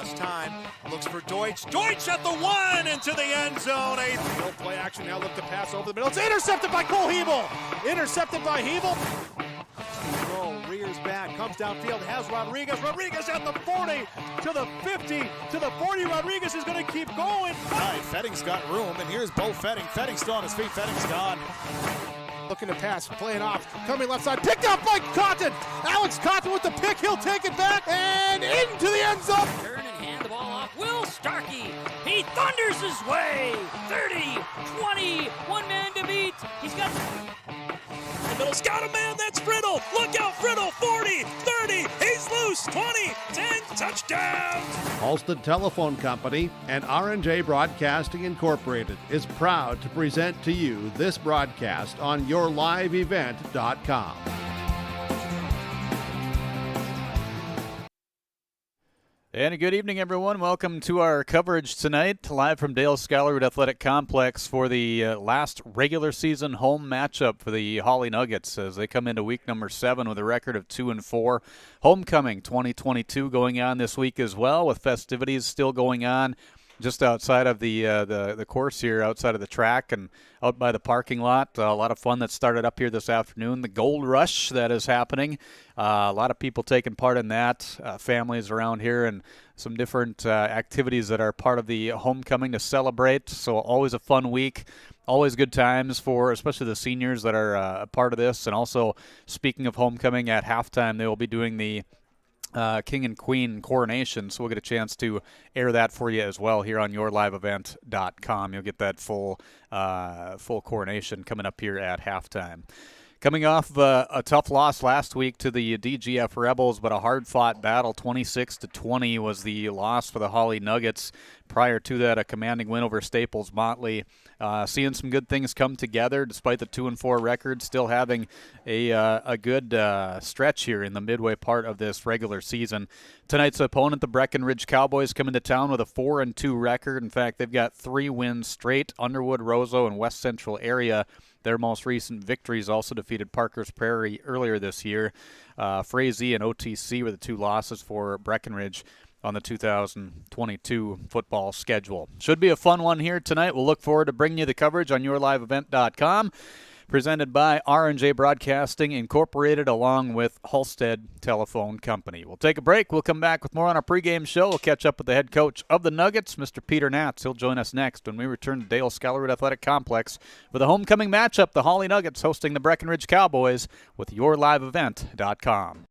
last time. Looks for Deutsch. Deutsch at the 1 into the end zone. Middle play action now. Look to pass over the middle. It's intercepted by Cole Hebel. Intercepted by Hebel. Roll, rears back, comes downfield, has Rodriguez. Rodriguez at the 40, to the 50, to the 40. Rodriguez is going to keep going. Right, Fetting's got room, and here's Bo Fetting. Fetting's still on his feet. Fetting's gone. Looking to pass, playing off, coming left side, picked up by Cotton. Alex Cotton with the pick, he'll take it back, and into the end zone. Turn and hand the ball off. Will Starkey, he thunders his way. 30, 20, one man to beat. He's got... The middle's got a man, that's Friddle. Look out, Friddle, 40, 30, he's loose, 20, 10, touchdown. Halsted Telephone Company and R&J Broadcasting Incorporated is proud to present to you this broadcast on yourliveevent.com. And a good evening, everyone. Welcome to our coverage tonight, live from Dale Skylarwood Athletic Complex for the last regular season home matchup for the Hawley Nuggets as they come into week number 7 with a record of 2-4. Homecoming 2022 going on this week as well, with festivities still going on just outside of the course here, outside of the track and out by the parking lot. A lot of fun that started up here this afternoon. The Gold Rush that is happening. A lot of people taking part in that, families around here, and some different activities that are part of the homecoming to celebrate. So always a fun week. Always good times for especially the seniors that are a part of this. And also, speaking of homecoming, at halftime they will be doing the King and Queen coronation, so we'll get a chance to air that for you as well here on yourliveevent.com. You'll get that full coronation coming up here at halftime. Coming off a tough loss last week to the DGF Rebels, but a hard-fought battle. 26-20 was the loss for the Hawley Nuggets. Prior to that, a commanding win over Staples Motley. Seeing some good things come together despite the 2-4 record, still having a good stretch here in the midway part of this regular season. Tonight's opponent, the Breckenridge Cowboys, come into town with a 4-2 record. In fact, they've got 3 wins straight. Underwood, Roseau, and West Central area. Their most recent victories also defeated Parker's Prairie earlier this year. Frazee and OTC were the 2 losses for Breckenridge on the 2022 football schedule. Should be a fun one here tonight. We'll look forward to bringing you the coverage on yourliveevent.com. Presented by R&J Broadcasting Incorporated along with Halsted Telephone Company. We'll take a break. We'll come back with more on our pregame show. We'll catch up with the head coach of the Nuggets, Mr. Peter Natz. He'll join us next when we return to Dale Skylarwood Athletic Complex for the homecoming matchup, the Hawley Nuggets hosting the Breckenridge Cowboys with yourliveevent.com.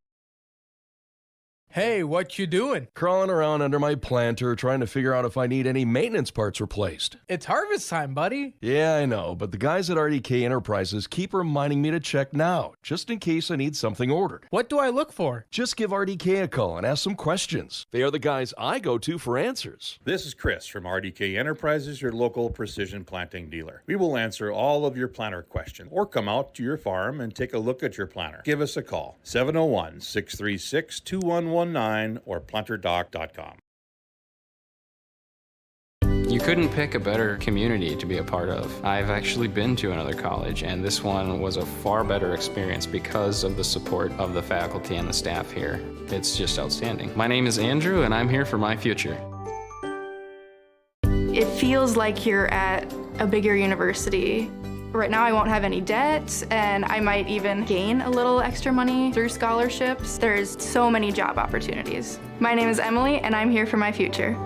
Hey, what you doing? Crawling around under my planter trying to figure out if I need any maintenance parts replaced. It's harvest time, buddy. Yeah, I know, but the guys at RDK Enterprises keep reminding me to check now, just in case I need something ordered. What do I look for? Just give RDK a call and ask some questions. They are the guys I go to for answers. This is Chris from RDK Enterprises, your local precision planting dealer. We will answer all of your planter questions or come out to your farm and take a look at your planter. Give us a call, 701-636-2119 or planterdoc.com. You couldn't pick a better community to be a part of. I've actually been to another college, and this one was a far better experience because of the support of the faculty and the staff here. It's just outstanding. My name is Andrew, and I'm here for my future. It feels like you're at a bigger university. Right now I won't have any debt, and I might even gain a little extra money through scholarships. There's so many job opportunities. My name is Emily, and I'm here for my future.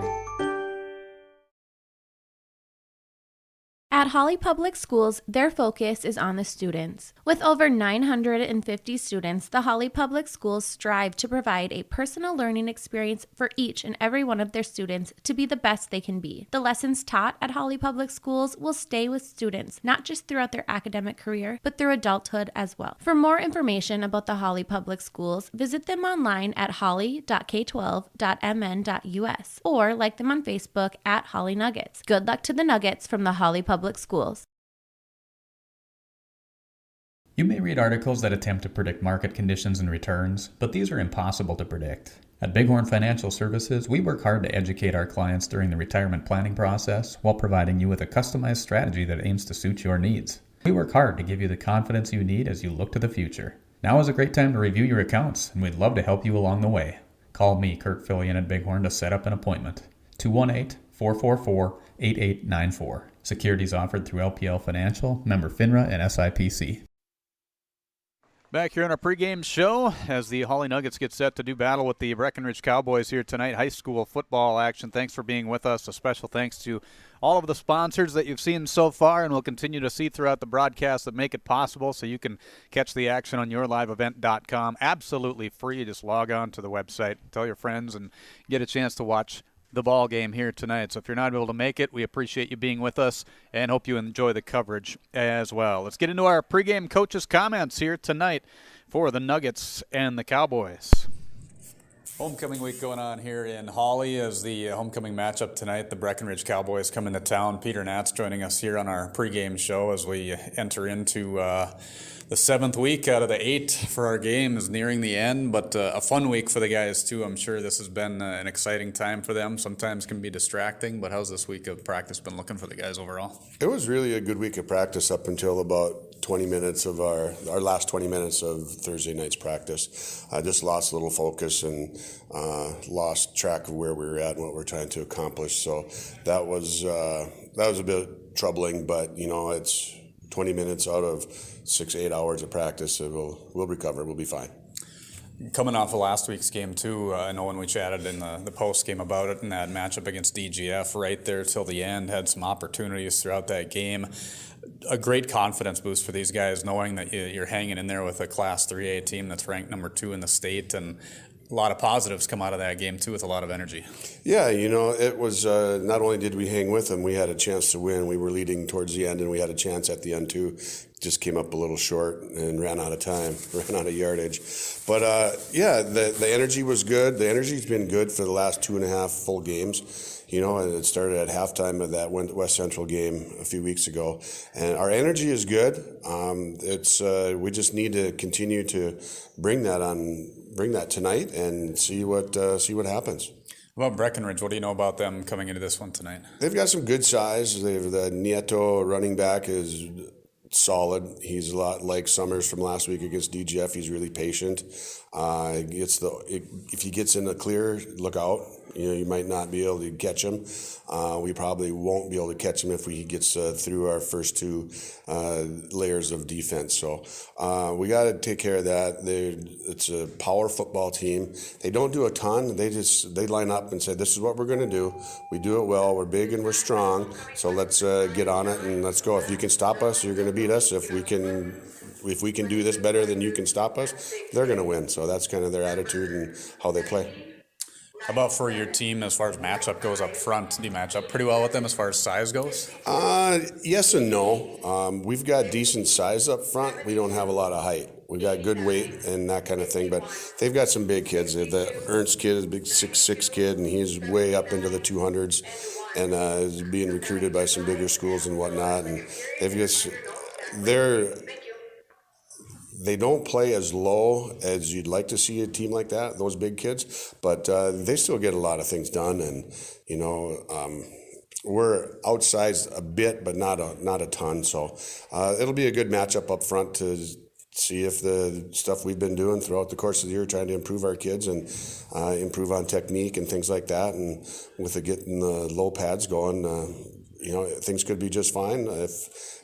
At Hawley Public Schools, their focus is on the students. With over 950 students, the Hawley Public Schools strive to provide a personal learning experience for each and every one of their students to be the best they can be. The lessons taught at Hawley Public Schools will stay with students, not just throughout their academic career, but through adulthood as well. For more information about the Hawley Public Schools, visit them online at hawley.k12.mn.us or like them on Facebook at Hawley Nuggets. Good luck to the Nuggets from the Hawley Public Schools. You may read articles that attempt to predict market conditions and returns, but these are impossible to predict. At Bighorn Financial Services, we work hard to educate our clients during the retirement planning process while providing you with a customized strategy that aims to suit your needs. We work hard to give you the confidence you need as you look to the future. Now is a great time to review your accounts, and we'd love to help you along the way. Call me, Kurt Fillion at Bighorn, to set up an appointment. 218-444-8894. Securities offered through LPL Financial, member FINRA and SIPC. Back here on our pregame show as the Hawley Nuggets get set to do battle with the Breckenridge Cowboys here tonight. High school football action. Thanks for being with us. A special thanks to all of the sponsors that you've seen so far and will continue to see throughout the broadcast that make it possible, so you can catch the action on yourliveevent.com. Absolutely free. Just log on to the website, tell your friends, and get a chance to watch the ball game here tonight. So if you're not able to make it, we appreciate you being with us and hope you enjoy the coverage as well. Let's get into our pregame coaches' comments here tonight for the Nuggets and the Cowboys. Homecoming week going on here in Hawley as the homecoming matchup tonight. The Breckenridge Cowboys come into town. Peter Natz joining us here on our pregame show as we enter into the 7th week out of the 8 for our game is nearing the end, but a fun week for the guys too. I'm sure this has been an exciting time for them. Sometimes can be distracting, but how's this week of practice been looking for the guys overall? It was really a good week of practice up until about 20 minutes of our last 20 minutes of Thursday night's practice. I just lost a little focus and lost track of where we were at and what we're trying to accomplish. So that was a bit troubling, but it's 20 minutes out of 6-8 hours of practice. We'll recover. We'll be fine. Coming off of last week's game too, I know when we chatted in the post game about it and that matchup against DGF right there till the end, had some opportunities throughout that game. A great confidence boost for these guys knowing that you're hanging in there with a Class 3A team that's ranked number 2 in the state, and a lot of positives come out of that game too with a lot of energy. Yeah, it was not only did we hang with them, we had a chance to win. We were leading towards the end, and we had a chance at the end too. Just came up a little short and ran out of time, ran out of yardage. But the energy was good. The energy's been good for the last 2.5 full games. And it started at halftime of that West Central game a few weeks ago, and our energy is good. We just need to continue to bring that tonight and see what happens. About Breckenridge, what do you know about them coming into this one tonight? They've got some good size. The Nieto running back is solid. He's a lot like Summers from last week against DGF. He's really patient. If he gets in the clear, look out. You might not be able to catch him. We probably won't be able to catch him if he gets through our first 2 layers of defense. So we got to take care of that. It's a power football team. They don't do a ton. They line up and say, this is what we're going to do. We do it well. We're big and we're strong. So let's get on it and let's go. If you can stop us, you're going to beat us. If we can do this better than you can stop us, they're going to win. So that's kind of their attitude and how they play. How about for your team as far as matchup goes up front? Do you match up pretty well with them as far as size goes? Yes and no. We've got decent size up front. We don't have a lot of height. We've got good weight and that kind of thing, but they've got some big kids. The Ernst kid is a big 6'6" kid, and he's way up into the 200s and is being recruited by some bigger schools and whatnot. And they don't play as low as you'd like to see a team like that, those big kids, but they still get a lot of things done. And, we're outsized a bit, but not a ton. So it'll be a good matchup up front to see if the stuff we've been doing throughout the course of the year, trying to improve our kids and improve on technique and things like that. And with getting the low pads going, things could be just fine.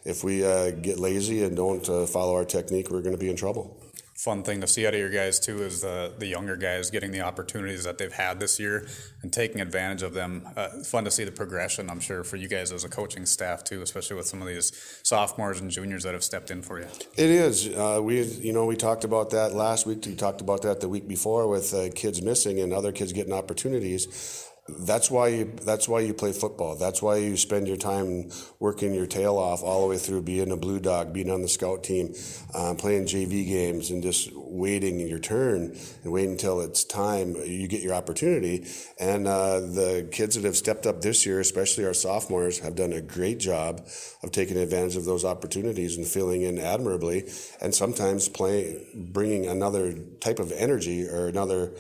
If we get lazy and don't follow our technique, we're going to be in trouble. Fun thing to see out of your guys too is the younger guys getting the opportunities that they've had this year and taking advantage of them. Fun to see the progression, I'm sure, for you guys as a coaching staff too, especially with some of these sophomores and juniors that have stepped in for you. It is. We talked about that last week. We talked about that the week before with kids missing and other kids getting opportunities. That's why you play football. That's why you spend your time working your tail off all the way through being a blue dog, being on the scout team, playing JV games, and just waiting your turn and waiting until it's time you get your opportunity. And the kids that have stepped up this year, especially our sophomores, have done a great job of taking advantage of those opportunities and filling in admirably, and sometimes bringing another type of energy or another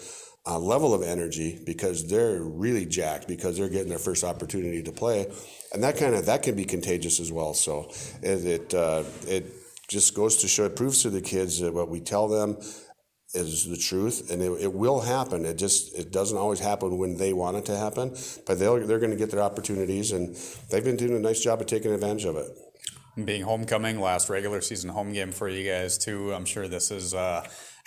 level of energy because they're really jacked because they're getting their first opportunity to play, and that can be contagious as well. So it just goes to show, it proves to the kids that what we tell them is the truth, and it will happen. It doesn't always happen when they want it to happen, but they're going to get their opportunities, and they've been doing a nice job of taking advantage of it. Being homecoming, last regular season home game for you guys too. I'm sure this is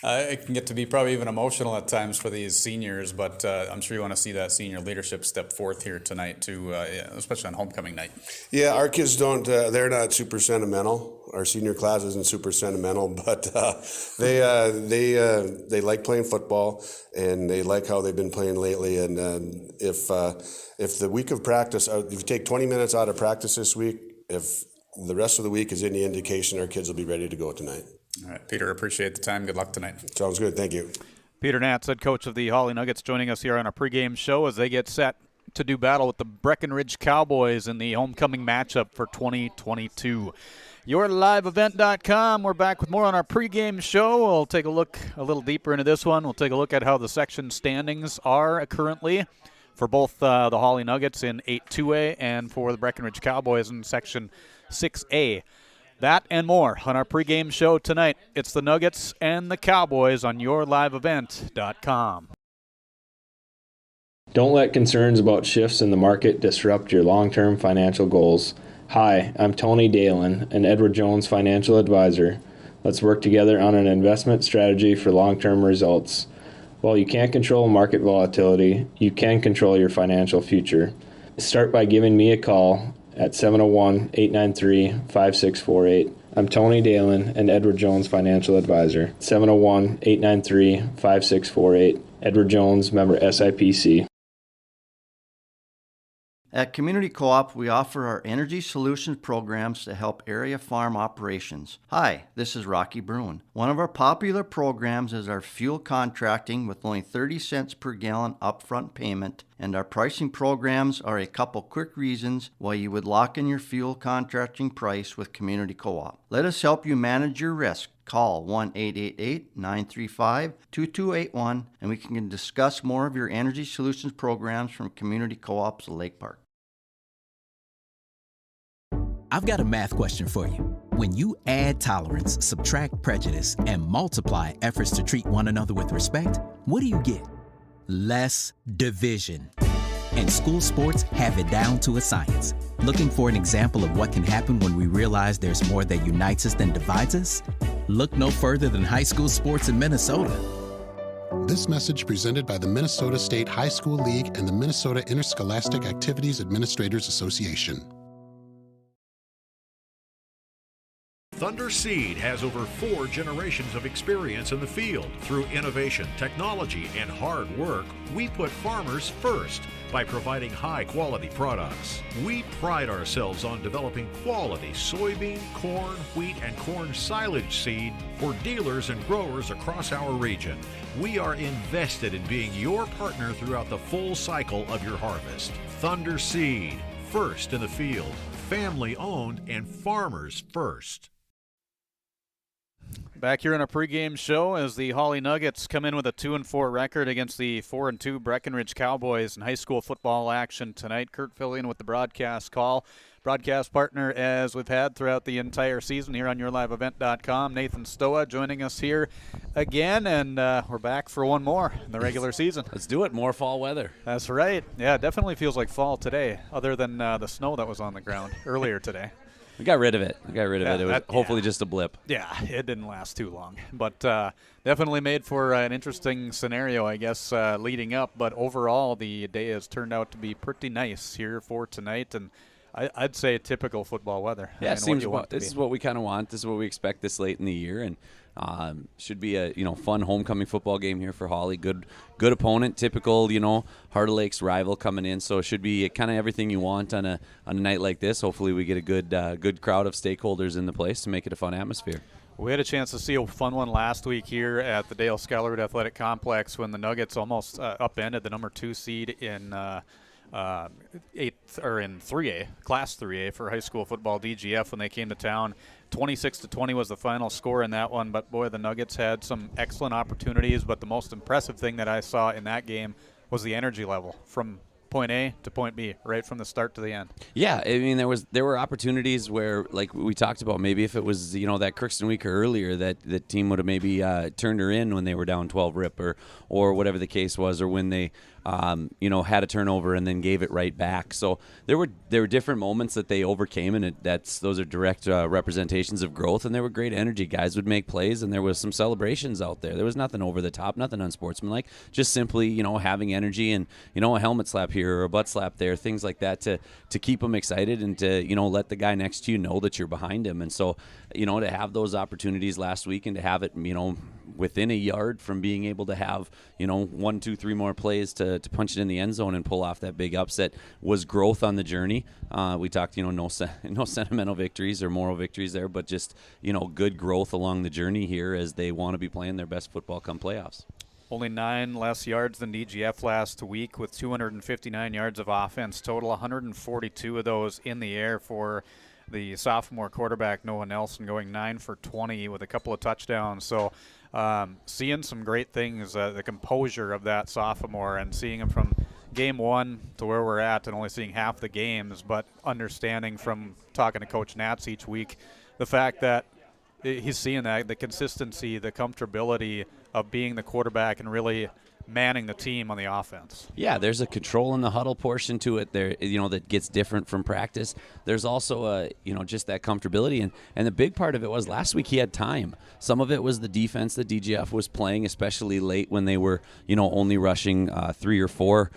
it can get to be probably even emotional at times for these seniors, but I'm sure you want to see that senior leadership step forth here tonight too, especially on homecoming night. Yeah, our kids don't. They're not super sentimental. Our senior class isn't super sentimental, but they like playing football, and they like how they've been playing lately. And if the week of practice, if you take 20 minutes out of practice this week, if the rest of the week is any indication, our kids will be ready to go tonight. All right, Peter, appreciate the time. Good luck tonight. Sounds good. Thank you. Peter Natz, head coach of the Hawley Nuggets, joining us here on our pregame show as they get set to do battle with the Breckenridge Cowboys in the homecoming matchup for 2022. YourLiveEvent.com. We're back with more on our pregame show. We'll take a look a little deeper into this one. We'll take a look at how the section standings are currently for both the Hawley Nuggets in 8-2A and for the Breckenridge Cowboys in Section 6A. That and more on our pregame show tonight. It's the Nuggets and the Cowboys on YourLiveEvent.com. Don't let concerns about shifts in the market disrupt your long-term financial goals. Hi, I'm Tony Dalen, an Edward Jones financial advisor. Let's work together on an investment strategy for long-term results. While you can't control market volatility, you can control your financial future. Start by giving me a call at 701-893-5648. I'm Tony Dalen, an Edward Jones financial advisor. 701-893-5648. Edward Jones, member SIPC. At Community Co-op, we offer our energy solutions programs to help area farm operations. Hi, this is Rocky Bruin. One of our popular programs is our fuel contracting with only 30 cents per gallon upfront payment, and our pricing programs are a couple quick reasons why you would lock in your fuel contracting price with Community Co-op. Let us help you manage your risk. Call 1-888-935-2281 and we can discuss more of your energy solutions programs from Community Co-ops Lake Park. I've got a math question for you. When you add tolerance, subtract prejudice, and multiply efforts to treat one another with respect, what do you get? Less division. And school sports have it down to a science. Looking for an example of what can happen when we realize there's more that unites us than divides us? Look no further than high school sports in Minnesota. This message presented by the Minnesota State High School League and the Minnesota Interscholastic Activities Administrators Association. Thunder Seed has over 4 generations of experience in the field. Through innovation, technology, and hard work, we put farmers first by providing high-quality products. We pride ourselves on developing quality soybean, corn, wheat, and corn silage seed for dealers and growers across our region. We are invested in being your partner throughout the full cycle of your harvest. Thunder Seed, first in the field, family-owned and farmers first. Back here in our pregame show as the Hawley Nuggets come in with a 2-4 record against the 4-2 Breckenridge Cowboys in high school football action tonight. Kurt filling with the broadcast call. Broadcast partner as we've had throughout the entire season here on YourLiveEvent.com. Nathan Stoa joining us here again, and we're back for one more in the regular season. Let's do it. More fall weather. That's right. Yeah, it definitely feels like fall today, other than the snow that was on the ground earlier today. We got rid of it. It was hopefully just a blip. Yeah, it didn't last too long. But definitely made for an interesting scenario, I guess, leading up. But overall, the day has turned out to be pretty nice here for tonight. And I'd say typical football weather. Yeah, it seems this is what we kind of want. This is what we expect this late in the year. And should be a fun homecoming football game here for Hawley. Good opponent, typical Heart of Lakes rival coming in. So it should be kind of everything you want on a night like this. Hopefully we get a good crowd of stakeholders in the place to make it a fun atmosphere. We had a chance to see a fun one last week here at the Dale Scalleroot Athletic Complex when the Nuggets almost upended the number 2 seed in 3A, Class 3A for high school football DGF when they came to town. 26-20 was the final score in that one, but boy, the Nuggets had some excellent opportunities, but the most impressive thing that I saw in that game was the energy level from point A to point B, right from the start to the end. Yeah, I mean there were opportunities where, like we talked about, maybe if it was that Crookston week earlier, that the team would have maybe turned her in when they were down 12 rip or whatever the case was, or when they had a turnover and then gave it right back. So there were different moments that they overcame, and those are direct representations of growth. And there were great energy. Guys would make plays, and there was some celebrations out there. There was nothing over the top, nothing unsportsmanlike. Just simply having energy and a helmet slap here or a butt slap there, things like that to keep them excited and to let the guy next to you know that you're behind him. And so to have those opportunities last week and to have it within a yard from being able to have 1, 2, 3 more plays to punch it in the end zone and pull off that big upset was growth on the journey. We talked no sentimental victories or moral victories there, but just good growth along the journey here as they want to be playing their best football come playoffs. Only 9 less yards than DGF last week with 259 yards of offense total, 142 of those in the air for the sophomore quarterback Noah Nelson, going 9 for 20 with a couple of touchdowns. So seeing some great things, the composure of that sophomore, and seeing him from game 1 to where we're at and only seeing half the games, but understanding from talking to Coach Natz each week the fact that he's seeing that, the consistency, the comfortability of being the quarterback and really manning the team on the offense. Yeah, there's a control in the huddle portion to it there, that gets different from practice. There's also just that comfortability, and the big part of it was last week he had time. Some of it was the defense that DGF was playing, especially late when they were only rushing 3 or 4,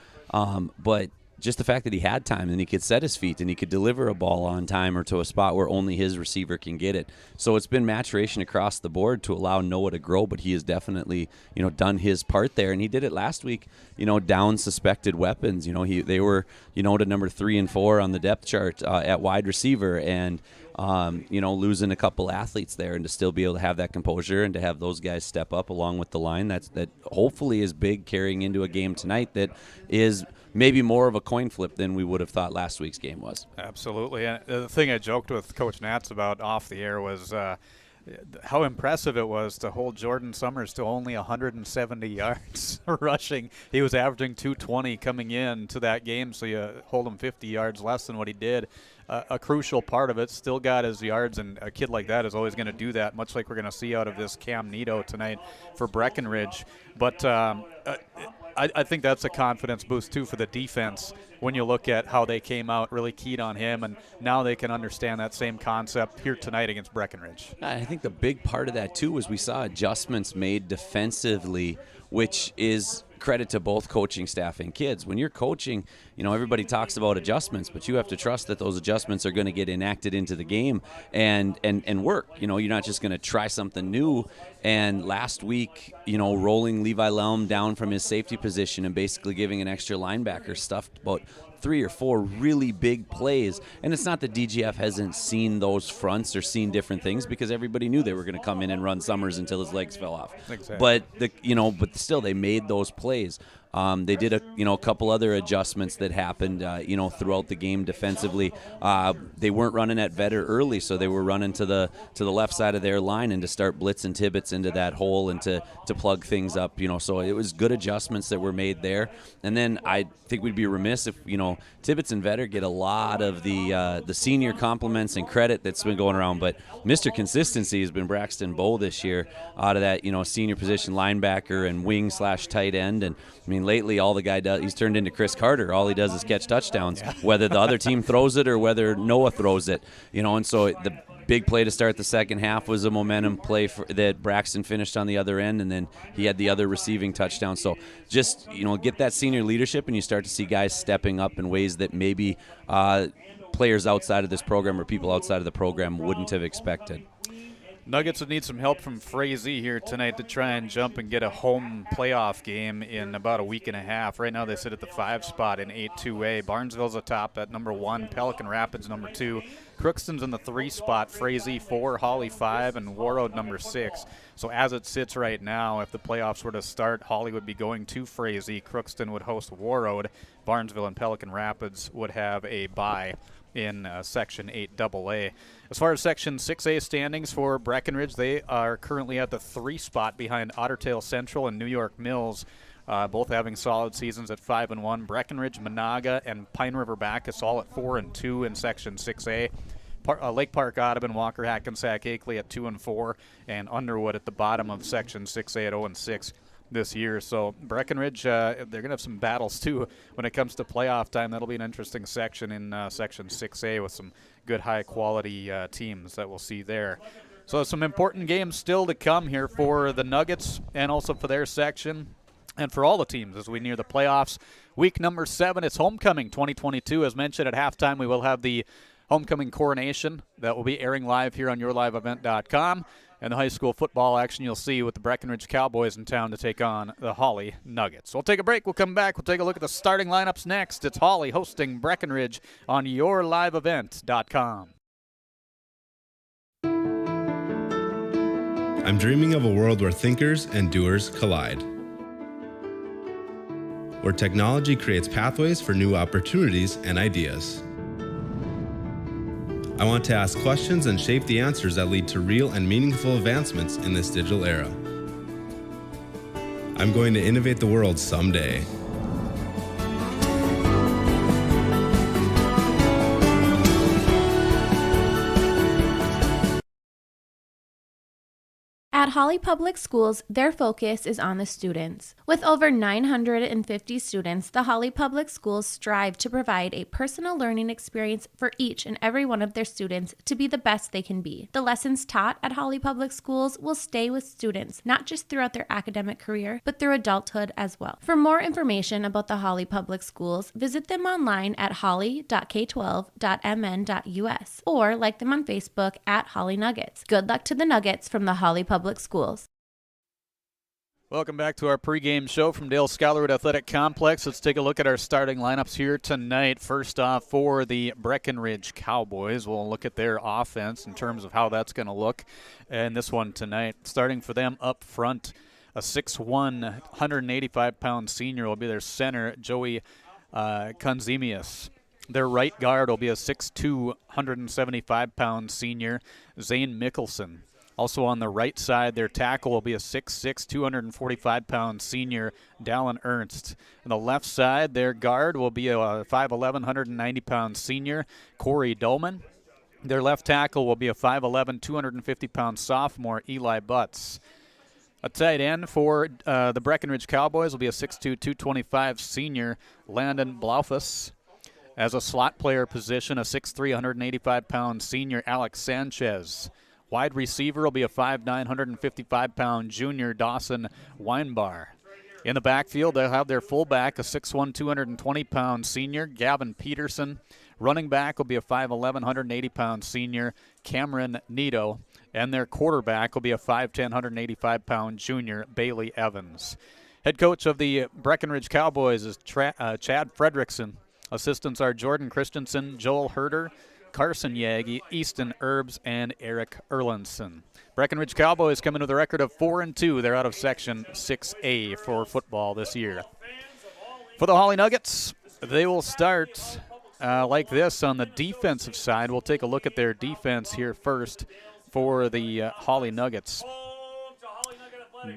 but just the fact that he had time and he could set his feet and he could deliver a ball on time or to a spot where only his receiver can get it. So it's been maturation across the board to allow Noah to grow, but he has definitely, done his part there. And he did it last week, down suspected weapons. They were, to number 3 and 4 on the depth chart at wide receiver, and losing a couple athletes there, and to still be able to have that composure and to have those guys step up along with the line, that hopefully is big carrying into a game tonight that is maybe more of a coin flip than we would have thought last week's game was. Absolutely. And the thing I joked with Coach Natz about off the air was how impressive it was to hold Jordan Summers to only 170 yards rushing. He was averaging 220 coming in to that game, so you hold him 50 yards less than what he did. A crucial part of it, still got his yards, and a kid like that is always going to do that, much like we're going to see out of this Cam Nito tonight for Breckenridge. But I think that's a confidence boost, too, for the defense when you look at how they came out, really keyed on him, and now they can understand that same concept here tonight against Breckenridge. I think the big part of that, too, was we saw adjustments made defensively, which is credit to both coaching staff and kids. When you're coaching, everybody talks about adjustments, but you have to trust that those adjustments are going to get enacted into the game and work. You're not just going to try something new. And last week, rolling Levi Lelm down from his safety position and basically giving an extra linebacker stuffed about 3 or 4 really big plays. And it's not that DGF hasn't seen those fronts or seen different things, because everybody knew they were going to come in and run Summers until his legs fell off. Exactly. But still they made those plays. They did a couple other adjustments that happened, throughout the game defensively. They weren't running at Vetter early, so they were running to the left side of their line and to start blitzing Tibbetts into that hole and to plug things up. So it was good adjustments that were made there. And then I think we'd be remiss if Tibbetts and Vetter get a lot of the senior compliments and credit that's been going around, but Mr. Consistency has been Braxton Bowe this year out of that senior position linebacker and wing/tight end. And I mean, lately all the guy does, he's turned into Chris Carter. All he does is catch touchdowns, whether the other team throws it or whether Noah throws it. And so the big play to start the second half was a momentum play that Braxton finished on the other end, and then he had the other receiving touchdown. So just get that senior leadership, and you start to see guys stepping up in ways that maybe players outside of this program or people outside of the program wouldn't have expected. Nuggets would need some help from Frazee here tonight to try and jump and get a home playoff game in about a week and a half. Right now they sit at the 5 spot in 8-2A. Barnesville's atop at number 1, Pelican Rapids number 2. Crookston's in the 3 spot, Frazee 4, Hawley 5, and Warroad number 6. So as it sits right now, if the playoffs were to start, Hawley would be going to Frazee, Crookston would host Warroad, Barnesville and Pelican Rapids would have a bye in Section 8AA. As far as Section 6A standings for Breckenridge, they are currently at the 3 spot behind Ottertail Central and New York Mills. both having solid seasons at 5-1. Breckenridge, Monaga, and Pine River Bacchus all at 4-2 in Section 6A. Lake Park, Audubon, Walker, Hackensack, Akeley at 2-4, and Underwood at the bottom of Section 6A at 0-6 this year. So Breckenridge, they're going to have some battles too when it comes to playoff time. That'll be an interesting section in Section 6A with some good high-quality teams that we'll see there. So some important games still to come here for the Nuggets and also for their section and for all the teams as we near the playoffs. Week number 7, it's Homecoming 2022. As mentioned at halftime, we will have the Homecoming Coronation that will be airing live here on yourliveevent.com. And the high school football action you'll see with the Breckenridge Cowboys in town to take on the Hawley Nuggets. We'll take a break. We'll come back. We'll take a look at the starting lineups next. It's Hawley hosting Breckenridge on yourliveevent.com. I'm dreaming of a world where thinkers and doers collide, where technology creates pathways for new opportunities and ideas. I want to ask questions and shape the answers that lead to real and meaningful advancements in this digital era. I'm going to innovate the world someday. At Hawley Public Schools, their focus is on the students. With over 950 students, the Hawley Public Schools strive to provide a personal learning experience for each and every one of their students to be the best they can be. The lessons taught at Hawley Public Schools will stay with students, not just throughout their academic career, but through adulthood as well. For more information about the Hawley Public Schools, visit them online at hawley.k12.mn.us or like them on Facebook at Hawley Nuggets. Good luck to the Nuggets from the Hawley Public Schools. Welcome back to our pregame show from Dale Scholarwood Athletic Complex. Let's take a look at our starting lineups here tonight. First off, for the Breckenridge Cowboys, we'll look at their offense in terms of how that's going to look in this one tonight. Starting for them up front, a 6'1", 185-pound senior will be their center, Joey Konzemius. Their right guard will be a 6'2", 175-pound senior, Zane Mickelson. Also on the right side, their tackle will be a 6'6", 245-pound senior, Dallin Ernst. On the left side, their guard will be a 5'11", 190-pound senior, Corey Dolman. Their left tackle will be a 5'11", 250-pound sophomore, Eli Butts. A tight end for the Breckenridge Cowboys will be a 6'2", 225 senior, Landon Blaufus. As a slot player position, a 6'3", 185-pound senior, Alex Sanchez. Wide receiver will be a 5'9", 155-pound junior, Dawson Weinbar. In the backfield, they'll have their fullback, a 6'1", 220-pound senior, Gavin Peterson. Running back will be a 5'11", 180-pound senior, Cameron Nito. And their quarterback will be a 5'10", 185-pound junior, Bailey Evans. Head coach of the Breckenridge Cowboys is Chad Fredrickson. Assistants are Jordan Christensen, Joel Herder, Carson Yagi, Easton Herbs, and Eric Erlandson. Breckenridge Cowboys come in with a record of 4-2. They're out of Section 6A for football this year. For the Hawley Nuggets, they will start like this on the defensive side. We'll take a look at their defense here first for the Hawley Nuggets.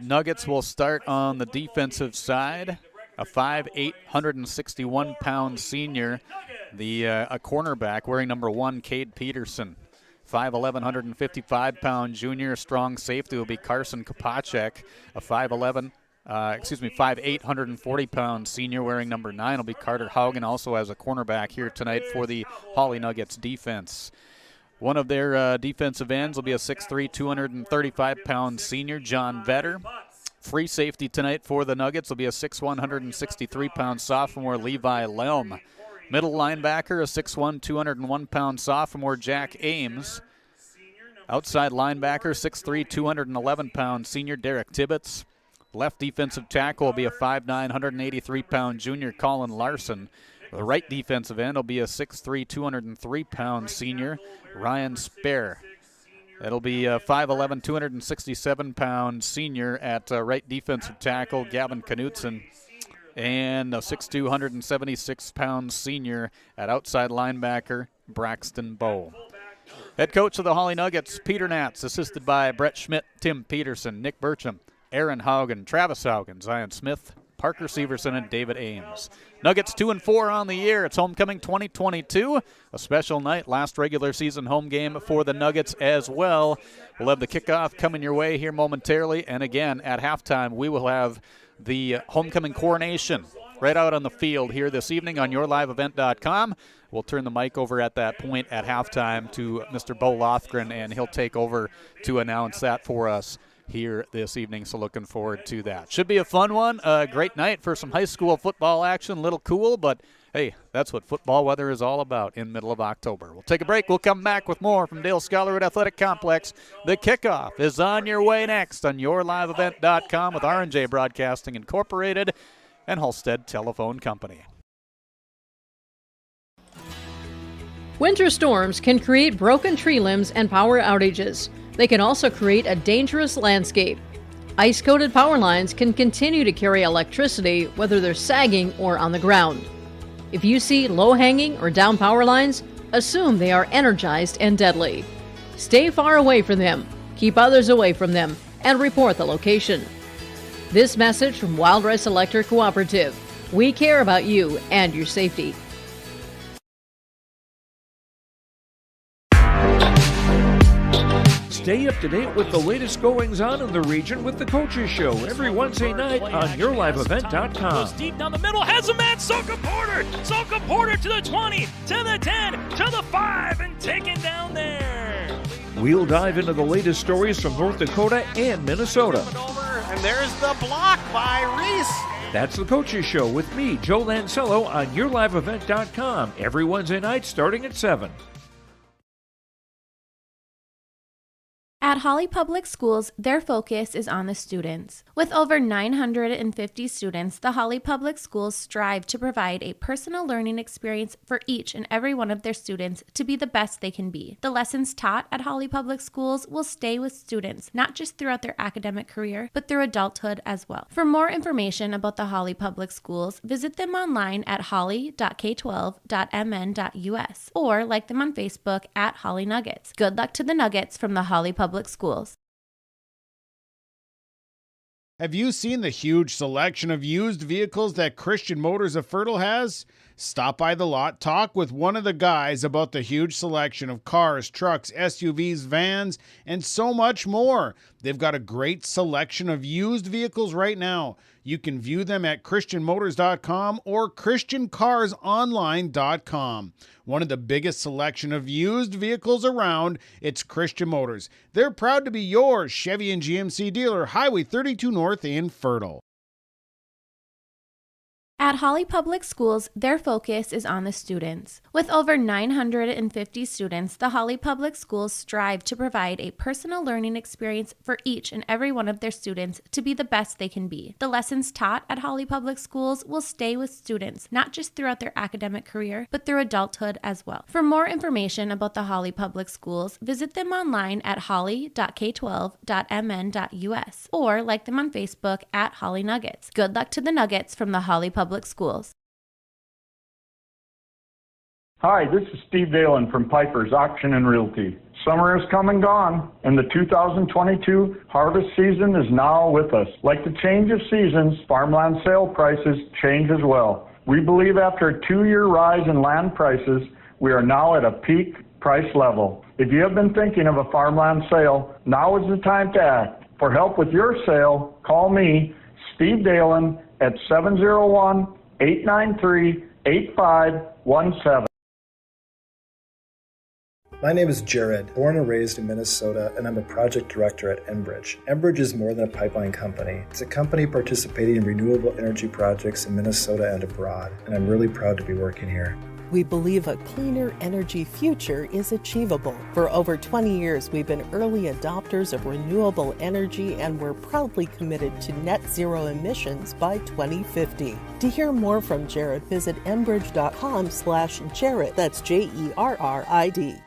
Nuggets will start on the defensive side. A 5'8", 161-pound senior, a cornerback wearing number 1, Cade Peterson. 5'11", 155-pound junior, strong safety will be Carson Kopacek. A 5'8", 140-pound senior wearing number 9 will be Carter Haugen, also as a cornerback here tonight for the Hawley Nuggets defense. One of their defensive ends will be a 6'3", 235-pound senior, John Vetter. Free safety tonight for the Nuggets will be a 6'1", 163-pound sophomore, Levi Lelm. Middle linebacker, a 6'1", 201-pound sophomore, Jack Ames. Outside linebacker, 6'3", 211-pound senior, Derek Tibbetts. Left defensive tackle will be a 5'9", 183-pound junior, Colin Larson. The right defensive end will be a 6'3", 203-pound senior, Ryan Spare. It'll be a 5'11", 267-pound senior at right defensive tackle, Gavin Knutson. And a 6'2", 176-pound senior at outside linebacker, Braxton Bowe. Head coach of the Hawley Nuggets, Peter Natz, assisted by Brett Schmidt, Tim Peterson, Nick Burcham, Aaron Haugen, Travis Haugen, Zion Smith, Parker Severson and David Ames. Nuggets 2-4 on the year. It's homecoming 2022. A special night, last regular season home game for the Nuggets as well. We'll have the kickoff coming your way here momentarily. And again, at halftime, we will have the homecoming coronation right out on the field here this evening on yourliveevent.com. We'll turn the mic over at that point at halftime to Mr. Bo Lothgren, and he'll take over to announce that for us here this evening, so looking forward to that. Should be a fun one. A great night for some high school football action. A little cool, but hey, that's what football weather is all about in middle of October. We'll take a break. We'll come back with more from Dale Scholarwood Athletic Complex. The kickoff is on your way next on yourliveevent.com with R&J Broadcasting Incorporated and Halstead Telephone Company. Winter storms can create broken tree limbs and power outages. They can also create a dangerous landscape. Ice-coated power lines can continue to carry electricity whether they're sagging or on the ground. If you see low-hanging or down power lines, assume they are energized and deadly. Stay far away from them, keep others away from them, and report the location. This message from Wild Rice Electric Cooperative. We care about you and your safety. Stay up to date with the latest goings-on in the region with the Coaches Show every Wednesday night on yourliveevent.com. Goes deep down the middle, has a man, Soka Porter. Soka Porter to the 20, to the 10, to the 5, and taken down there. We'll dive into the latest stories from North Dakota and Minnesota. And there's the block by Reese. That's the Coaches Show with me, Joe Lancello, on yourliveevent.com every Wednesday night starting at 7. At Hawley Public Schools, their focus is on the students. With over 950 students, the Hawley Public Schools strive to provide a personal learning experience for each and every one of their students to be the best they can be. The lessons taught at Hawley Public Schools will stay with students, not just throughout their academic career, but through adulthood as well. For more information about the Hawley Public Schools, visit them online at hawley.k12.mn.us or like them on Facebook at Hawley Nuggets. Good luck to the Nuggets from the Hawley Public Schools. Have you seen the huge selection of used vehicles that Christian Motors of Fertile has? Stop by the lot, talk with one of the guys about the huge selection of cars, trucks, SUVs, vans, and so much more. They've got a great selection of used vehicles right now. You can view them at christianmotors.com or christiancarsonline.com. One of the biggest selection of used vehicles around, it's Christian Motors. They're proud to be your Chevy and GMC dealer, Highway 32 North in Fertile. At Hawley Public Schools, their focus is on the students. With over 950 students, the Hawley Public Schools strive to provide a personal learning experience for each and every one of their students to be the best they can be. The lessons taught at Hawley Public Schools will stay with students, not just throughout their academic career, but through adulthood as well. For more information about the Hawley Public Schools, visit them online at hawley.k12.mn.us or like them on Facebook at Hawley Nuggets. Good luck to the Nuggets from the Hawley Public Schools. Hi, this is Steve Dalen from Piper's Auction and Realty. Summer has come and gone, and the 2022 harvest season is now with us. Like the change of seasons, farmland sale prices change as well. We believe after a 2-year rise in land prices, we are now at a peak price level. If you have been thinking of a farmland sale, now is the time to act. For help with your sale, call me, Steve Dalen, at 701-893-8517. My name is Jared, born and raised in Minnesota, and I'm a project director at Enbridge. Enbridge is more than a pipeline company. It's a company participating in renewable energy projects in Minnesota and abroad, and I'm really proud to be working here. We believe a cleaner energy future is achievable. For over 20 years, we've been early adopters of renewable energy, and we're proudly committed to net zero emissions by 2050. To hear more from Jared, visit enbridge.com/Jared. That's JERRID.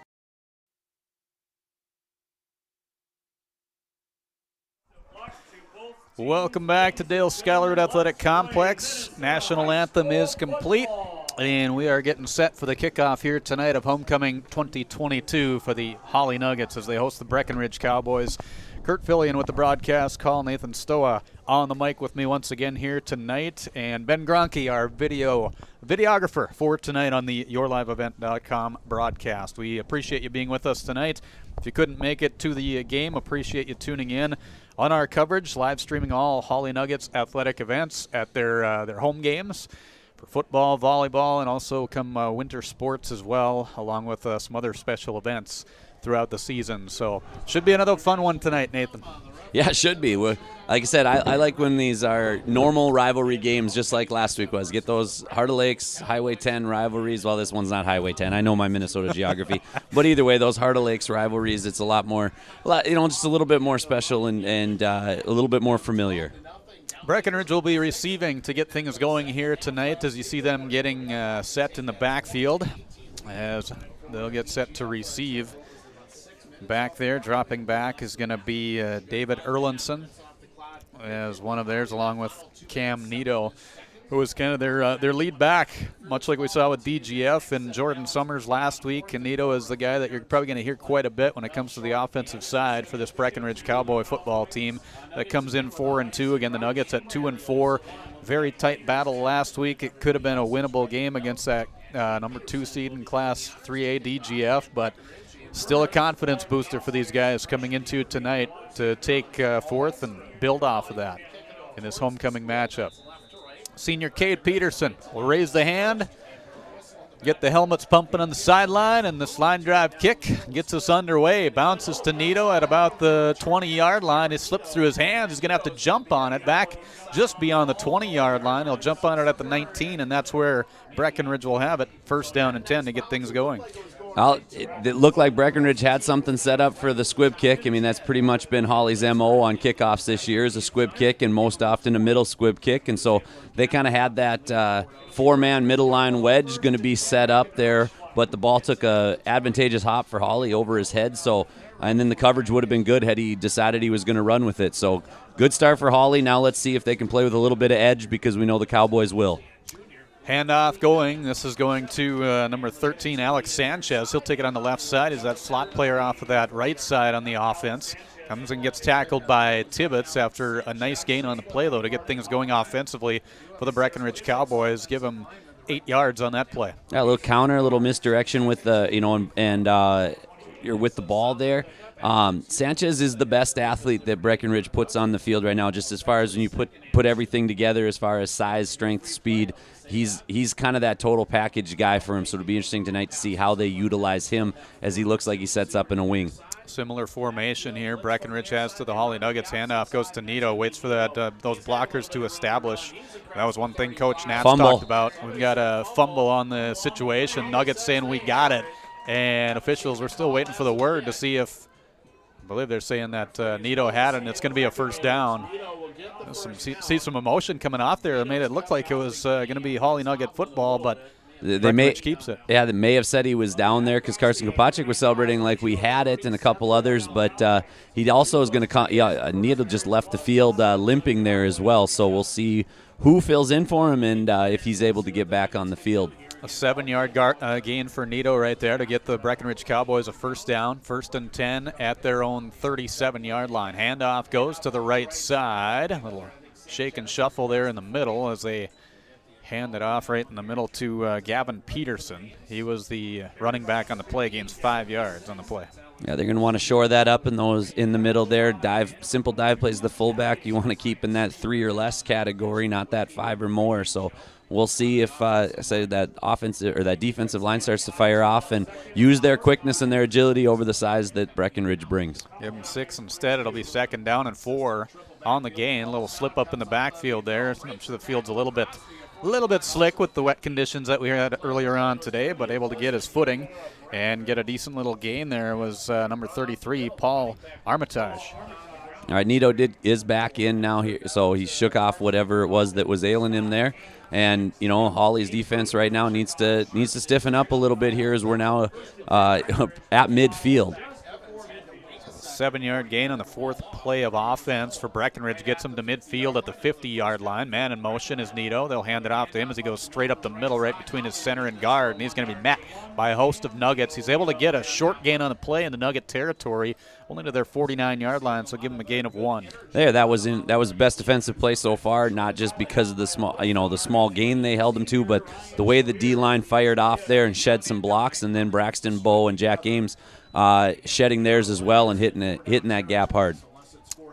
Welcome back to Dale Scholarwood Athletic Complex. National anthem is complete, and we are getting set for the kickoff here tonight of Homecoming 2022 for the Hawley Nuggets as they host the Breckenridge Cowboys. Kurt Fillion with the broadcast call. Nathan Stoa on the mic with me once again here tonight. And Ben Gronke, our videographer for tonight on the YourLiveEvent.com broadcast. We appreciate you being with us tonight. If you couldn't make it to the game, appreciate you tuning in on our coverage, live streaming all Hawley Nuggets athletic events at their home games for football, volleyball, and also come winter sports as well, along with some other special events throughout the season. So should be another fun one tonight, Nathan. Yeah, it should be. Like I said, I like when these are normal rivalry games, just like last week was. Get those Heart of Lakes, Highway 10 rivalries. Well, this one's not Highway 10. I know my Minnesota geography. But either way, those Heart of Lakes rivalries, it's a lot more, just a little bit more special and a little bit more familiar. Breckenridge will be receiving to get things going here tonight as you see them getting set in the backfield as they'll get set to receive. Back there, dropping back, is going to be David Erlinson as one of theirs, along with Cam Nito, who was kind of their lead back, much like we saw with DGF and Jordan Summers last week. And Nito is the guy that you're probably going to hear quite a bit when it comes to the offensive side for this Breckenridge Cowboy football team that comes in 4-2. Again, the Nuggets at 2-4. Very tight battle last week. It could have been a winnable game against that number 2 seed in Class 3A DGF, but still a confidence booster for these guys coming into tonight to take fourth and build off of that in this homecoming matchup. Senior Cade Peterson will raise the hand, get the helmets pumping on the sideline, and this line drive kick gets us underway. Bounces to Nito at about the 20-yard line. It slips through his hands. He's going to have to jump on it back just beyond the 20-yard line. He'll jump on it at the 19, and that's where Breckenridge will have it. First down and 10 to get things going. Well, it looked like Breckenridge had something set up for the squib kick. I mean, that's pretty much been Hawley's MO on kickoffs this year, is a squib kick, and most often a middle squib kick. And so they kind of had that four-man middle line wedge going to be set up there, but the ball took a advantageous hop for Hawley over his head. So, and then the coverage would have been good had he decided he was going to run with it. So good start for Hawley. Now let's see if they can play with a little bit of edge, because we know the Cowboys will. Handoff going. This is going to number 13, Alex Sanchez. He'll take it on the left side. Is that slot player off of that right side on the offense. Comes and gets tackled by Tibbetts after a nice gain on the play, though, to get things going offensively for the Breckenridge Cowboys. Give them 8 yards on that play. Yeah, a little counter, a little misdirection with the, you're with the ball there. Sanchez is the best athlete that Breckenridge puts on the field right now, just as far as when you put everything together as far as size, strength, speed. He's kind of that total package guy for him, so it'll be interesting tonight to see how they utilize him as he looks like he sets up in a wing. Similar formation here Breckenridge has to the Hawley Nuggets. Handoff goes to Nito, waits for those blockers to establish. That was one thing Coach Natz talked about. We've got a fumble on the situation. Nuggets saying we got it, and officials were still waiting for the word to see if, I believe they're saying that Nito had it, and it's going to be a first down. See some emotion coming off there. It made it look like it was going to be Hawley Nugget football, but Breckenridge keeps it. Yeah, they may have said he was down there because Carson Kopacik was celebrating like we had it and a couple others, but he also is going to come. Yeah, Nito just left the field limping there as well, so we'll see who fills in for him and if he's able to get back on the field. A 7-yard gain for Nito right there to get the Breckenridge Cowboys a first down. 1st and 10 at their own 37-yard line. Handoff goes to the right side. A little shake and shuffle there in the middle as they hand it off right in the middle to Gavin Peterson. He was the running back on the play, gains 5 yards on the play. Yeah, they're going to want to shore that up in the middle there. Simple dive plays the fullback. You want to keep in that 3 or less category, not that 5 or more. So we'll see if that offensive or that defensive line starts to fire off and use their quickness and their agility over the size that Breckenridge brings. Give them 6 instead. It'll be 2nd down and 4 on the gain. A little slip up in the backfield there. I'm sure the field's a little bit slick with the wet conditions that we had earlier on today, but able to get his footing and get a decent little gain there was number 33, Paul Armitage. All right, Nito is back in now here, so he shook off whatever it was that was ailing him there. And Hawley's defense right now needs to stiffen up a little bit here as we're now at midfield. 7-yard gain on the 4th play of offense for Breckenridge. Gets him to midfield at the 50-yard line. Man in motion is Nito. They'll hand it off to him as he goes straight up the middle right between his center and guard, and he's going to be met by a host of Nuggets. He's able to get a short gain on the play in the Nugget territory, only to their 49-yard line, so give him a gain of 1. There, that was the best defensive play so far, not just because of the small gain they held him to, but the way the D-line fired off there and shed some blocks, and then Braxton Bowe and Jack Ames shedding theirs as well and hitting that gap hard.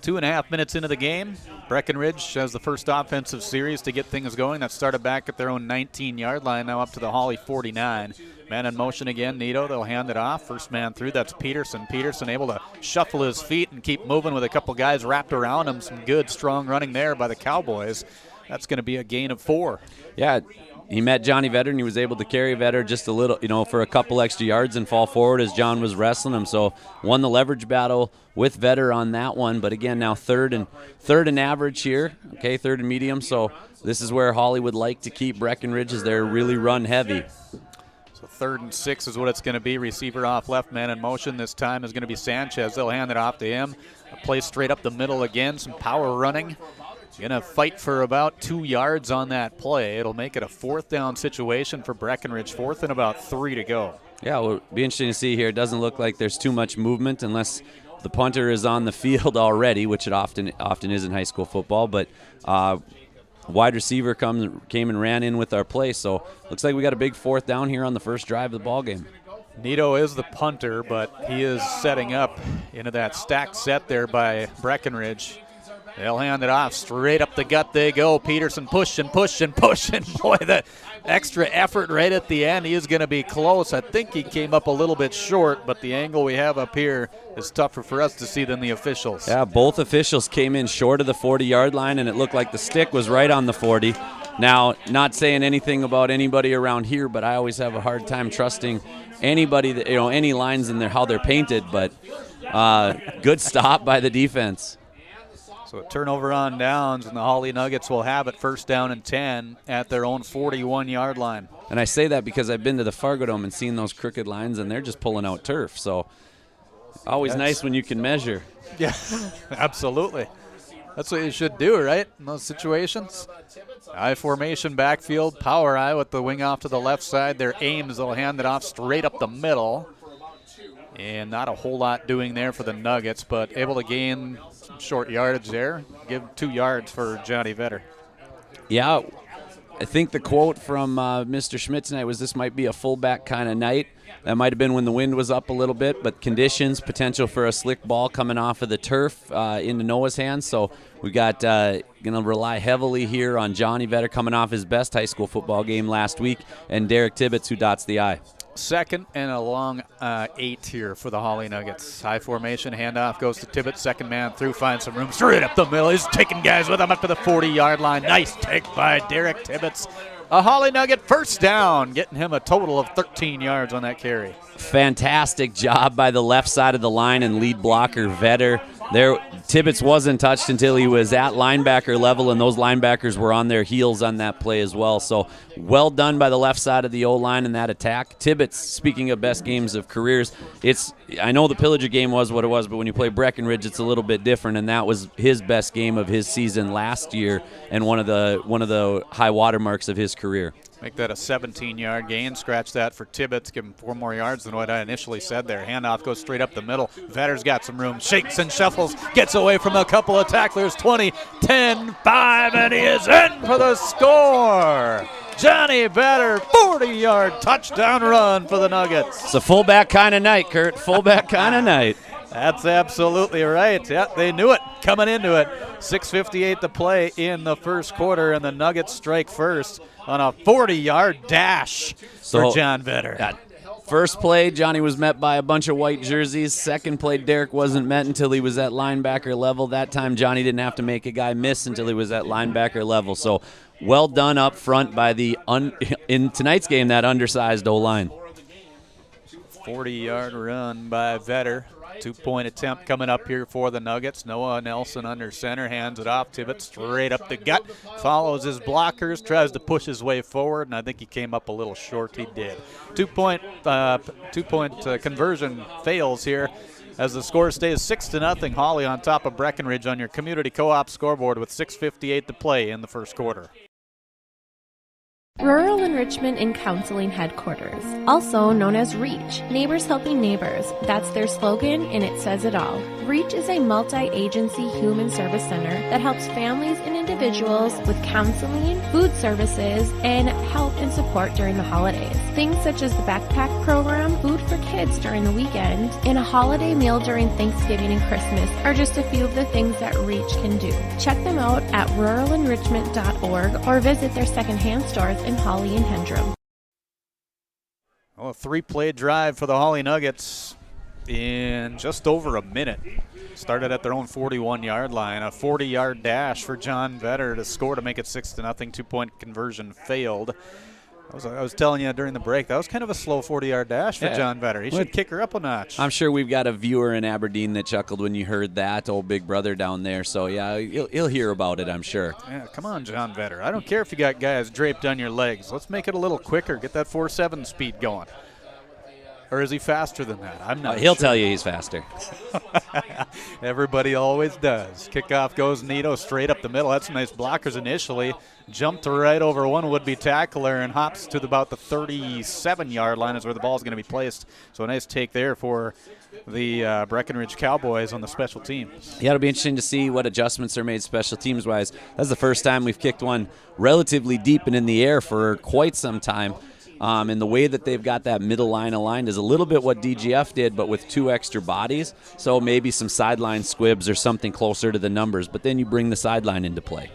2.5 minutes into the game, Breckenridge has the first offensive series to get things going. That started back at their own 19-yard line, now up to the Hawley 49. Man in motion again, Nito. They'll hand it off. First man through, that's Peterson. Peterson able to shuffle his feet and keep moving with a couple guys wrapped around him. Some good, strong running there by the Cowboys. That's going to be a gain of 4. Yeah, he met Johnny Vetter, and he was able to carry Vetter just a little, for a couple extra yards and fall forward as John was wrestling him. So won the leverage battle with Vetter on that one. But again, now third and average here. Okay, third and medium. So this is where Hawley would like to keep Breckenridge as they're really run heavy. So 3rd and 6 is what it's going to be. Receiver off left, man in motion. This time is going to be Sanchez. They'll hand it off to him. A play straight up the middle again. Some power running. Going to fight for about 2 yards on that play. It'll make it a 4th down situation for Breckenridge. 4th and about 3 to go. Yeah, well, it'll be interesting to see here. It doesn't look like there's too much movement unless the punter is on the field already, which it often is in high school football. But wide receiver came and ran in with our play. So looks like we got a big 4th down here on the first drive of the ball game. Nito is the punter, but he is setting up into that stacked set there by Breckenridge. They'll hand it off. Straight up the gut they go. Peterson pushing. Boy, the extra effort right at the end. He is going to be close. I think he came up a little bit short, but the angle we have up here is tougher for us to see than the officials. Yeah, both officials came in short of the 40-yard line, and it looked like the stick was right on the 40. Now, not saying anything about anybody around here, but I always have a hard time trusting anybody, that, any lines in there, how they're painted, but good stop by the defense. So a turnover on downs, and the Hawley Nuggets will have it 1st down and 10 at their own 41-yard line. And I say that because I've been to the Fargo Dome and seen those crooked lines, and they're just pulling out turf. So always nice when you can measure. Yeah, absolutely. That's what you should do, right, in those situations? I formation backfield, power I with the wing off to the left side. Their Ames, they'll hand it off straight up the middle. And not a whole lot doing there for the Nuggets, but able to gain some short yardage there. Give 2 yards for Johnny Vetter. Yeah, I think the quote from Mr. Schmidt tonight was this might be a fullback kind of night. That might have been when the wind was up a little bit, but conditions, potential for a slick ball coming off of the turf into Noah's hands. So we got going to rely heavily here on Johnny Vetter coming off his best high school football game last week, and Derek Tibbetts, who dots the I. 2nd and a long 8 here for the Hawley Nuggets. High formation, handoff goes to Tibbetts. 2nd man through, finds some room straight up the middle. He's taking guys with him up to the 40-yard line. Nice take by Derek Tibbetts. A Hawley Nugget 1st down, getting him a total of 13 yards on that carry. Fantastic job by the left side of the line and lead blocker Vetter. There, Tibbetts wasn't touched until he was at linebacker level, and those linebackers were on their heels on that play as well. So well done by the left side of the O-line in that attack. Tibbetts, speaking of best games of careers, I know the Pillager game was what it was, but when you play Breckenridge, it's a little bit different, and that was his best game of his season last year and one of the high water marks of his career. Make that a 17-yard gain. Scratch that for Tibbetts. Give him 4 more yards than what I initially said there. Handoff goes straight up the middle. Vetter's got some room. Shakes and shuffles. Gets away from a couple of tacklers. 20, 10, 5, and he is in for the score. Johnny Vetter, 40-yard touchdown run for the Nuggets. It's a fullback kind of night, Kurt. Fullback kind of night. That's absolutely right. Yeah, they knew it coming into it. 6:58 to play in the first quarter, and the Nuggets strike first on a 40-yard dash for John Vetter. First play, Johnny was met by a bunch of white jerseys. Second play, Derek wasn't met until he was at linebacker level. That time, Johnny didn't have to make a guy miss until he was at linebacker level. So well done up front by in tonight's game, that undersized O-line. 40-yard run by Vetter. 2-point attempt coming up here for the Nuggets. Noah Nelson under center, hands it off. Tibbetts straight up the gut, follows his blockers, tries to push his way forward, and I think he came up a little short. He did. 2-point conversion fails here as the score stays 6-0. Hawley on top of Breckenridge on your Community Co-op scoreboard with 6:58 to play in the first quarter. Rural Enrichment and Counseling Headquarters, also known as REACH, Neighbors Helping Neighbors. That's their slogan, and it says it all. REACH is a multi-agency human service center that helps families and individuals with counseling, food services, and help and support during the holidays. Things such as the backpack program, food for kids during the weekend, and a holiday meal during Thanksgiving and Christmas are just a few of the things that REACH can do. Check them out at ruralenrichment.org or visit their secondhand stores in Hawley and Hendrum. Well, a 3-play drive for the Hawley Nuggets in just over a minute. Started at their own 41-yard line. A 40-yard dash for John Vetter to score to make it 6-0. 2-point conversion failed. I was telling you during the break, that was kind of a slow 40-yard dash for John Vetter. He should kick her up a notch. I'm sure we've got a viewer in Aberdeen that chuckled when you heard that, old big brother down there. So, yeah, he'll hear about it, I'm sure. Yeah, come on, John Vetter. I don't care if you got guys draped on your legs. Let's make it a little quicker. Get that 4.7 speed going. Or is he faster than that? I'm not He'll sure. tell you he's faster. Everybody always does. Kickoff goes Nito straight up the middle. That's some nice blockers initially. Jumped right over one would-be tackler and hops to about the 37-yard line is where the ball is going to be placed. So a nice take there for the Breckenridge Cowboys on the special teams. Yeah, it'll be interesting to see what adjustments are made special teams-wise. That's the first time we've kicked one relatively deep and in the air for quite some time. And the way that they've got that middle line aligned is a little bit what DGF did, but with 2 extra bodies. So maybe some sideline squibs or something closer to the numbers. But then you bring the sideline into play.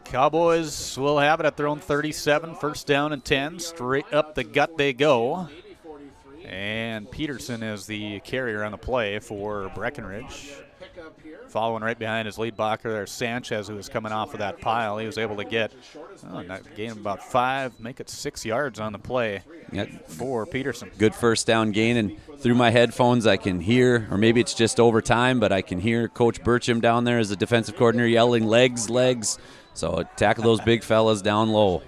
Cowboys will have it at their own 37, first down and 10. Straight up the gut they go. And Peterson is the carrier on the play for Breckenridge. Following right behind his lead blocker there, Sanchez, who was coming off of that pile. He was able to gain about 5, make it 6 yards on the play for Peterson. Good first down gain, and through my headphones I can hear, or maybe it's just overtime, but I can hear Coach Burcham down there as the defensive coordinator yelling, legs, legs. So tackle those big fellas down low.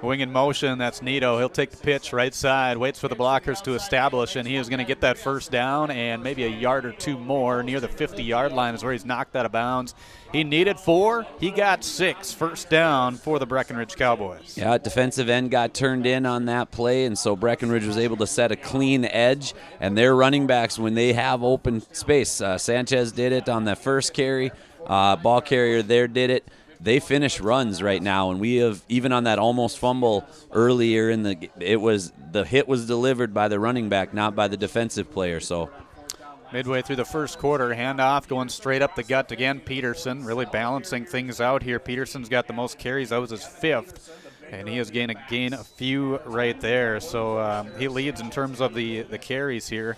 Wing in motion, that's Nito. He'll take the pitch right side, waits for the blockers to establish, and he is going to get that first down and maybe a yard or 2 more. Near the 50-yard line is where he's knocked out of bounds. He needed 4. He got 6. First down for the Breckenridge Cowboys. Yeah, defensive end got turned in on that play, and so Breckenridge was able to set a clean edge. And their running backs, when they have open space, Sanchez did it on the first carry. Ball carrier there did it. They finish runs right now, and we have, even on that almost fumble earlier in the hit was delivered by the running back, not by the defensive player. So midway through the first quarter, handoff going straight up the gut again. Peterson really balancing things out here. Peterson's got the most carries. That was his 5th, and he has gained a few right there. So he leads in terms of the carries here.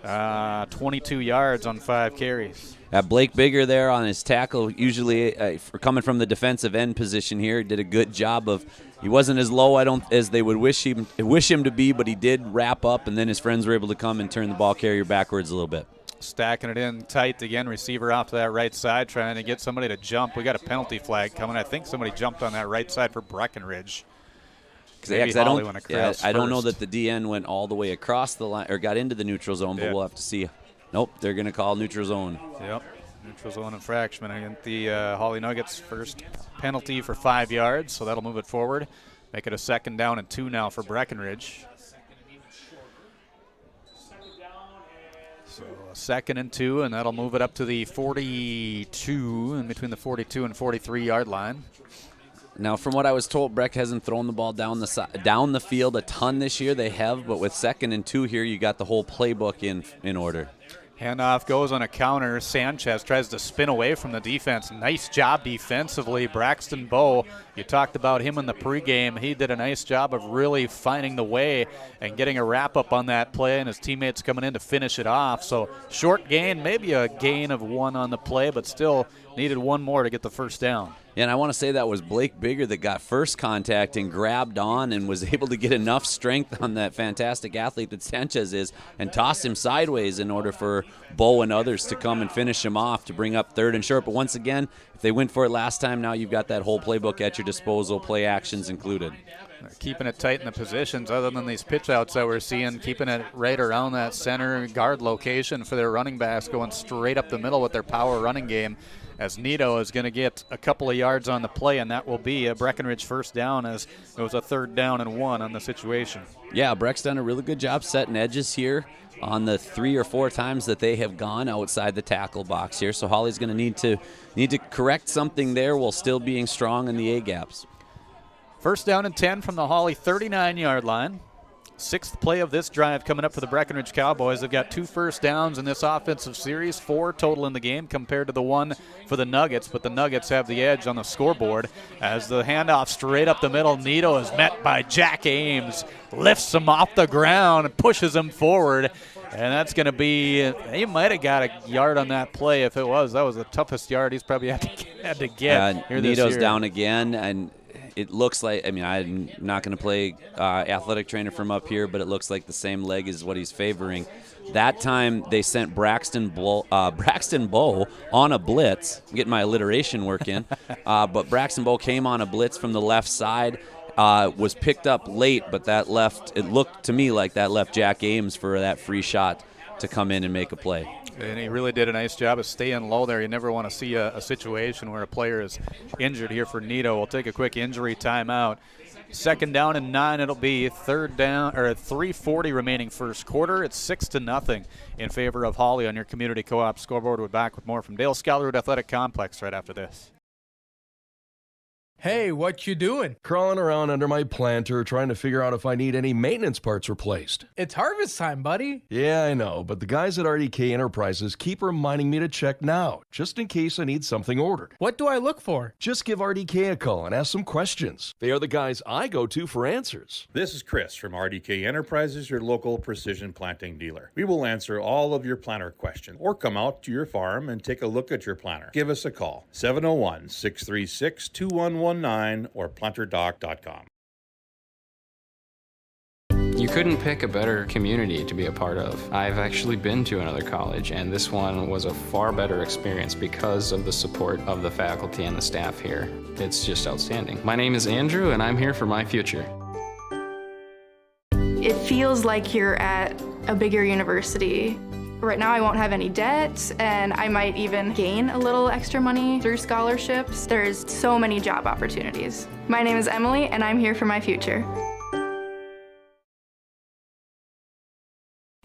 22 yards on 5 carries. Blake Bigger there on his tackle, usually for coming from the defensive end position here, did a good job of. He wasn't as low as they would wish him to be, but he did wrap up, and then his friends were able to come and turn the ball carrier backwards a little bit. Stacking it in tight again. Receiver off to that right side, trying to get somebody to jump. We got a penalty flag coming. I think somebody jumped on that right side for Breckenridge. I don't know that the DN went all the way across the line or got into the neutral zone, but we'll have to see. Nope, they're going to call neutral zone. Yep, neutral zone infraction against the Hawley Nuggets. First penalty for 5 yards, so that'll move it forward. Make it a 2nd down and 2 now for Breckenridge. So a 2nd and 2, and that'll move it up to the 42, in between the 42 and 43-yard line. Now, from what I was told, Breck hasn't thrown the ball down the field a ton this year. They have, but with 2nd and 2 here, you got the whole playbook in order. Handoff goes on a counter. Sanchez tries to spin away from the defense. Nice job defensively. Braxton Bowe, you talked about him in the pregame. He did a nice job of really finding the way and getting a wrap-up on that play, and his teammates coming in to finish it off. So short gain, maybe a gain of 1 on the play, but still needed one more to get the first down. Yeah, and I want to say that was Blake Bigger that got first contact and grabbed on and was able to get enough strength on that fantastic athlete that Sanchez is and toss him sideways in order for Bo and others to come and finish him off to bring up 3rd and short. But once again, if they went for it last time, now you've got that whole playbook at your disposal, play actions included. They're keeping it tight in the positions other than these pitch outs that we're seeing, keeping it right around that center guard location for their running backs, going straight up the middle with their power running game, as Nito is going to get a couple of yards on the play, and that will be a Breckenridge first down, as it was a 3rd down and 1 on the situation. Yeah, Breck's done a really good job setting edges here on the 3 or 4 times that they have gone outside the tackle box here. So Hawley's going to need to correct something there while still being strong in the A-gaps. First down and 10 from the Hawley 39-yard line. 6th play of this drive coming up for the Breckenridge Cowboys. They've got 2 first downs in this offensive series, 4 total in the game compared to the 1 for the Nuggets, but the Nuggets have the edge on the scoreboard as the handoff straight up the middle. Nito is met by Jack Ames, lifts him off the ground and pushes him forward, and that's going to be, he might have got a yard on that play if it was. That was the toughest yard he's probably had to get here this year. Nito's down again, and it looks like, I mean, I'm not going to play athletic trainer from up here, but it looks like the same leg is what he's favoring. That time they sent Braxton Bow on a blitz. I'm getting my alliteration work in. But Braxton Bow came on a blitz from the left side, was picked up late, but it looked to me like that left Jack Ames for that free shot to come in and make a play. And he really did a nice job of staying low there. You never want to see a situation where a player is injured here for Nito. We'll take a quick injury timeout. 2nd down and 9. It'll be 3rd down, or 3:40 remaining first quarter. It's 6-0 in favor of Hawley on your community co-op scoreboard. We're back with more from Dale Scholarwood Athletic Complex right after this. Hey, what you doing? Crawling around under my planter trying to figure out if I need any maintenance parts replaced. It's harvest time, buddy. Yeah, I know, but the guys at RDK Enterprises keep reminding me to check now, just in case I need something ordered. What do I look for? Just give RDK a call and ask some questions. They are the guys I go to for answers. This is Chris from RDK Enterprises, your local precision planting dealer. We will answer all of your planter questions or come out to your farm and take a look at your planter. Give us a call, 701-636-2119 or planterdoc.com. You couldn't pick a better community to be a part of. I've actually been to another college, and this one was a far better experience because of the support of the faculty and the staff here. It's just outstanding. My name is Andrew, and I'm here for my future. It feels like you're at a bigger university. Right now I won't have any debt, and I might even gain a little extra money through scholarships. There's so many job opportunities. My name is Emily, and I'm here for my future.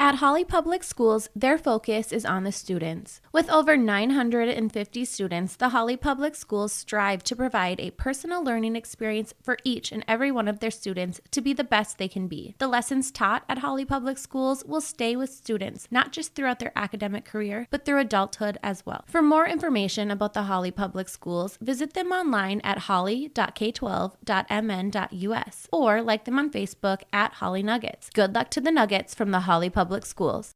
At Hawley Public Schools, their focus is on the students. With over 950 students, the Hawley Public Schools strive to provide a personal learning experience for each and every one of their students to be the best they can be. The lessons taught at Hawley Public Schools will stay with students, not just throughout their academic career, but through adulthood as well. For more information about the Hawley Public Schools, visit them online at hawley.k12.mn.us or like them on Facebook at Hawley Nuggets. Good luck to the Nuggets from the Hawley Public Schools.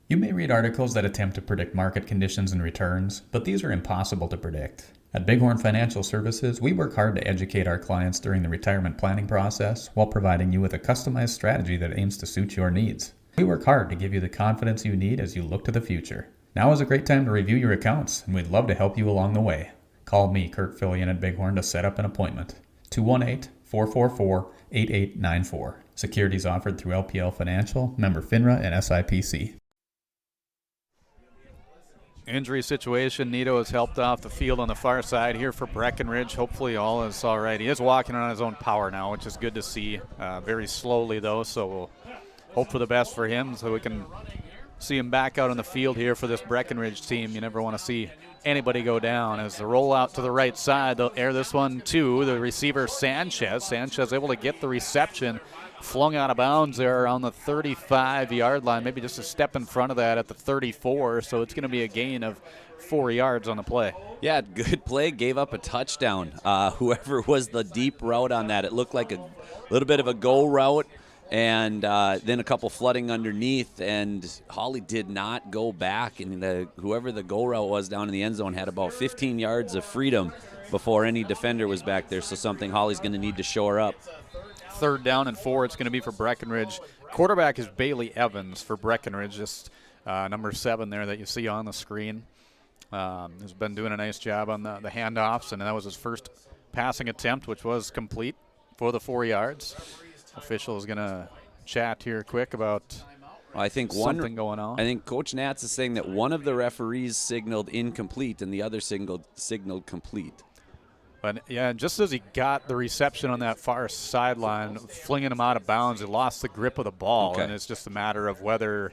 You may read articles that attempt to predict market conditions and returns, but these are impossible to predict. At Bighorn Financial Services, we work hard to educate our clients during the retirement planning process while providing you with a customized strategy that aims to suit your needs. We work hard to give you the confidence you need as you look to the future. Now is a great time to review your accounts, and we'd love to help you along the way. Call me, Kurt Fillion at Bighorn, to set up an appointment. 218-444-8894. Securities offered through LPL Financial, member FINRA and SIPC. Injury situation. Nito is helped off the field on the far side here for Breckenridge. Hopefully all is all right. He is walking on his own power now, which is good to see. Very slowly, though, so we'll hope for the best for him so we can see him back out on the field here for this Breckenridge team. You never want to see anybody go down. As the rollout to the right side, they'll air this one to the receiver Sanchez. Sanchez able to get the reception, flung out of bounds there around the 35-yard line, maybe just a step in front of that at the 34, so it's going to be a gain of 4 yards on the play. Yeah, good play, gave up a touchdown. Whoever was the deep route on that, it looked like a little bit of a go route, and then a couple flooding underneath, and Hawley did not go back, and whoever the go route was down in the end zone had about 15 yards of freedom before any defender was back there, so something Hawley's going to need to shore up. 3rd down and 4 it's going to be for Breckenridge. Quarterback is Bailey Evans for Breckenridge, just number 7 there that you see on the screen. Has been doing a nice job on the handoffs, and that was his first passing attempt, which was complete for the 4 yards. Official is going to chat here quick about something going on. I think Coach Natz is saying that one of the referees signaled incomplete and the other signaled complete. But, yeah, just as he got the reception on that far sideline, flinging him out of bounds, he lost the grip of the ball, and it's just a matter of whether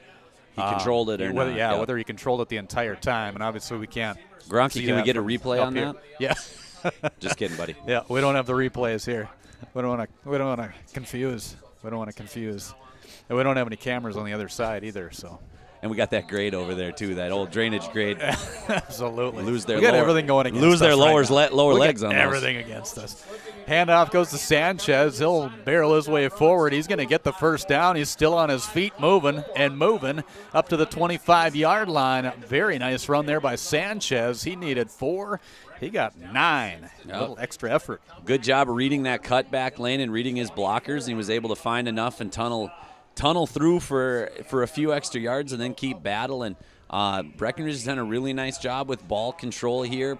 he controlled it or not. Yeah, whether he controlled it the entire time, and obviously we can't. Gronky, can we get a replay on that? Yeah. Just kidding, buddy. Yeah, we don't have the replays here. We don't want to confuse. And we don't have any cameras on the other side either, so. And we got that grade over there too, that old drainage grade. Absolutely. We got everything going against us. Lose their lower legs on everything against us. Handoff goes to Sanchez. He'll barrel his way forward. He's going to get the first down. He's still on his feet, moving up to the 25-yard line. Very nice run there by Sanchez. He needed 4. He got 9. A little extra effort. Good job of reading that cutback lane and reading his blockers. He was able to find enough and tunnel through for a few extra yards and then keep battling. Breckenridge has done a really nice job with ball control here,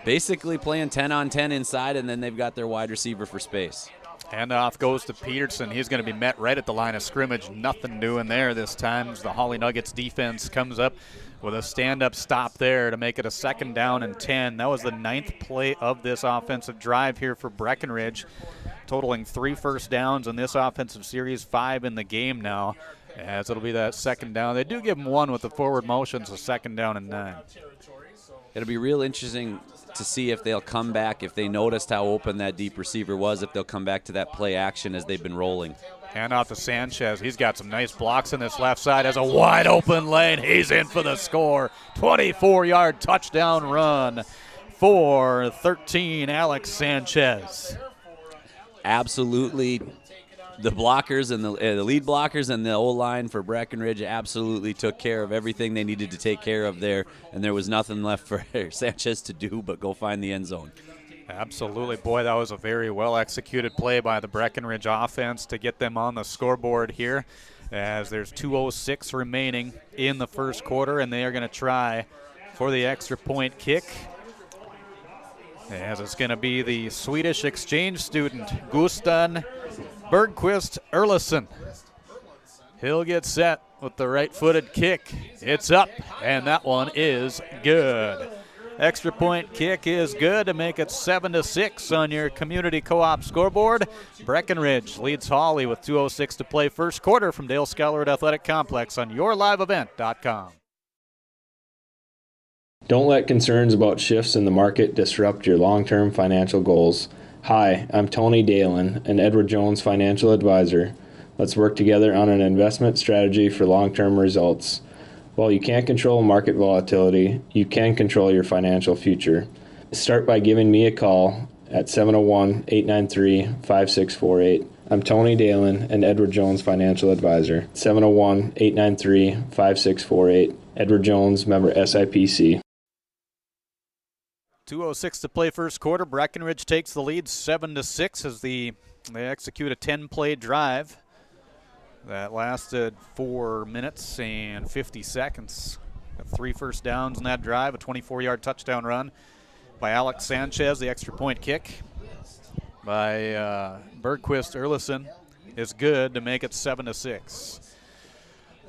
basically playing 10-on-10 inside, and then they've got their wide receiver for space. Handoff goes to Peterson. He's going to be met right at the line of scrimmage. Nothing doing there this time as the Hawley Nuggets defense comes up with a stand-up stop there to make it a 2nd down and 10. That was the 9th play of this offensive drive here for Breckenridge, totaling 3 first downs in this offensive series, 5 in the game now, as it'll be that 2nd down. They do give them 1 with the forward motion, so 2nd down and 9. It'll be real interesting to see if they'll come back, if they noticed how open that deep receiver was, if they'll come back to that play action as they've been rolling. Hand off to Sanchez. He's got some nice blocks in this left side. Has a wide open lane. He's in for the score. 24-yard touchdown run for 13, Alex Sanchez. Absolutely. The blockers and the lead blockers and the O-line for Breckenridge absolutely took care of everything they needed to take care of there, and there was nothing left for Sanchez to do but go find the end zone. Absolutely. Boy, that was a very well-executed play by the Breckenridge offense to get them on the scoreboard here, as there's 2:06 remaining in the first quarter, and they are going to try for the extra point kick, as it's going to be the Swedish exchange student, Gusten Bergqvist Erlison. He'll get set with the right-footed kick. It's up, and that one is good. Extra point kick is good to make it 7-6 on your community co-op scoreboard. Breckenridge leads Hawley with 2:06 to play first quarter from Dale Schuylerud Athletic Complex on yourliveevent.com. Don't let concerns about shifts in the market disrupt your long-term financial goals. Hi, I'm Tony Dalen, an Edward Jones financial advisor. Let's work together on an investment strategy for long-term results. While you can't control market volatility, you can control your financial future. Start by giving me a call at 701-893-5648. I'm Tony Dalen, an Edward Jones financial advisor. 701-893-5648. Edward Jones, member SIPC. 2:06 to play first quarter. Breckenridge takes the lead 7-6 as they execute a 10-play drive that lasted 4 minutes and 50 seconds. Got 3 first downs in that drive, a 24-yard touchdown run by Alex Sanchez. The extra point kick by Bergqvist Erlison is good to make it 7-6.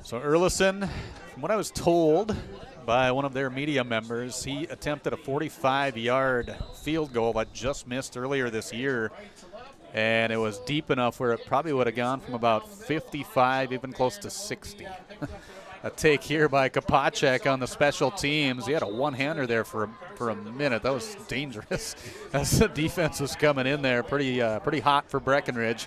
So Erlison, from what I was told by one of their media members, he attempted a 45-yard field goal that just missed earlier this year, and it was deep enough where it probably would have gone from about 55 even close to 60. A take here by Kopacek on the special teams. He had a one-hander there for a minute. That was dangerous as the defense was coming in there pretty hot for Breckenridge.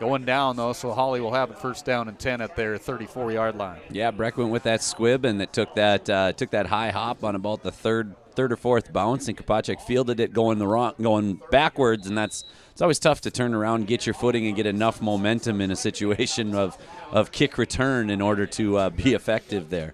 going down, though, so Hawley will have it first down and 10 at their 34-yard line. Yeah, Breck went with that squib, and it took that high hop on about the third or fourth bounce, and Kopacek fielded it going backwards, and it's always tough to turn around, get your footing, and get enough momentum in a situation of kick return in order to be effective there.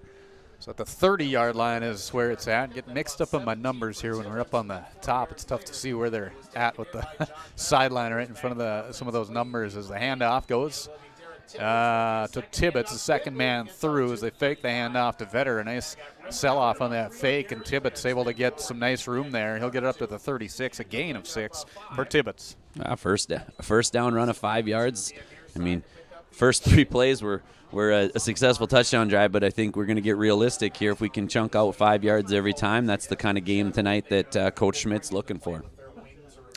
So at the 30-yard line is where it's at. Get mixed up in my numbers here when we're up on the top. It's tough to see where they're at with the sideline right in front of some of those numbers as the handoff goes to Tibbetts, the second man through as they fake the handoff to Vetter. A nice sell-off on that fake, and Tibbetts able to get some nice room there. He'll get it up to the 36, a gain of 6 for Tibbetts. First down run of 5 yards. I mean, first 3 plays were a successful touchdown drive, but I think we're going to get realistic here. If we can chunk out 5 yards every time, that's the kind of game tonight that Coach Schmidt's looking for.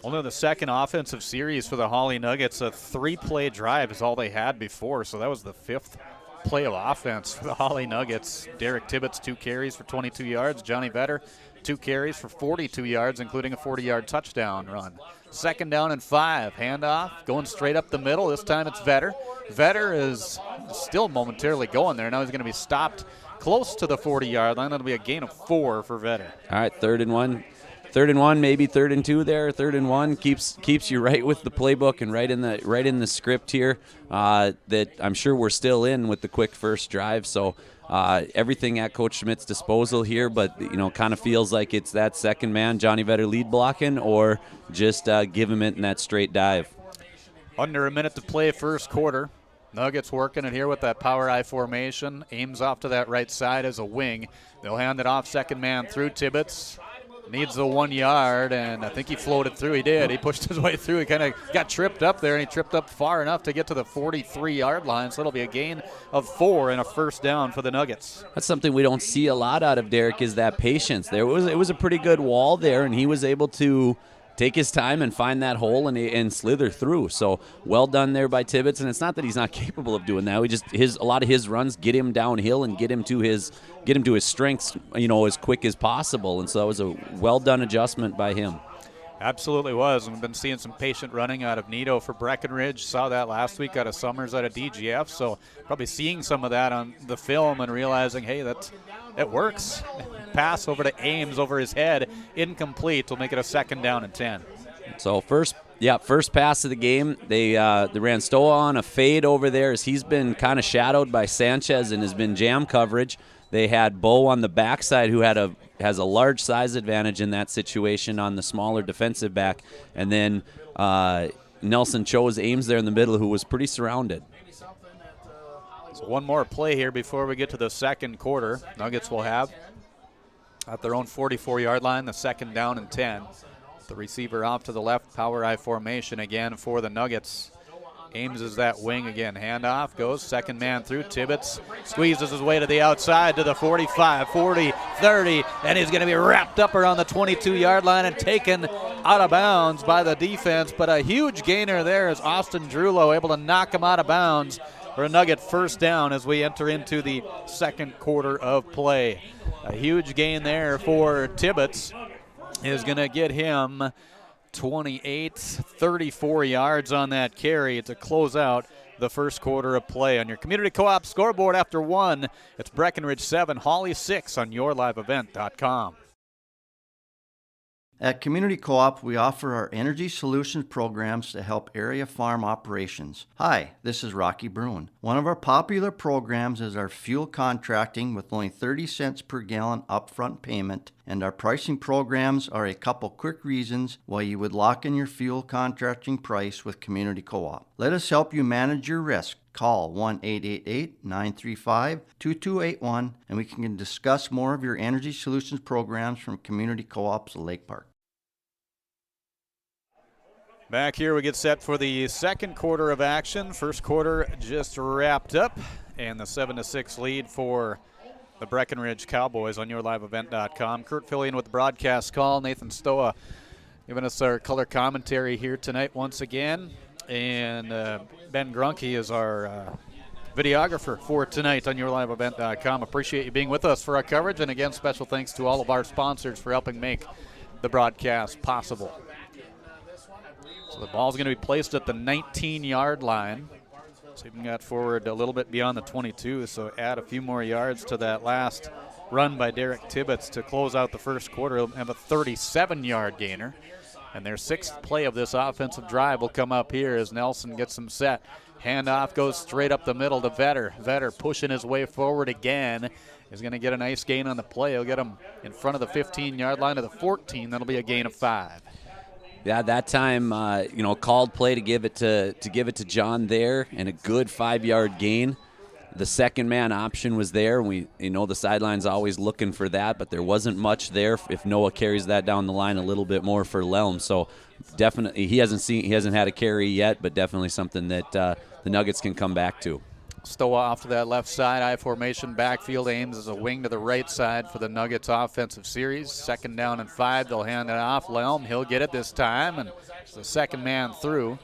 Only the second offensive series for the Hawley Nuggets. A 3-play drive is all they had before, so that was the 5th play of offense for the Hawley Nuggets. Derek Tibbetts, 2 carries for 22 yards. Johnny Vetter, 2 carries for 42 yards, including a 40-yard touchdown run. Second down and 5. Handoff going straight up the middle. This time it's Vetter. Vetter is still momentarily going there. Now he's going to be stopped close to the 40-yard line. That'll be a gain of 4 for Vetter. All right, third and one, maybe 3rd and 2 there. 3rd and 1 keeps you right with the playbook and right in the script here that I'm sure we're still in with the quick first drive. So everything at Coach Schmidt's disposal here, but kind of feels like it's that second man, Johnny Vetter, lead blocking, or just give him it in that straight dive. Under a minute to play first quarter. Nuggets working it here with that power I formation. Aims off to that right side as a wing. They'll hand it off, second man through. Tibbetts needs the 1 yard, and I think he floated through. He did. He pushed his way through. He kind of got tripped up there, and he tripped up far enough to get to the 43-yard line, so it'll be a gain of 4 and a first down for the Nuggets. That's something we don't see a lot out of Derek, is that patience. It was a pretty good wall there, and he was able to take his time and find that hole and slither through. So well done there by Tibbetts, and it's not that he's not capable of doing that. A lot of his runs get him downhill and get him to his strengths, as quick as possible. And so that was a well done adjustment by him. Absolutely was. And we've been seeing some patient running out of Nito for Breckenridge. Saw that last week out of Summers out of DGF. So probably seeing some of that on the film and realizing, hey, it works. Pass over to Ames over his head, incomplete. Will make it a second down and 10. So first pass of the game. They ran Stoa on a fade over there as he's been kind of shadowed by Sanchez and has been jam coverage. They had Bo on the backside, who has a large size advantage in that situation on the smaller defensive back, and then Nelson chose Ames there in the middle, who was pretty surrounded. So one more play here before we get to the second quarter. Nuggets will have at their own 44-yard line, the second down and 10. The receiver off to the left, power I formation again for the Nuggets. Ames is that wing again. Handoff goes, second man through. Tibbetts squeezes his way to the outside to the 45, 40, 30, and he's going to be wrapped up around the 22-yard line and taken out of bounds by the defense. But a huge gainer there is Austin Drulo able to knock him out of bounds for a Nugget first down as we enter into the second quarter of play. A huge gain there for Tibbetts is going to get him 34 yards on that carry to close out the first quarter of play. On your Community Co-op scoreboard after 1, it's Breckenridge 7, Hawley 6 on yourliveevent.com. At Community Co-op, we offer our energy solutions programs to help area farm operations. Hi, this is Rocky Bruin. One of our popular programs is our fuel contracting with only 30 cents per gallon upfront payment, and our pricing programs are a couple quick reasons why you would lock in your fuel contracting price with Community Co-op. Let us help you manage your risk. Call 1-888-935-2281 and we can discuss more of your energy solutions programs from Community Co-op's Lake Park. Back here we get set for the second quarter of action. First quarter just wrapped up, and the 7-6 lead for the Breckenridge Cowboys on yourliveevent.com. Kurt filling with the broadcast call. Nathan Stoa giving us our color commentary here tonight once again. And Ben Grunke is our videographer for tonight on yourliveevent.com. Appreciate you being with us for our coverage. And again, special thanks to all of our sponsors for helping make the broadcast possible. So So the ball's going to be placed at the 19-yard line. So even got forward a little bit beyond the 22, so add a few more yards to that last run by Derek Tibbetts to close out the first quarter. He'll have a 37-yard gainer. And their sixth play of this offensive drive will come up here as Nelson gets them set. Handoff goes straight up the middle to Vetter. Vetter pushing his way forward again. Is going to get a nice gain on the play. He'll get him in front of the 15-yard line to the 14. That'll be a gain of 5. Yeah, that time, called play to give it to John there, and a good 5-yard gain. The second man option was there. The sideline's always looking for that, but there wasn't much there. If Noah carries that down the line a little bit more for Lelm, so definitely he hasn't had a carry yet, but definitely something that the Nuggets can come back to. Stowa off to that left side, I formation backfield. Ames as a wing to the right side for the Nuggets offensive series. 2nd down and 5. They'll hand it off. Lelm, he'll get it this time, and it's the second man through.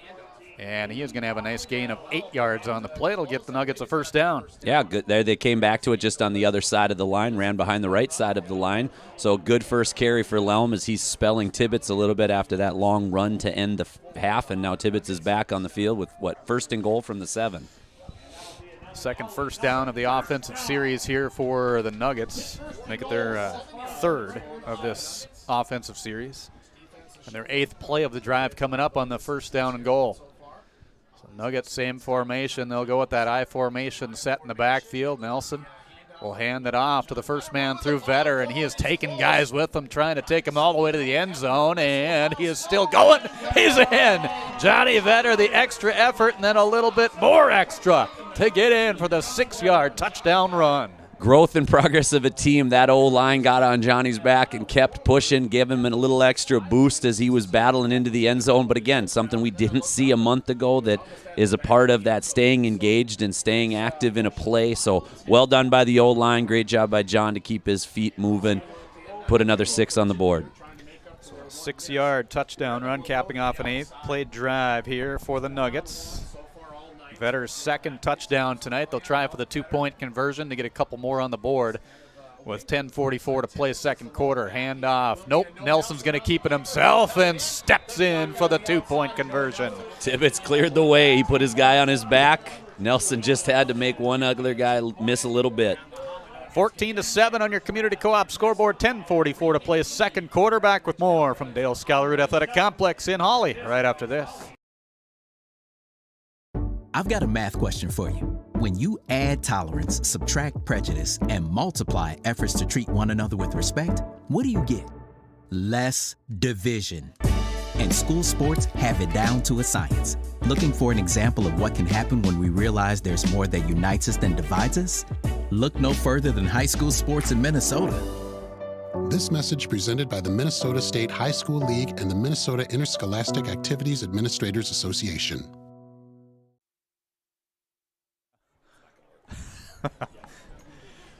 And he is going to have a nice gain of 8 yards on the play. It'll get the Nuggets a first down. Yeah, good. There they came back to it just on the other side of the line, ran behind the right side of the line. So good first carry for Lelm as he's spelling Tibbetts a little bit after that long run to end the half. And now Tibbetts is back on the field with, 1st and goal from the 7. Second first down of the offensive series here for the Nuggets. Make it their 3rd of this offensive series. And their 8th play of the drive coming up on the first down and goal. Nuggets, same formation. They'll go with that I formation set in the backfield. Nelson will hand it off to the first man through Vetter, and he is taking guys with him, trying to take him all the way to the end zone, and he is still going. He's in. Johnny Vetter, the extra effort, and then a little bit more extra to get in for the 6-yard touchdown run. Growth and progress of a team. That O-line got on Johnny's back and kept pushing, gave him a little extra boost as he was battling into the end zone. But again, something we didn't see a month ago that is a part of that staying engaged and staying active in a play. So well done by the O-line. Great job by John to keep his feet moving. Put another 6 on the board. So 6-yard touchdown run, capping off an 8th play drive here for the Nuggets. Vetter's 2nd touchdown tonight. They'll try for the 2-point conversion to get a couple more on the board with 10:44 to play second quarter. Handoff. Nope. Nelson's going to keep it himself and steps in for the 2-point conversion. Tibbetts cleared the way. He put his guy on his back. Nelson just had to make one other guy miss a little bit. 14-7 on your Community Co-op scoreboard. 10:44 to play second quarter. Back with more from Dale Scholarroot Athletic Complex in Hawley right after this. I've got a math question for you. When you add tolerance, subtract prejudice, and multiply efforts to treat one another with respect, what do you get? Less division. And school sports have it down to a science. Looking for an example of what can happen when we realize there's more that unites us than divides us? Look no further than high school sports in Minnesota. This message presented by the Minnesota State High School League and the Minnesota Interscholastic Activities Administrators Association.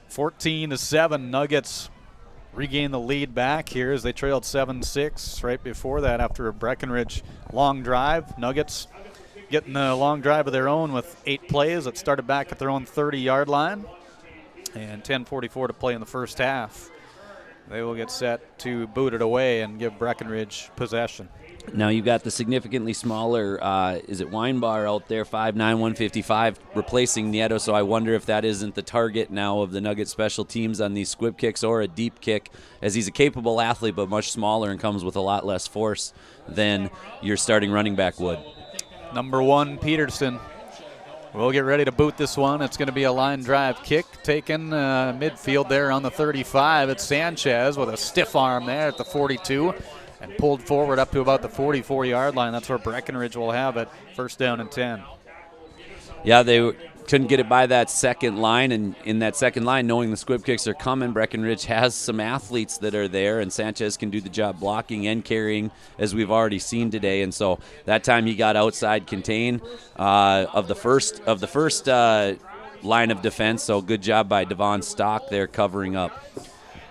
14-7, Nuggets regain the lead back here as they trailed 7-6 right before that after a Breckenridge long drive. Nuggets getting a long drive of their own with 8 plays that started back at their own 30-yard line, and 10:44 to play in the first half. They will get set to boot it away and give Breckenridge possession. Now you've got the significantly smaller, is it Weinbar out there, 5'9", 155, replacing Nieto, so I wonder if that isn't the target now of the Nuggets special teams on these squib kicks or a deep kick, as he's a capable athlete but much smaller and comes with a lot less force than your starting running back would. Number 1, Peterson. We'll get ready to boot this one. It's going to be a line drive kick taken midfield there on the 35. It's Sanchez with a stiff arm there at the 42. And pulled forward up to about the 44-yard line. That's where Breckenridge will have it. First down and 10. Yeah, they couldn't get it by that second line. And in that second line, knowing the squib kicks are coming, Breckenridge has some athletes that are there. And Sanchez can do the job blocking and carrying, as we've already seen today. And so that time he got outside contain of the first line of defense. So good job by Devon Stock there covering up.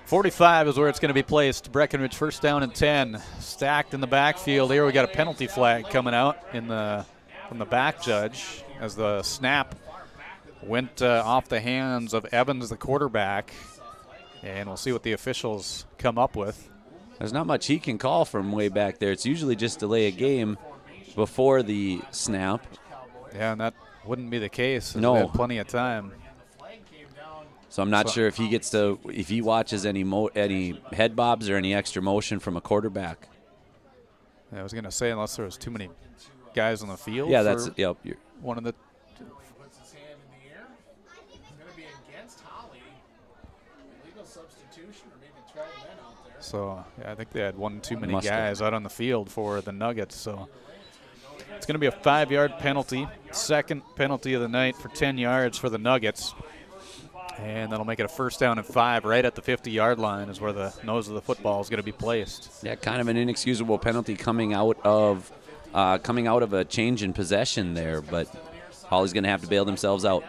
45 is where it's going to be placed. Breckenridge first down and 10. Stacked in the backfield here. We got a penalty flag coming out from the back judge as the snap went off the hands of Evans, the quarterback. And we'll see what the officials come up with. There's not much he can call from way back there. It's usually just delay a game. before the snap. Yeah, and that wouldn't be the case. No. They had plenty of time. So I'm not sure if he watches any head bobs or any extra motion from a quarterback. I was going to say, unless there was too many guys on the field. Yeah, that's yep. One of the. Puts his hand in the air. It's going to be against Hawley. Illegal substitution, or maybe try men out there. So yeah, I think they had one too many Must guys out on the field for the Nuggets. So it's going to be a 5-yard penalty. Second penalty of the night for 10 yards for the Nuggets. And that'll make it a 1st down and 5 right at the 50-yard line is where the nose of the football is going to be placed. Yeah, kind of an inexcusable penalty coming out of a change in possession there, but Hawley's going to have to bail themselves out.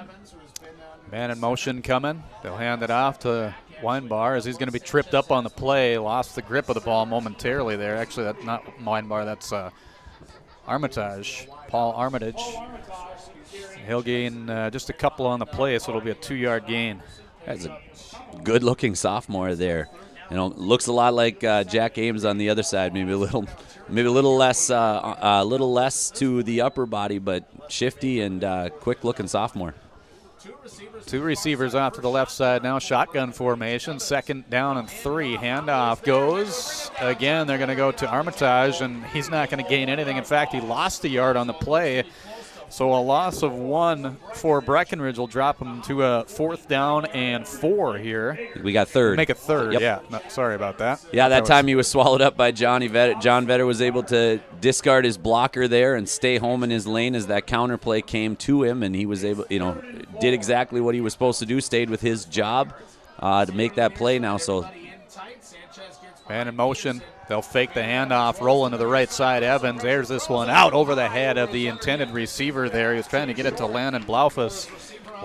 Man in motion coming. They'll hand it off to Weinbar as he's going to be tripped up on the play. Lost the grip of the ball momentarily there. Actually, that's not Weinbar. That's Armitage, Paul Armitage. He'll gain just a couple on the play, so it'll be a 2-yard gain. That's a good-looking sophomore there. You know, looks a lot like Jack Ames on the other side. Maybe a little less to the upper body, but shifty and quick-looking sophomore. Two receivers off to the left side now. Shotgun formation. 2nd down and 3. Handoff goes. Again, they're going to go to Armitage, and he's not going to gain anything. In fact, he lost a yard on the play. So a loss of 1 for Breckenridge will drop him to a 4th down and 4 here. We got 3rd. Make it 3rd, yep. yeah. No, sorry about that. Yeah, that time he was swallowed up by Johnny Vetter. John Vetter was able to discard his blocker there and stay home in his lane as that counter play came to him, and he was able, did exactly what he was supposed to do, stayed with his job to make that play now. So man in motion. They'll fake the handoff, rolling to the right side. Evans airs this one out over the head of the intended receiver there. He was trying to get it to Landon Blaufus.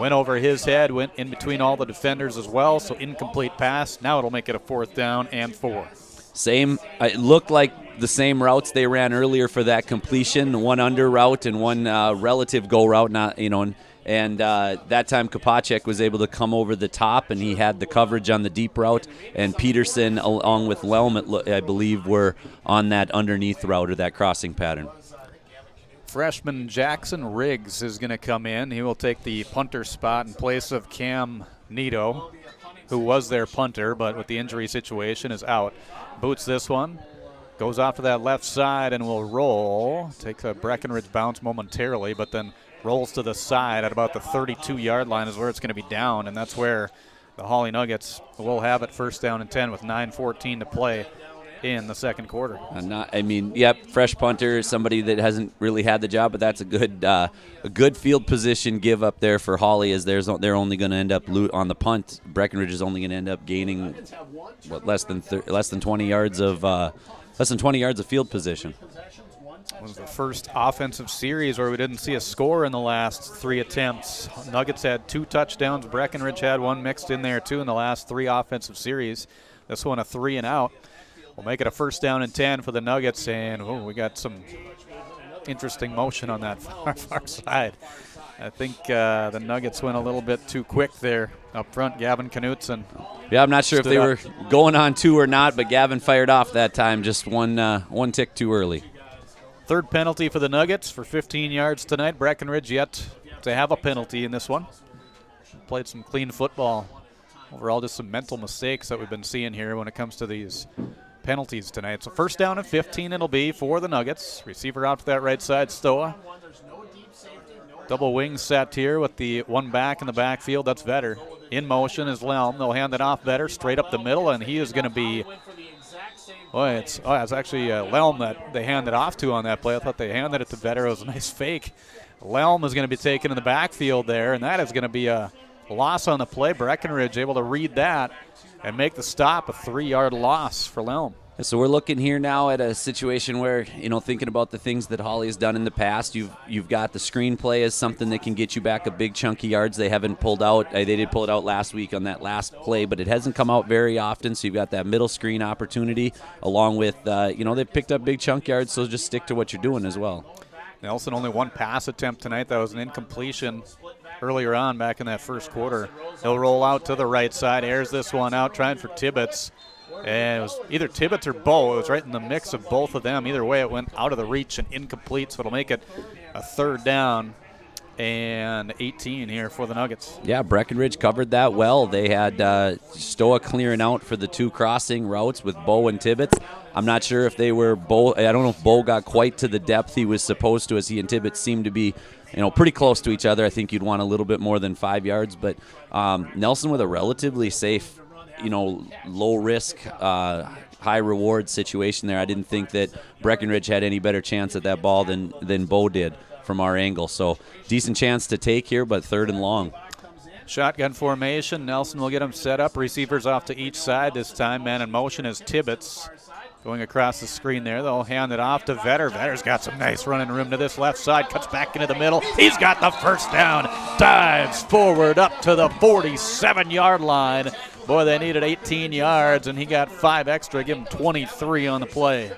Went over his head, went in between all the defenders as well, so incomplete pass. Now it'll make it a 4th down and 4. It looked like the same routes they ran earlier for that completion, one under route and one relative go route, and that time Kopacek was able to come over the top, and he had the coverage on the deep route, and Peterson along with Lelm, I believe, were on that underneath route or that crossing pattern. Freshman Jackson Riggs is going to come in. He will take the punter spot in place of Cam Nito, who was their punter, but with the injury situation is out. Boots this one. Goes off to that left side and will roll. Takes a Breckenridge bounce momentarily, but then rolls to the side at about the 32-yard line is where it's going to be down, and that's where the Hawley Nuggets will have it 1st down and 10 with 9:14 to play in the 2nd quarter. Fresh punter, somebody that hasn't really had the job, but that's a good field position give up there for Hawley, as they're only going to end up on the punt. Breckenridge is only going to end up gaining less than 20 yards of field position. It was the first offensive series where we didn't see a score in the last 3 attempts. Nuggets had 2 touchdowns. Breckenridge had 1 mixed in there, too, in the last 3 offensive series. This one a 3 and out. We'll make it a 1st down and 10 for the Nuggets, and we got some interesting motion on that far side. I think the Nuggets went a little bit too quick there up front. Gavin Knutson. Yeah, I'm not sure if they were going on 2 or not, but Gavin fired off that time, just one tick too early. 3rd penalty for the Nuggets for 15 yards tonight. Breckenridge yet to have a penalty in this one. Played some clean football. Overall, just some mental mistakes that we've been seeing here when it comes to these penalties tonight. So 1st down and 15 it'll be for the Nuggets. Receiver out to that right side, Stoa. Double wing set here with the one back in the backfield. That's Vetter. In motion is Lelm. They'll hand it off Vetter straight up the middle, and he is going to be it's actually Lelm that they handed off to on that play. I thought they handed it to Vetter. It was a nice fake. Lelm is going to be taken in the backfield there, and that is going to be a loss on the play. Breckenridge able to read that and make the stop. A 3-yard loss for Lelm. So we're looking here now at a situation where, thinking about the things that Hawley has done in the past, you've got the screenplay as something that can get you back a big chunk of yards. They haven't pulled out. They did pull it out last week on that last play, but it hasn't come out very often. So you've got that middle screen opportunity along with, they've picked up big chunk yards, so just stick to what you're doing as well. Nelson only 1 pass attempt tonight. That was an incompletion earlier on back in that 1st quarter. He'll roll out to the right side, airs this one out, trying for Tibbetts. And it was either Tibbetts or Bow. It was right in the mix of both of them. Either way, it went out of the reach and incomplete, so it'll make it a third down and 18 here for the Nuggets. Yeah, Breckenridge covered that well. They had Stoa clearing out for the two crossing routes with Bow and Tibbetts. I'm not sure if they were Bow. I don't know if Bow got quite to the depth he was supposed to, as he and Tibbetts seemed to be, pretty close to each other. I think you'd want a little bit more than 5 yards, but Nelson with a relatively safe, low risk, high reward situation there. I didn't think that Breckenridge had any better chance at that ball than Bow did from our angle. So decent chance to take here, but third and long. Shotgun formation. Nelson will get him set up. Receivers off to each side this time. Man in motion is Tibbetts. Going across the screen there, they'll hand it off to Vetter. Vetter's got some nice running room to this left side, cuts back into the middle. He's got the first down, dives forward up to the 47-yard line. Boy, they needed 18 yards, and he got 5 extra, give him 23 on the play.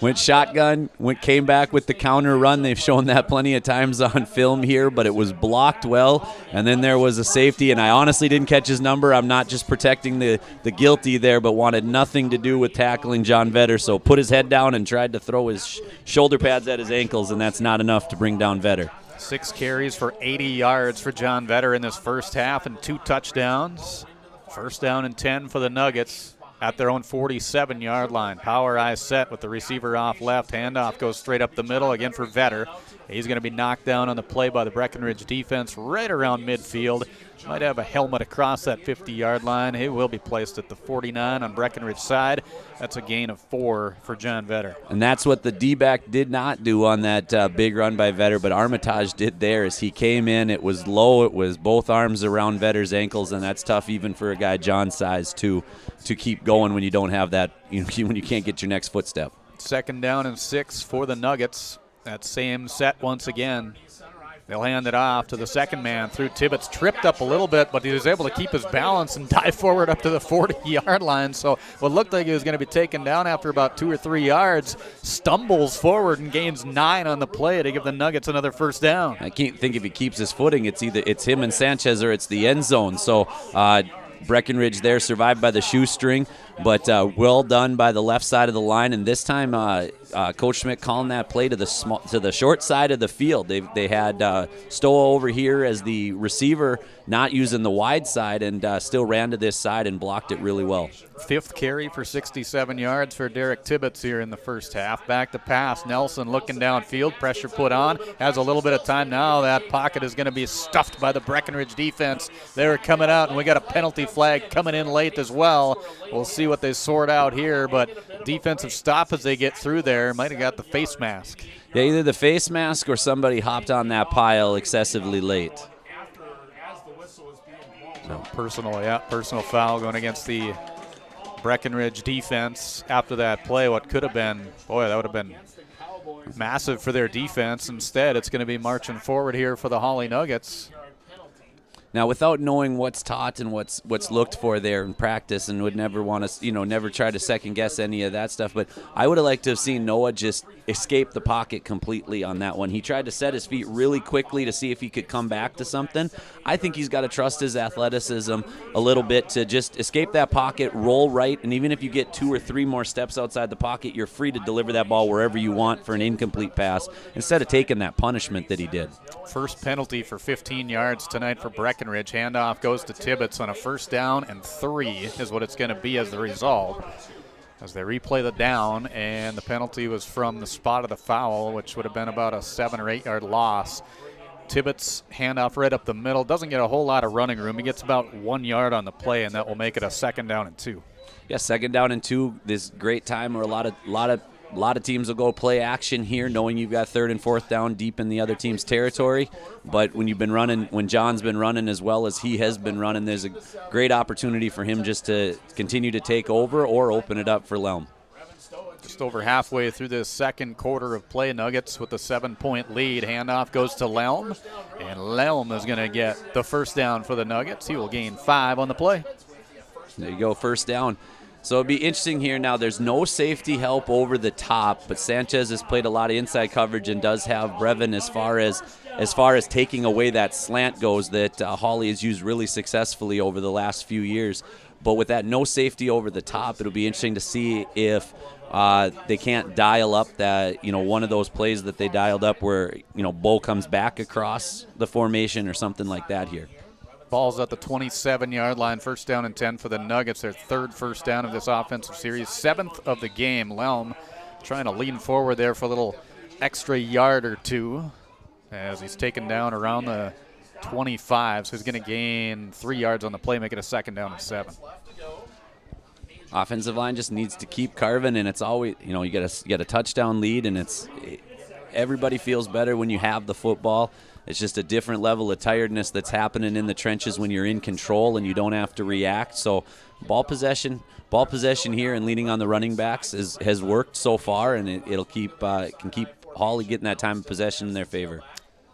Went shotgun, came back with the counter run. They've shown that plenty of times on film here, but it was blocked well. And then there was a safety, and I honestly didn't catch his number. I'm not just protecting the guilty there, but wanted nothing to do with tackling John Vetter. So put his head down and tried to throw his shoulder pads at his ankles, and that's not enough to bring down Vetter. 6 carries for 80 yards for John Vetter in this first half and 2 touchdowns. First down and 10 for the Nuggets at their own 47-yard line. Power eye set with the receiver off left. Handoff goes straight up the middle again for Vetter. He's going to be knocked down on the play by the Breckenridge defense right around midfield. Might have a helmet across that 50-yard line. He will be placed at the 49 on Breckenridge side. That's a gain of 4 for John Vetter. And that's what the D-back did not do on that big run by Vetter, but Armitage did there as he came in. It was low. It was both arms around Vetter's ankles, and that's tough even for a guy John's size to keep going when you don't have that, when you can't get your next footstep. Second down and 6 for the Nuggets. That same set once again. They'll hand it off to the second man through Tibbetts. Tripped up a little bit, but he was able to keep his balance and dive forward up to the 40-yard line. So what looked like he was going to be taken down after about 2 or 3 yards, stumbles forward and gains 9 on the play to give the Nuggets another first down. I can't think if he keeps his footing, it's him and Sanchez or it's the end zone. So Breckenridge there survived by the shoestring, but well done by the left side of the line. And this time, Coach Schmidt calling that play to the short side of the field. They had Stoa over here as the receiver, not using the wide side, and still ran to this side and blocked it really well. 5th carry for 67 yards for Derek Tibbetts here in the first half. Back to pass. Nelson looking downfield. Pressure put on. Has a little bit of time now. That pocket is going to be stuffed by the Breckenridge defense. They're coming out, and we got a penalty flag coming in late as well. We'll see what they sort out here, but defensive stop as they get through there. Might have got the face mask. Yeah, either the face mask or somebody hopped on that pile excessively late. So personal foul going against the Breckenridge defense after that play. What could have been, that would have been massive for their defense. Instead, it's going to be marching forward here for the Hawley Nuggets. Now, without knowing what's taught and what's looked for there in practice, and would never want to, never try to second guess any of that stuff, but I would have liked to have seen Noah just escape the pocket completely on that one. He tried to set his feet really quickly to see if he could come back to something. I think he's got to trust his athleticism a little bit to just escape that pocket, roll right, and even if you get 2 or 3 more steps outside the pocket, you're free to deliver that ball wherever you want for an incomplete pass instead of taking that punishment that he did. First penalty for 15 yards tonight for Breckenridge. Handoff goes to Tibbetts on a first down and 3 is what it's going to be as the result. As they replay the down, and the penalty was from the spot of the foul, which would have been about a 7 or 8 yard loss. Tibbetts handoff right up the middle. Doesn't get a whole lot of running room. He gets about 1 yard on the play, and that will make it a second down and 2. Yeah, second down and 2. This great time where a lot of teams will go play action here, knowing you've got 3rd and 4th down deep in the other team's territory. But when John's been running as well as he has been running, there's a great opportunity for him just to continue to take over or open it up for Lelm. Just over halfway through this second quarter of play, Nuggets with a 7-point lead. Handoff goes to Lelm, and Lelm is going to get the first down for the Nuggets. He will gain 5 on the play. There you go, first down. So it'll be interesting here now. There's no safety help over the top, but Sanchez has played a lot of inside coverage and does have Brevin as far as taking away that slant goes that Hawley has used really successfully over the last few years. But with that no safety over the top, it'll be interesting to see if they can't dial up that, one of those plays that they dialed up where, Bo comes back across the formation or something like that here. Ball's at the 27-yard line, 1st down and 10 for the Nuggets, their 3rd first down of this offensive series, 7th of the game. Lelm trying to lean forward there for a little extra yard or two as he's taken down around the 25, so he's going to gain 3 yards on the play, make it a 2nd down and 7. Offensive line just needs to keep carving, and it's always, you get a touchdown lead, and everybody feels better when you have the football. It's just a different level of tiredness that's happening in the trenches when you're in control and you don't have to react. So ball possession here and leaning on the running backs has worked so far, and it'll can keep Hawley getting that time of possession in their favor.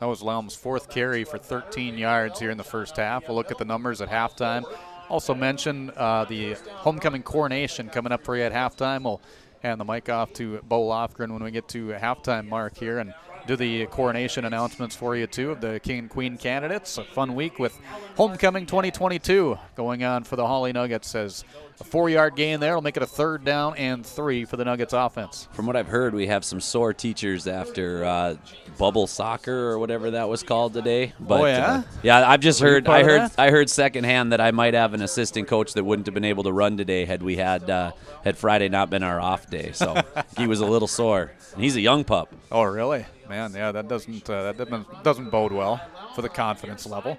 That was Lelm's 4th carry for 13 yards here in the first half. We'll look at the numbers at halftime. Also mention the homecoming coronation coming up for you at halftime. We'll hand the mic off to Bo Lofgren when we get to a halftime mark here and do the coronation announcements for you, too, of the King and Queen candidates. A fun week with Homecoming 2022 going on for the Hawley Nuggets as a 4-yard gain there will make it a 3rd down and 3 for the Nuggets offense. From what I've heard, we have some sore teachers after bubble soccer or whatever that was called today. But, yeah, I've just heard. I heard secondhand that I might have an assistant coach that wouldn't have been able to run today had we had Friday not been our off day. So he was a little sore. And he's a young pup. Oh, really? Man, yeah, that doesn't bode well for the confidence level.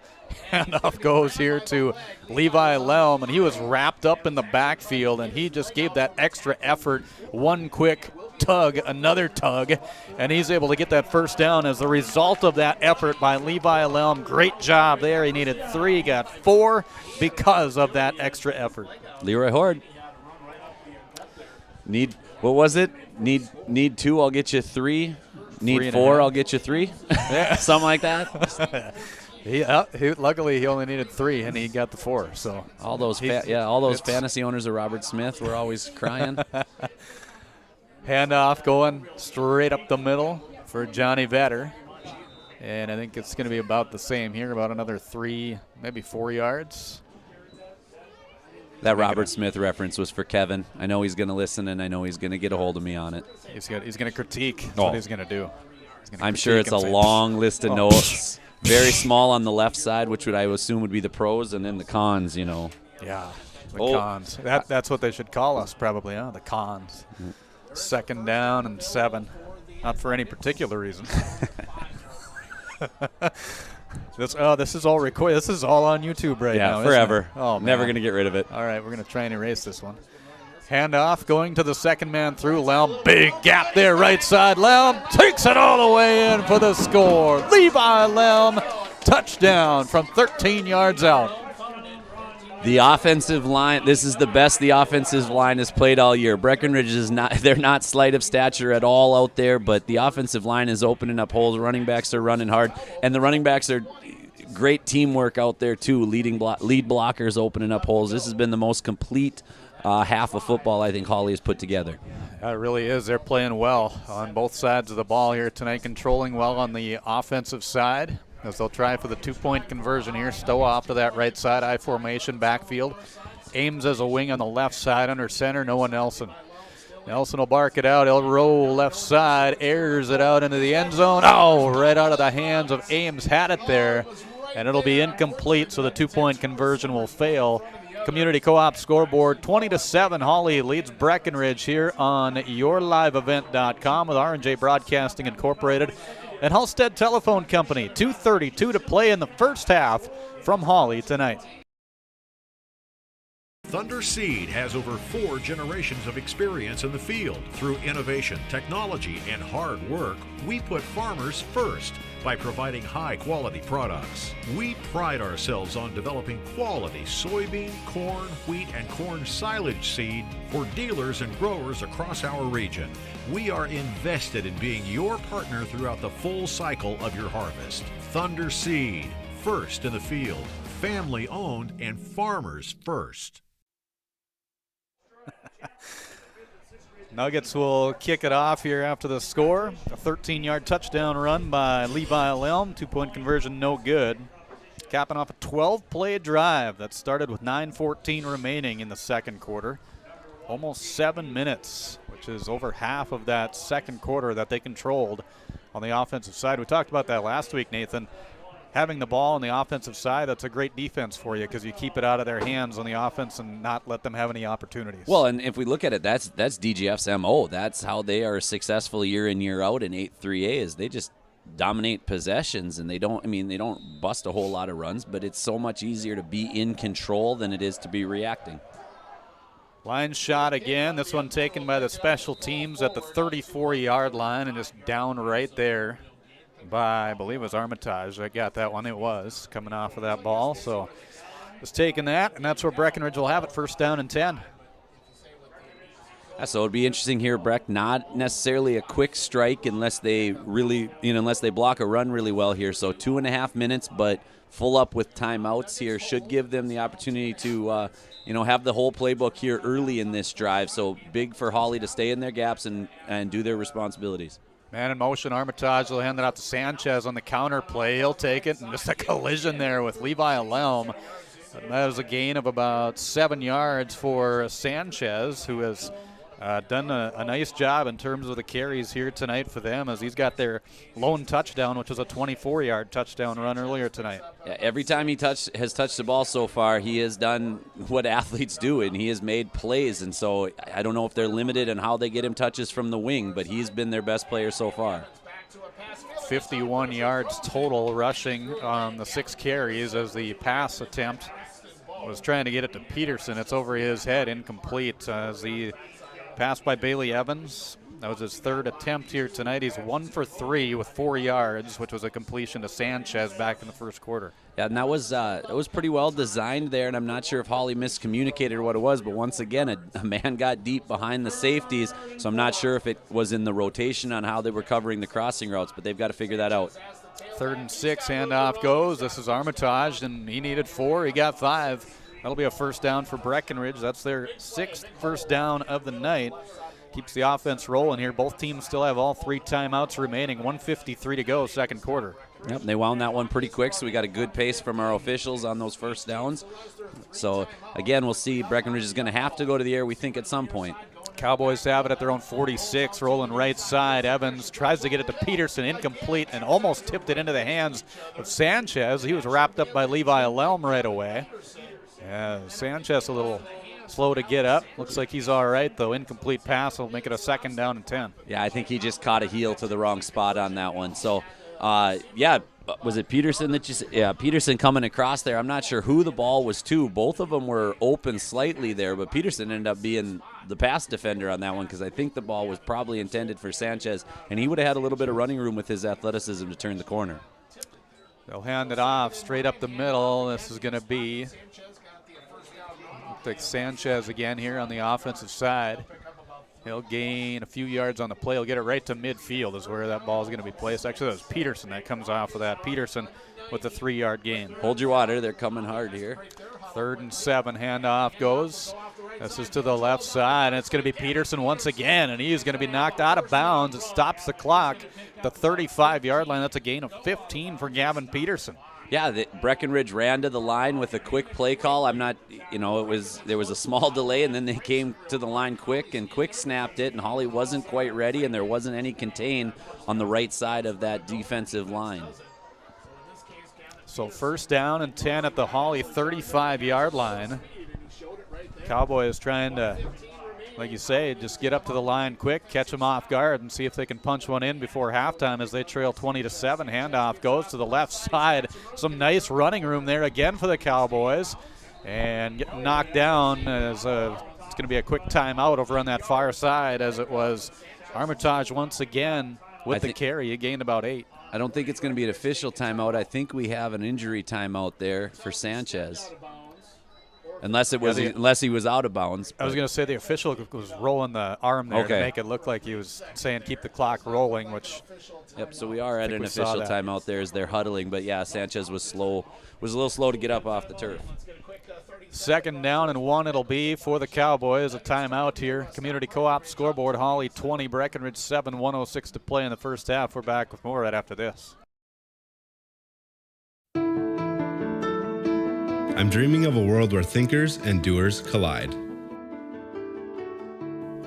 Handoff goes here to Levi Lelm, and he was wrapped up in the backfield, and he just gave that extra effort, one quick tug, another tug, and he's able to get that 1st down as the result of that effort by Levi Lelm. Great job there. He needed 3, got 4 because of that extra effort. Leroy Horde. What was it? Need 2, I'll get you 3. Need 4, I'll get you 3. Yeah. Something like that. Luckily, he only needed 3, and he got the 4. So all those fantasy owners of Robert Smith were always crying. Handoff going straight up the middle for Johnny Vetter. And I think it's going to be about the same here, about another 3, maybe 4 yards. That Robert Smith reference was for Kevin. I know he's going to listen, and I know he's going to get a hold of me on it. He's going to critique. That's what he's going to do. I'm sure it's a long list of notes. Very small on the left side, which I would assume would be the pros, and then the cons, Yeah, the cons. That's what they should call us probably, huh? The cons. 2nd down and 7. Not for any particular reason. This is all recorded. This is all on YouTube now. Yeah, forever. Oh, never going to get rid of it. All right, we're going to try and erase this one. Handoff going to the 2nd man through. Lelm, big gap there, right side. Lelm takes it all the way in for the score. Levi Lelm, touchdown from 13 yards out. The offensive line, this is the best the offensive line has played all year. Breckenridge they're not slight of stature at all out there, but the offensive line is opening up holes. Running backs are running hard, and the running backs are great teamwork out there too. Lead blockers opening up holes. This has been the most complete half of football I think Hawley has put together. It really is. They're playing well on both sides of the ball here tonight, controlling well on the offensive side as they'll try for the 2-point conversion here. Stow off to that right side, I formation backfield. Ames as a wing on the left side under center, Noah Nelson. Nelson will bark it out. He'll roll left side, airs it out into the end zone. Oh, right out of the hands of Ames. Had it there, and it'll be incomplete, so the 2-point conversion will fail. Community Co-op scoreboard 20-7. Hawley leads Breckenridge here on yourliveevent.com with R&J Broadcasting Incorporated and Halstead Telephone Company. 2:32 to play in the first half from Hawley tonight. Thunder Seed has over 4 generations of experience in the field. Through innovation, technology, and hard work, we put farmers first by providing high-quality products. We pride ourselves on developing quality soybean, corn, wheat, and corn silage seed for dealers and growers across our region. We are invested in being your partner throughout the full cycle of your harvest. Thunder Seed, first in the field, family-owned, and farmers first. Nuggets will kick it off here after the score. A 13-yard touchdown run by Levi Lelm. 2-point conversion, no good. capping off a 12-play drive that started with 9:14 remaining in the second quarter. Almost 7 minutes, which is over half of that second quarter that they controlled on the offensive side. We talked about that last week, Nathan. Having the ball on the offensive side, that's a great defense for you because you keep it out of their hands on the offense and not let them have any opportunities. Well, and if we look at it, that's DGF's MO. That's how they are successful year in, year out in 8-3A is they just dominate possessions, and they don't bust a whole lot of runs, but it's so much easier to be in control than it is to be reacting. Line shot again. This one taken by the special teams at the 34-yard line and just down right there by, I believe it was Armitage. I got that one. It was coming off of that ball. So just taking that, and that's where Breckenridge will have it, first down and 10. So it'd be interesting here, Breck. Not necessarily a quick strike unless they really, unless they block a run really well here. So 2.5 minutes, but full up with timeouts here should give them the opportunity to, have the whole playbook here early in this drive. So big for Hawley to stay in their gaps and do their responsibilities. Man in motion, Armitage will hand it out to Sanchez on the counter play. He'll take it, and just a collision there with Levi Alelm. That is a gain of about 7 yards for Sanchez, who has done a nice job in terms of the carries here tonight for them, as he's got their lone touchdown, which was a 24-yard touchdown run earlier tonight. Yeah, every time he has touched the ball so far, he has done what athletes do, and he has made plays. And so I don't know if they're limited in how they get him touches from the wing, but he's been their best player so far. 51 yards total rushing on the 6 carries, as the pass attempt was trying to get it to Peterson. It's over his head, incomplete, as the pass by Bailey Evans. That was his 3rd attempt here tonight. He's 1 for 3 with 4 yards, which was a completion to Sanchez back in the first quarter. Yeah, and that was pretty well designed there, and I'm not sure if Hawley miscommunicated what it was, but once again, a man got deep behind the safeties, so I'm not sure if it was in the rotation on how they were covering the crossing routes, but they've got to figure that out. 3rd and 6, handoff goes. This is Armitage, and he needed 4. He got 5. That'll be a first down for Breckenridge. That's their 6th first down of the night. Keeps the offense rolling here. Both teams still have all 3 timeouts remaining. 1:53 to go, second quarter. Yep, they wound that one pretty quick, so we got a good pace from our officials on those first downs. So, again, we'll see. Breckenridge is going to have to go to the air, we think, at some point. Cowboys have it at their own 46, rolling right side. Evans tries to get it to Peterson, incomplete, and almost tipped it into the hands of Sanchez. He was wrapped up by Levi Alelm right away. Yeah, Sanchez a little slow to get up. Looks like he's all right, though. Incomplete pass will make it a second down and 10. Yeah, I think he just caught a heel to the wrong spot on that one. So, was it Peterson that just – yeah, Peterson coming across there. I'm not sure who the ball was to. Both of them were open slightly there, but Peterson ended up being the pass defender on that one because I think the ball was probably intended for Sanchez, and he would have had a little bit of running room with his athleticism to turn the corner. They'll hand it off straight up the middle. This is going to be – looks like Sanchez again here on the offensive side. He'll gain a few yards on the play. He'll get it right to midfield is where that ball is going to be placed. Actually, that was Peterson that comes off of that. Peterson with the 3-yard gain. Hold your water. They're coming hard here. 3rd and 7. Handoff goes. This is to the left side, and it's going to be Peterson once again, and he's going to be knocked out of bounds. It stops the clock at the 35-yard line. That's a gain of 15 for Gavin Peterson. Yeah, Breckenridge ran to the line with a quick play call. There was a small delay, and then they came to the line quick, and quick snapped it, and Hawley wasn't quite ready, and there wasn't any contain on the right side of that defensive line. So first down and 10 at the Hawley 35-yard line. Cowboys trying to, like you say, just get up to the line quick, catch them off guard, and see if they can punch one in before halftime as they trail 20-7. Handoff goes to the left side. Some nice running room there again for the Cowboys. And getting knocked down as it's going to be a quick timeout over on that far side, as it was Armitage once again with the carry. He gained about 8. I don't think it's going to be an official timeout. I think we have an injury timeout there for Sanchez. Unless he was out of bounds. I was going to say the official was rolling the arm there to make it look like he was saying keep the clock rolling, which. Yep, so we are at an official timeout there as they're huddling. But, yeah, Sanchez was a little slow to get up off the turf. Second down and 1 it'll be for the Cowboys. A timeout here. Community Co-op scoreboard, Hawley 20, Breckenridge 7, 1:06 to play in the first half. We're back with more right after this. I'm dreaming of a world where thinkers and doers collide,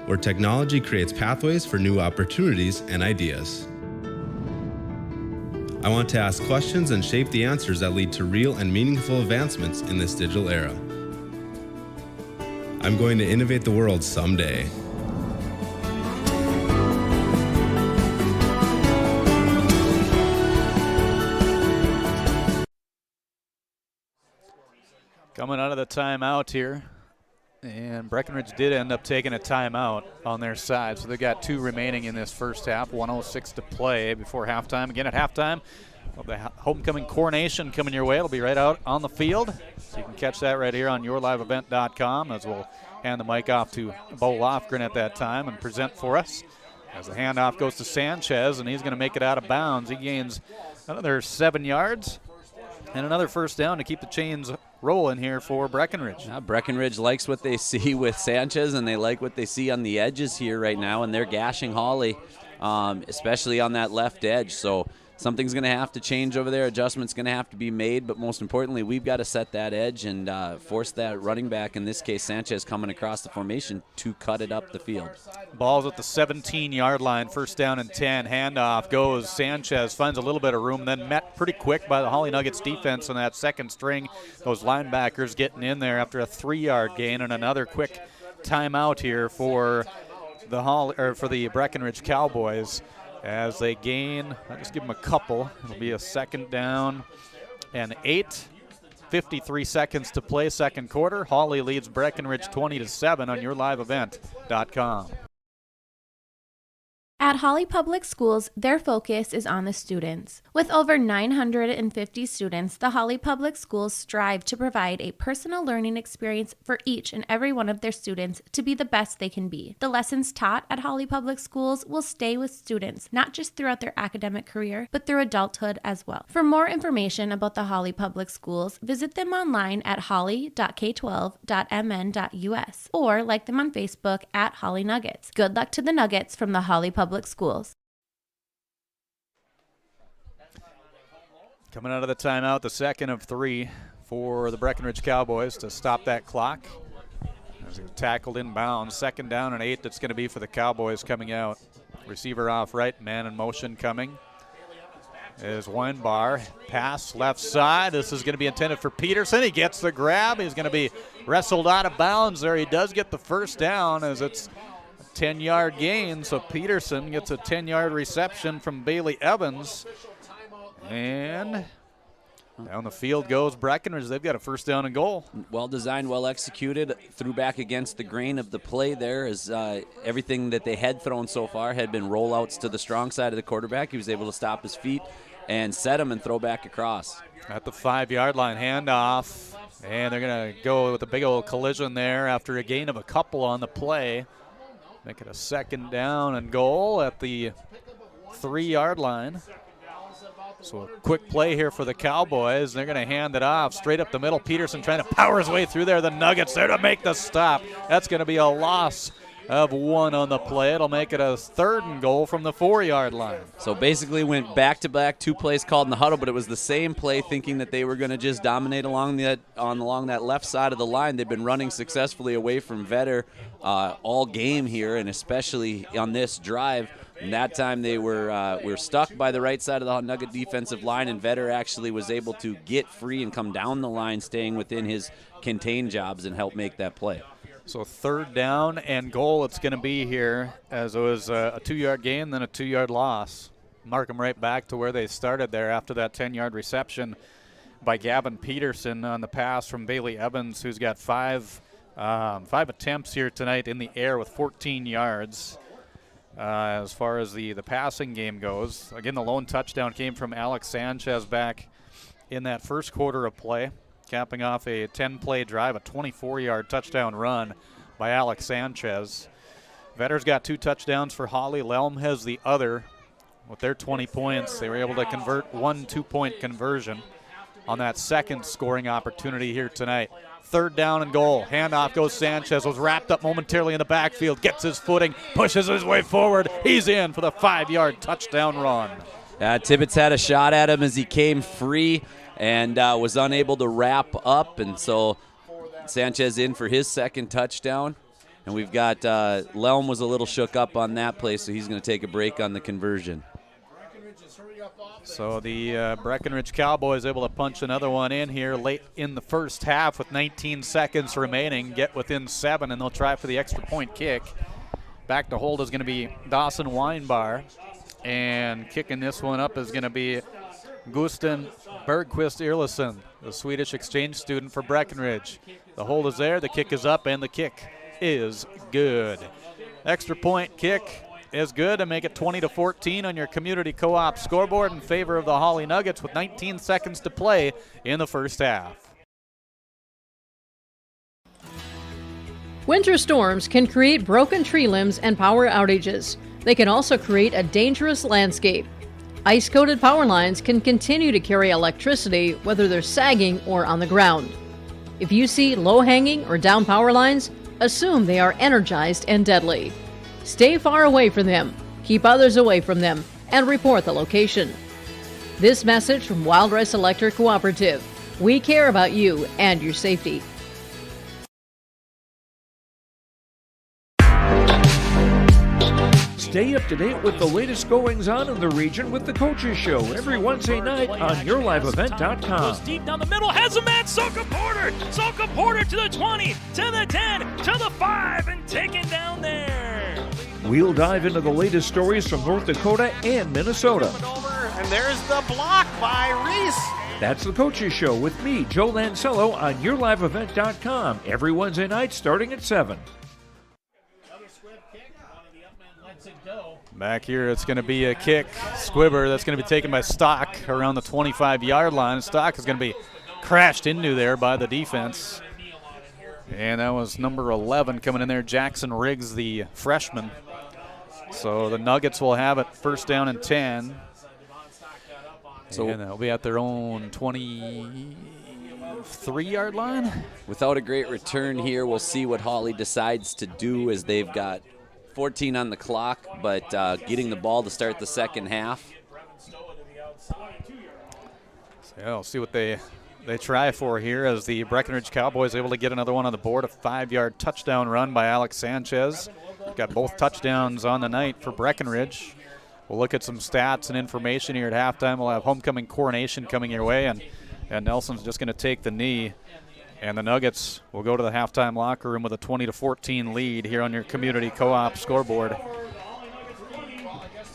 where technology creates pathways for new opportunities and ideas. I want to ask questions and shape the answers that lead to real and meaningful advancements in this digital era. I'm going to innovate the world someday. Coming out of the timeout here, and Breckenridge did end up taking a timeout on their side, so they got 2 remaining in this first half, 1:06 to play before halftime. Again at halftime, the homecoming coronation coming your way. It'll be right out on the field, so you can catch that right here on yourliveevent.com, as we'll hand the mic off to Bo Lofgren at that time and present for us. As the handoff goes to Sanchez, and he's going to make it out of bounds. He gains another 7 yards and another first down to keep the chains rolling here for Breckenridge. Breckenridge likes what they see with Sanchez, and they like what they see on the edges here right now, and they're gashing Hawley, especially on that left edge. So something's going to have to change over there. Adjustment's going to have to be made, but most importantly, we've got to set that edge and force that running back, in this case Sanchez, coming across the formation to cut it up the field. Ball's at the 17-yard line, first down and 10. Handoff goes. Sanchez finds a little bit of room, then met pretty quick by the Hawley Nuggets defense on that second string. Those linebackers getting in there after a 3-yard gain, and another quick timeout here for the Breckenridge Cowboys. As they gain, I'll just give them a couple. It'll be a second down and 8. 53 seconds to play, second quarter. Hawley leads Breckenridge 20-7 on yourliveevent.com. At Hawley Public Schools, their focus is on the students. With over 950 students, the Hawley Public Schools strive to provide a personal learning experience for each and every one of their students to be the best they can be. The lessons taught at Hawley Public Schools will stay with students, not just throughout their academic career, but through adulthood as well. For more information about the Hawley Public Schools, visit them online at hawley.k12.mn.us or like them on Facebook at Hawley Nuggets. Good luck to the Nuggets from the Hawley Public Schools. Coming out of the timeout, the second of 3 for the Breckenridge Cowboys to stop that clock. As he tackled in bounds, second down and 8. That's going to be for the Cowboys coming out. Receiver off right, man in motion coming is Weinbar. Pass left side. This is going to be intended for Peterson. He gets the grab. He's going to be wrestled out of bounds there. He does get the first down as it's 10-yard gain, so Peterson gets a 10-yard reception from Bailey Evans. And down the field goes Breckenridge. They've got a first down and goal. Well designed, well executed. Threw back against the grain of the play there, as everything that they had thrown so far had been rollouts to the strong side of the quarterback. He was able to stop his feet and set him and throw back across. At the 5-yard line, handoff. And they're going to go with a big old collision there after a gain of a couple on the play. Make it a second down and goal at the 3-yard line. So a quick play here for the Cowboys. They're going to hand it off straight up the middle. Peterson trying to power his way through there. The Nuggets there to make the stop. That's going to be a loss of 1 on the play. It'll make it a 3rd and goal from the 4-yard line. So basically went back-to-back, 2 plays called in the huddle, but it was the same play, thinking that they were going to just dominate along that left side of the line. They've been running successfully away from Vetter all game here, and especially on this drive. And that time they were stuck by the right side of the Nugget defensive line, and Vetter actually was able to get free and come down the line, staying within his contain jobs, and help make that play. So 3rd down and goal it's going to be here, as it was a 2-yard gain, then a 2-yard loss. Mark them right back to where they started there after that 10-yard reception by Gavin Peterson on the pass from Bailey Evans, who's got 5 attempts here tonight in the air with 14 yards. As far as the passing game goes, again, the lone touchdown came from Alex Sanchez back in that first quarter of play, capping off a 10-play drive, a 24-yard touchdown run by Alex Sanchez. Vetter's got 2 touchdowns for Hawley. Lelm has the other. With their 20 points, they were able to convert 1 2-point conversion on that second scoring opportunity here tonight. 3rd down and goal. Handoff goes Sanchez. Was wrapped up momentarily in the backfield. Gets his footing. Pushes his way forward. He's in for the 5-yard touchdown run. Tibbetts had a shot at him as he came free and was unable to wrap up, and so Sanchez in for his second touchdown. And we've got Lelm was a little shook up on that play, so he's going to take a break on the conversion. So the Breckenridge Cowboys able to punch another one in here late in the first half with 19 seconds remaining, get within 7, and they'll try for the extra point kick. Back to hold is going to be Dawson Weinbar, and kicking this one up is going to be Gusten Bergqvist Irlison, the Swedish exchange student for Breckenridge. The hold is there, the kick is up, and the kick is good. Extra point kick is good to make it 20-14 on your community co-op scoreboard in favor of the Hawley Nuggets with 19 seconds to play in the first half. Winter storms can create broken tree limbs and power outages. They can also create a dangerous landscape. Ice-coated power lines can continue to carry electricity whether they're sagging or on the ground. If you see low-hanging or down power lines, assume they are energized and deadly. Stay far away from them, keep others away from them, and report the location. This message from Wild Rice Electric Cooperative. We care about you and your safety. Stay up to date with the latest goings-on in the region with the Coaches Show every Wednesday night on YourLiveEvent.com. Goes deep down the middle, has a man, Soka Porter! Soka Porter to the 20, to the 10, to the 5, and taken down there. We'll dive into the latest stories from North Dakota and Minnesota. And there's the block by Reese. That's the Coaches Show with me, Joe Lancello, on YourLiveEvent.com every Wednesday night starting at 7. Back here, it's going to be a kick, squibber, that's going to be taken by Stock around the 25-yard line. Stock is going to be crashed into there by the defense. And that was number 11 coming in there, Jackson Riggs, the freshman. So the Nuggets will have it first down and 10. So and they'll be at their own 23-yard line. Without a great return here, we'll see what Hawley decides to do as they've got 14 on the clock, but getting the ball to start the second half. So yeah, we'll see what they try for here as the Breckenridge Cowboys able to get another one on the board, a 5-yard touchdown run by Alex Sanchez. Got both touchdowns on the night for Breckenridge. We'll look at some stats and information here at halftime. We'll have homecoming coronation coming your way, and Nelson's just going to take the knee. And the Nuggets will go to the halftime locker room with a 20-14 lead here on your community co-op scoreboard.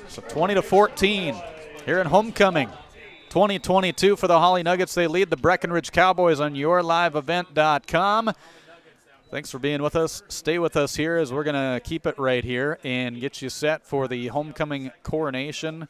So 20-14 here in homecoming. 2022 for the Hawley Nuggets. They lead the Breckenridge Cowboys on YourLiveEvent.com. Thanks for being with us. Stay with us here as we're going to keep it right here and get you set for the homecoming coronation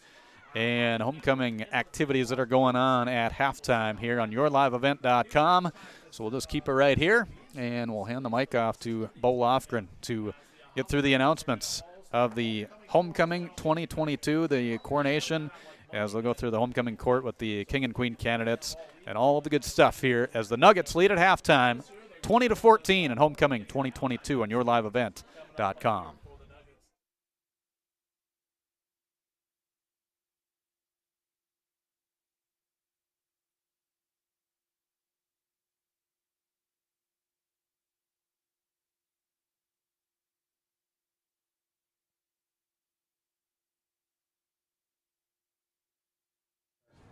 and homecoming activities that are going on at halftime here on YourLiveEvent.com. So we'll just keep it right here, and we'll hand the mic off to Bo Lofgren to get through the announcements of the homecoming 2022, the coronation, as they'll go through the homecoming court with the King and Queen candidates and all of the good stuff here as the Nuggets lead at halftime, 20-14 in homecoming 2022 on YourLiveEvent.com.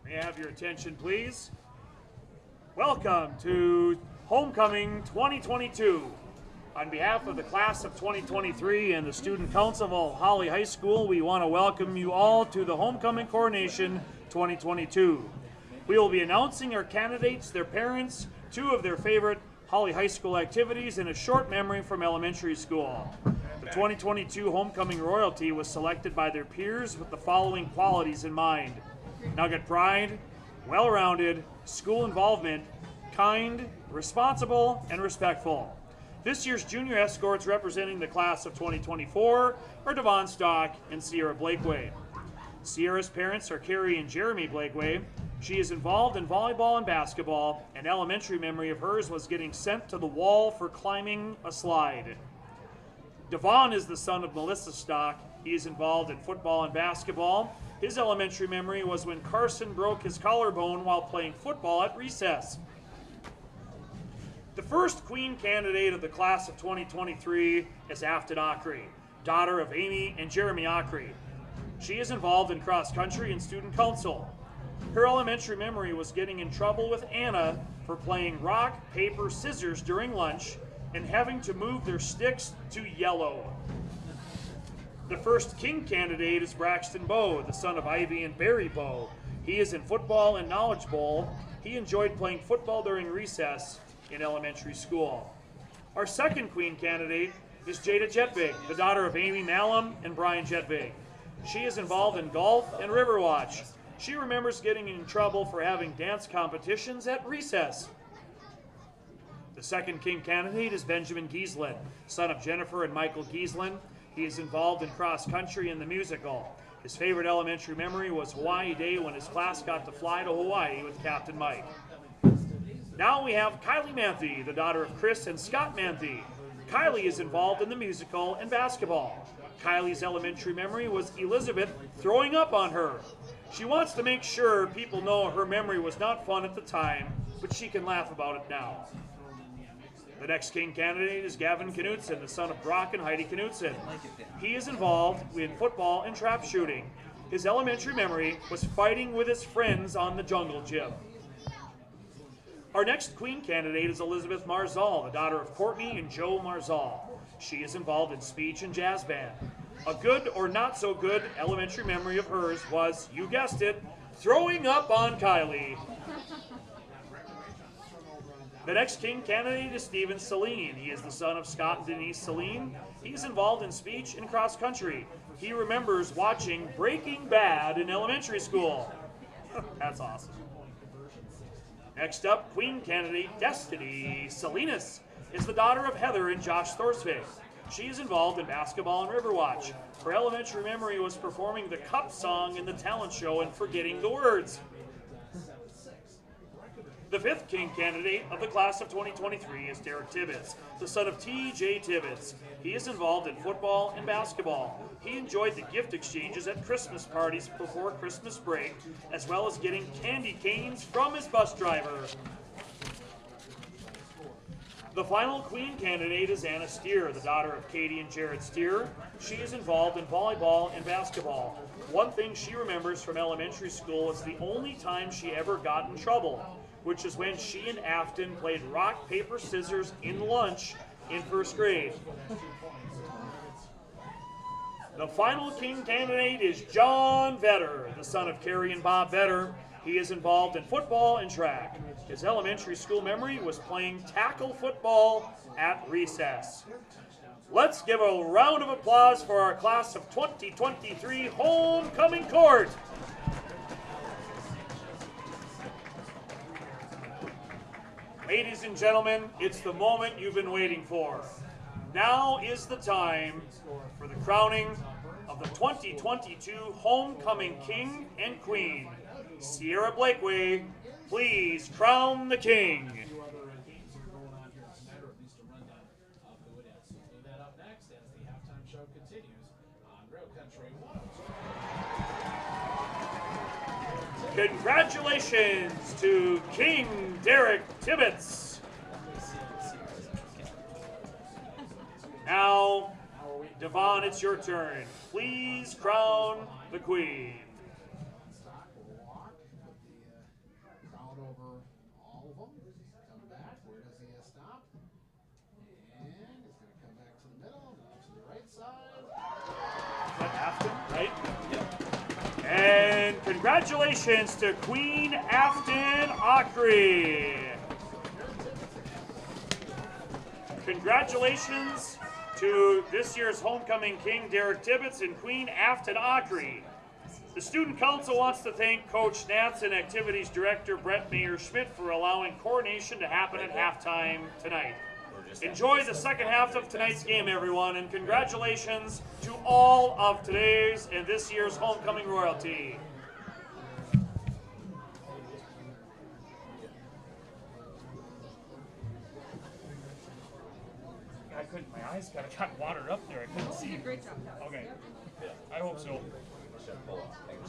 May I have your attention, please? Welcome to Homecoming 2022. On behalf of the class of 2023 and the Student Council of Hawley High School, we want to welcome you all to the Homecoming Coronation 2022. We will be announcing our candidates, their parents, 2 of their favorite Hawley High School activities, and a short memory from elementary school. The 2022 Homecoming Royalty was selected by their peers with the following qualities in mind: Nugget pride, well-rounded, school involvement, kind, responsible, and respectful. This year's junior escorts representing the class of 2024 are Devon Stock and Sierra Blakeway. Sierra's parents are Carrie and Jeremy Blakeway. She is involved in volleyball and basketball. An elementary memory of hers was getting sent to the wall for climbing a slide. Devon is the son of Melissa Stock He is involved in football and basketball. His elementary memory was when Carson broke his collarbone while playing football at recess. The first Queen candidate of the class of 2023 is Afton Ockery, daughter of Amy and Jeremy Ockery. She is involved in cross country and student council. Her elementary memory was getting in trouble with Anna for playing rock, paper, scissors during lunch and having to move their sticks to yellow. The first King candidate is Braxton Bowe, the son of Ivy and Barry Bowe. He is in football and Knowledge Bowl. He enjoyed playing football during recess in elementary school. Our second Queen candidate is Jada Jetvig, the daughter of Amy Malum and Brian Jetvig. She is involved in golf and Riverwatch. She remembers getting in trouble for having dance competitions at recess. The second King candidate is Benjamin Gieslin, son of Jennifer and Michael Gieslin. He is involved in cross country and the musical. His favorite elementary memory was Hawaii Day when his class got to fly to Hawaii with Captain Mike. Now we have Kylie Manthe, the daughter of Chris and Scott Manthe. Kylie is involved in the musical and basketball. Kylie's elementary memory was Elizabeth throwing up on her. She wants to make sure people know her memory was not fun at the time, but she can laugh about it now. The next King candidate is Gavin Knutson, the son of Brock and Heidi Knutson. He is involved in football and trap shooting. His elementary memory was fighting with his friends on the jungle gym. Our next Queen candidate is Elizabeth Marzal, the daughter of Courtney and Joe Marzal. She is involved in speech and jazz band. A good or not so good elementary memory of hers was, you guessed it, throwing up on Kylie. The next King candidate is Stephen Celine. He is the son of Scott and Denise Celine. He's involved in speech and cross country. He remembers watching Breaking Bad in elementary school. That's awesome. Next up, Queen candidate Destiny Salinas is the daughter of Heather and Josh Thorsvig. She is involved in basketball and Riverwatch. Her elementary memory was performing the Cup song in the talent show and forgetting the words. The fifth King candidate of the class of 2023 is Derek Tibbetts, the son of T.J. Tibbetts. He is involved in football and basketball. He enjoyed the gift exchanges at Christmas parties before Christmas break, as well as getting candy canes from his bus driver. The final Queen candidate is Anna Steer, the daughter of Katie and Jared Steer. She is involved in volleyball and basketball. One thing she remembers from elementary school is the only time she ever got in trouble, which is when she and Afton played rock, paper, scissors in lunch in first grade. The final King candidate is John Vetter, the son of Carrie and Bob Vetter. He is involved in football and track. His elementary school memory was playing tackle football at recess. Let's give a round of applause for our class of 2023 homecoming court. Ladies and gentlemen, it's the moment you've been waiting for. Now is the time for the crowning of the 2022 Homecoming King and Queen. Sierra Blakeway, please crown the king. Congratulations to King Derek Tibbetts. Now, Devon, it's your turn. Please crown the queen. Crown over all of them. Come back. Where does he stop? And he's going to come back to the middle, to the right side. Is that Afton, right? Yep. And congratulations to Queen Afton Ockery. Congratulations to this year's Homecoming King, Derek Tibbetts, and Queen Afton Ockery. The Student Council wants to thank Coach Natz and Activities Director Brett Mayer-Schmidt for allowing coronation to happen at halftime tonight. Enjoy the second half of tonight's game, everyone, and congratulations to all of today's and this year's homecoming royalty. I couldn't, my eyes kind of got watered up there. I couldn't see. Great job. Okay. I hope so.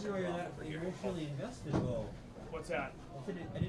You're actually invested, though. What's that? I didn't know.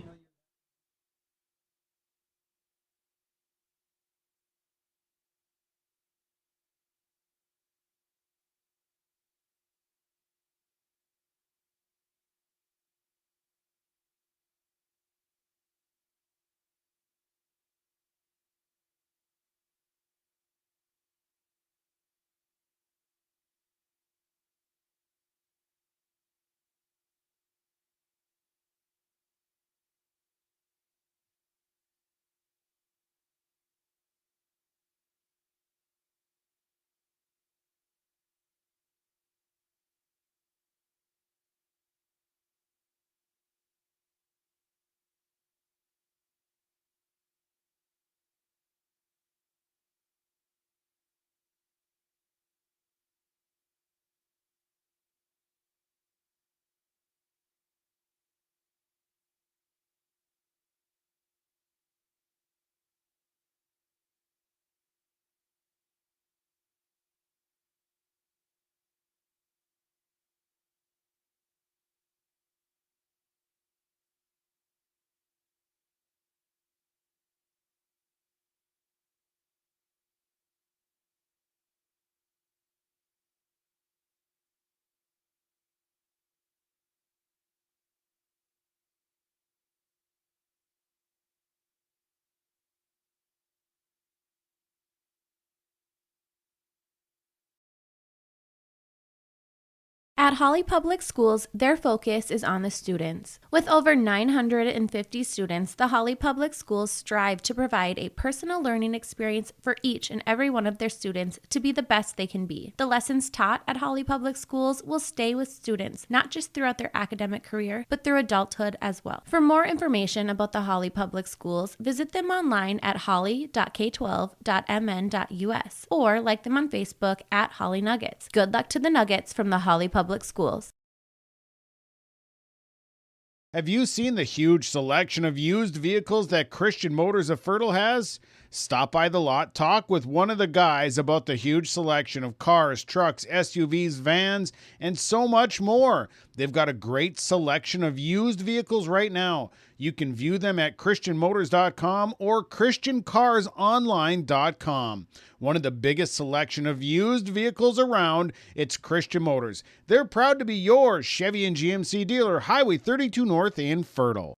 At Hawley Public Schools, their focus is on the students. With over 950 students, the Hawley Public Schools strive to provide a personal learning experience for each and every one of their students to be the best they can be. The lessons taught at Hawley Public Schools will stay with students, not just throughout their academic career, but through adulthood as well. For more information about the Hawley Public Schools, visit them online at hawley.k12.mn.us or like them on Facebook at Hawley Nuggets. Good luck to the Nuggets from the Hawley Public Schools. Have you seen the huge selection of used vehicles that Christian Motors of Fertile has? Stop by the lot, talk with one of the guys about the huge selection of cars, trucks, SUVs, vans, and so much more. They've got a great selection of used vehicles right now. You can view them at christianmotors.com or christiancarsonline.com. One of the biggest selection of used vehicles around, it's Christian Motors. They're proud to be your Chevy and GMC dealer, Highway 32 North in Fertile.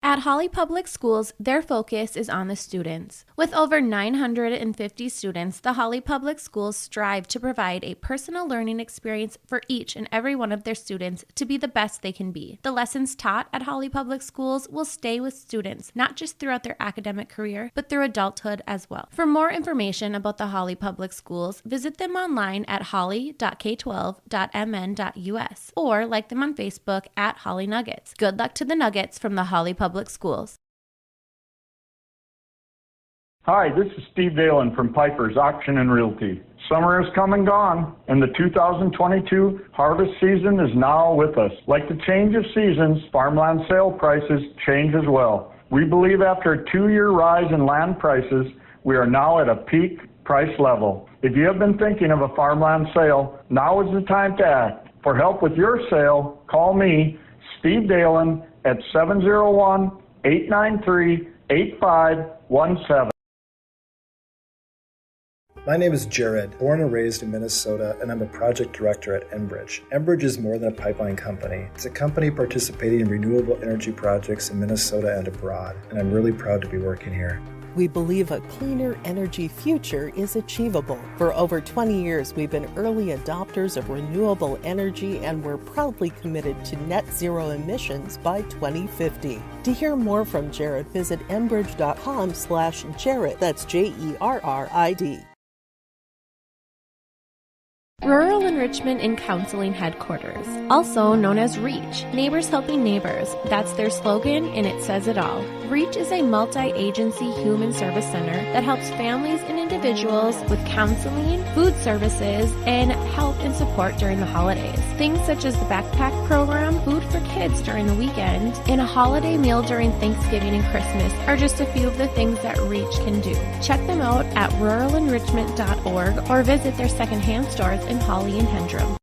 At Hawley Public Schools, their focus is on the students. With over 950 students, the Hawley Public Schools strive to provide a personal learning experience for each and every one of their students to be the best they can be. The lessons taught at Hawley Public Schools will stay with students, not just throughout their academic career, but through adulthood as well. For more information about the Hawley Public Schools, visit them online at hawley.k12.mn.us or like them on Facebook at Hawley Nuggets. Good luck to the Nuggets from the Hawley Public Schools. Hi, this is Steve Dalen from Piper's Auction and Realty. Summer has come and gone, and the 2022 harvest season is now with us. Like the change of seasons, farmland sale prices change as well. We believe after a 2-year rise in land prices, we are now at a peak price level. If you have been thinking of a farmland sale, now is the time to act. For help with your sale, call me, Steve Dalen, at 701-893-8517. My name is Jared, born and raised in Minnesota, and I'm a project director at Breckenridge. Breckenridge is more than a pipeline company. It's a company participating in renewable energy projects in Minnesota and abroad, and I'm really proud to be working here. We believe a cleaner energy future is achievable. For over 20 years, we've been early adopters of renewable energy, and we're proudly committed to net zero emissions by 2050. To hear more from Jared, visit enbridge.com/Jared. That's JERRID. Rural Enrichment and Counseling Headquarters, also known as REACH, Neighbors Helping Neighbors. That's their slogan, and it says it all. Reach is a multi-agency human service center that helps families and individuals with counseling, food services, and help and support during the holidays. Things such as the backpack program, food for kids during the weekend, and a holiday meal during Thanksgiving and Christmas are just a few of the things that Reach can do. Check them out at ruralenrichment.org or visit their secondhand stores in Hawley and Hendrum.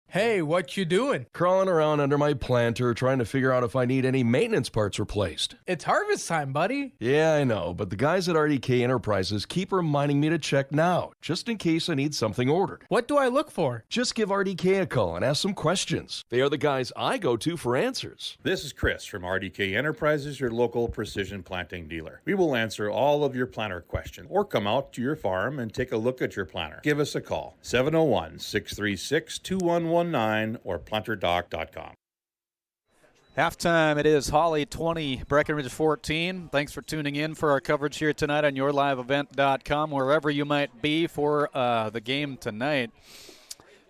Hey, what you doing? Crawling around under my planter trying to figure out if I need any maintenance parts replaced. It's harvest time, buddy. Yeah, I know, but the guys at RDK Enterprises keep reminding me to check now, just in case I need something ordered. What do I look for? Just give RDK a call and ask some questions. They are the guys I go to for answers. This is Chris from RDK Enterprises, your local precision planting dealer. We will answer all of your planter questions or come out to your farm and take a look at your planter. Give us a call, 701-636-2119 or planterdoc.com. Halftime, it is Hawley 20, Breckenridge 14. Thanks for tuning in for our coverage here tonight on yourliveevent.com, wherever you might be for the game tonight.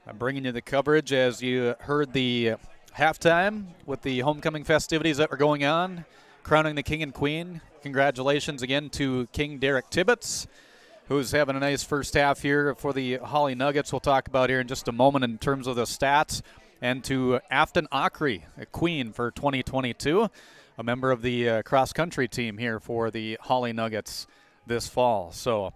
I'm bringing you the coverage as you heard the halftime with the homecoming festivities that were going on, crowning the king and queen. Congratulations again to King Derek Tibbetts, who's having a nice first half here for the Hawley Nuggets. We'll talk about here in just a moment in terms of the stats. And to Afton Ockery, a queen for 2022, a member of the cross-country team here for the Hawley Nuggets this fall. So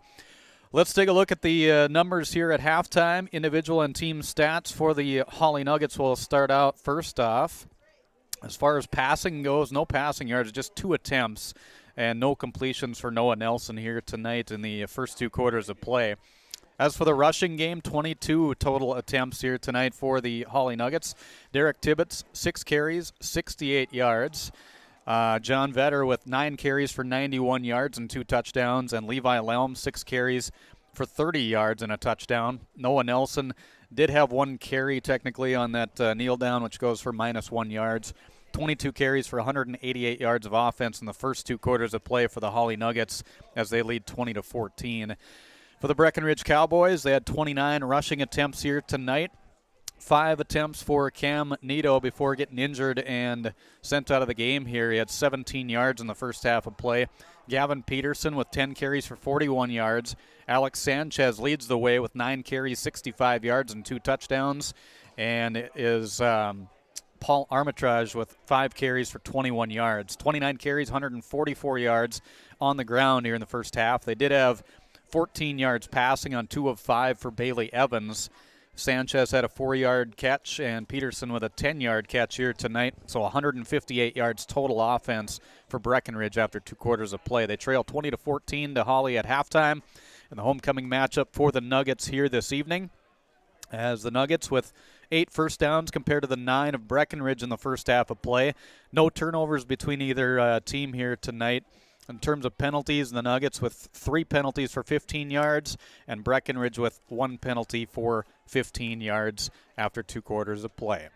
let's take a look at the numbers here at halftime. Individual and team stats for the Hawley Nuggets. We'll start out first off. As far as passing goes, no passing yards, just 2 attempts. And no completions for Noah Nelson here tonight in the first 2 quarters of play. As for the rushing game, 22 total attempts here tonight for the Hawley Nuggets. Derek Tibbetts, 6 carries, 68 yards. John Vetter with 9 carries for 91 yards and 2 touchdowns. And Levi Lelm, 6 carries for 30 yards and a touchdown. Noah Nelson did have 1 carry technically on that kneel down, which goes for -1 yards. 22 carries for 188 yards of offense in the first 2 quarters of play for the Hawley Nuggets as they lead 20-14. For the Breckenridge Cowboys, they had 29 rushing attempts here tonight. 5 attempts for Cam Nito before getting injured and sent out of the game here. He had 17 yards in the first half of play. Gavin Peterson with 10 carries for 41 yards. Alex Sanchez leads the way with 9 carries, 65 yards, and 2 touchdowns. And it is Paul Armitage with 5 carries for 21 yards. 29 carries, 144 yards on the ground here in the first half. They did have 14 yards passing on 2 of 5 for Bailey Evans. Sanchez had a 4-yard catch, and Peterson with a 10-yard catch here tonight. So 158 yards total offense for Breckenridge after 2 quarters of play. They trail 20-14 to Hawley at halftime. And the homecoming matchup for the Nuggets here this evening, as the Nuggets with 8 first downs compared to the 9 of Breckenridge in the first half of play. No turnovers between either team here tonight. In terms of penalties, the Nuggets with 3 penalties for 15 yards and Breckenridge with 1 penalty for 15 yards after 2 quarters of play.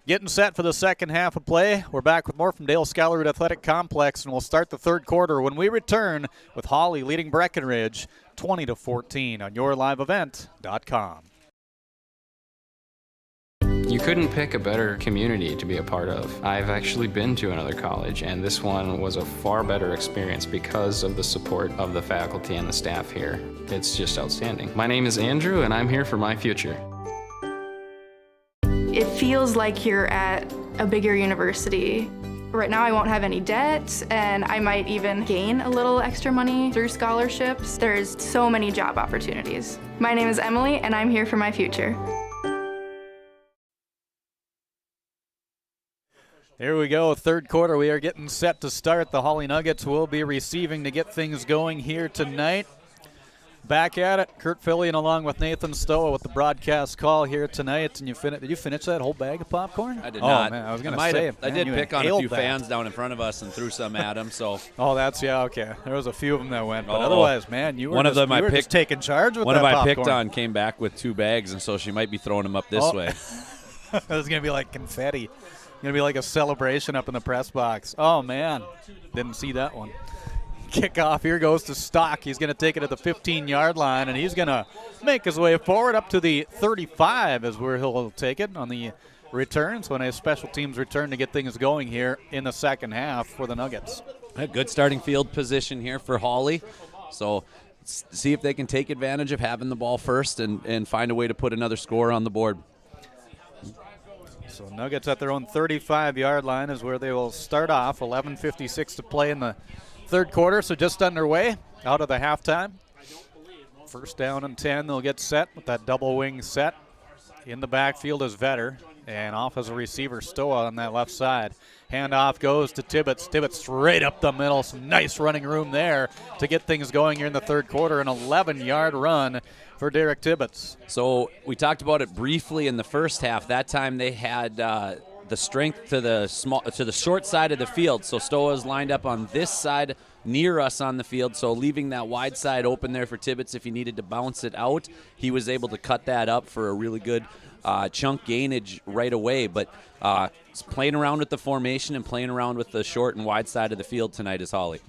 Getting set for the second half of play. We're back with more from Dale Scholarwood Athletic Complex, and we'll start the third quarter when we return with Hawley leading Breckenridge 20-14 on yourliveevent.com. You couldn't pick a better community to be a part of. I've actually been to another college, and this one was a far better experience because of the support of the faculty and the staff here. It's just outstanding. My name is Andrew, and I'm here for my future. It feels like you're at a bigger university. Right now I won't have any debt, and I might even gain a little extra money through scholarships. There's so many job opportunities. My name is Emily, and I'm here for my future. Here we go, third quarter. We are getting set to start. The Hawley Nuggets will be receiving to get things going here tonight. Back at it, Kurt Fillion along with Nathan Stowa with the broadcast call here tonight. And did you finish that whole bag of popcorn? I did not. Man, I was going to say. I did pick on a few fans down in front of us and threw some at them. So. Oh, okay. There was a few of them that went. But otherwise, man, you were just taking charge with that popcorn. One of I picked on came back with 2 bags, and so she might be throwing them up this way. It was going to be like confetti. Going to be like a celebration up in the press box. Oh, man. Didn't see that one. Kickoff here goes to Stock. He's going to take it at the 15-yard line, and he's going to make his way forward up to the 35 is where he'll take it on the returns, when a special teams return to get things going here in the second half for the Nuggets. A good starting field position here for Hawley. So see if they can take advantage of having the ball first and find a way to put another score on the board. So Nuggets at their own 35-yard line is where they will start off. 11:56 to play in the third quarter, so just underway out of the halftime. First down and 10, they'll get set with that double wing set. In the backfield is Vetter, and off as a receiver, Stoa on that left side. Handoff goes to Tibbetts. Tibbetts straight up the middle. Some nice running room there to get things going here in the third quarter. An 11-yard run for Derek Tibbetts. So we talked about it briefly in the first half. That time they had the strength to the short side of the field. So Stoa's lined up on this side near us on the field, so leaving that wide side open there for Tibbetts if he needed to bounce it out. He was able to cut that up for a really good chunk gainage right away. But playing around with the formation and playing around with the short and wide side of the field tonight is Hawley.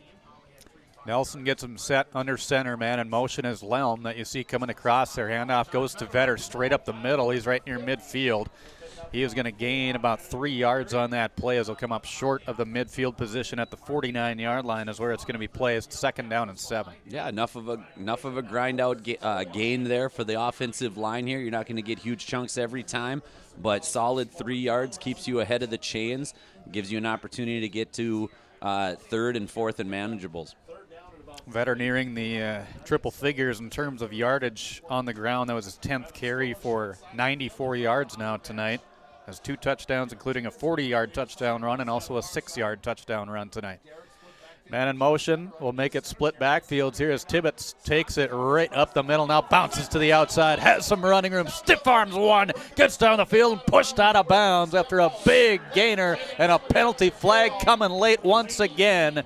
Nelson gets him set under center, man, in motion is Lelm that you see coming across there. Handoff goes to Vetter straight up the middle. He's right near midfield. He is going to gain about 3 yards on that play as he'll come up short of the midfield position at the 49-yard line is where it's going to be placed. Second down and 7. Yeah, enough of a grind out gain there for the offensive line here. You're not going to get huge chunks every time, but solid 3 yards keeps you ahead of the chains, gives you an opportunity to get to third and fourth and manageables. Vetter nearing the triple figures in terms of yardage on the ground. That was his 10th carry for 94 yards now tonight. Has 2 touchdowns, including a 40-yard touchdown run and also a 6-yard touchdown run tonight. Man in motion will make it split backfields here as Tibbetts takes it right up the middle. Now bounces to the outside, has some running room, stiff arms one, gets down the field and pushed out of bounds after a big gainer and a penalty flag coming late once again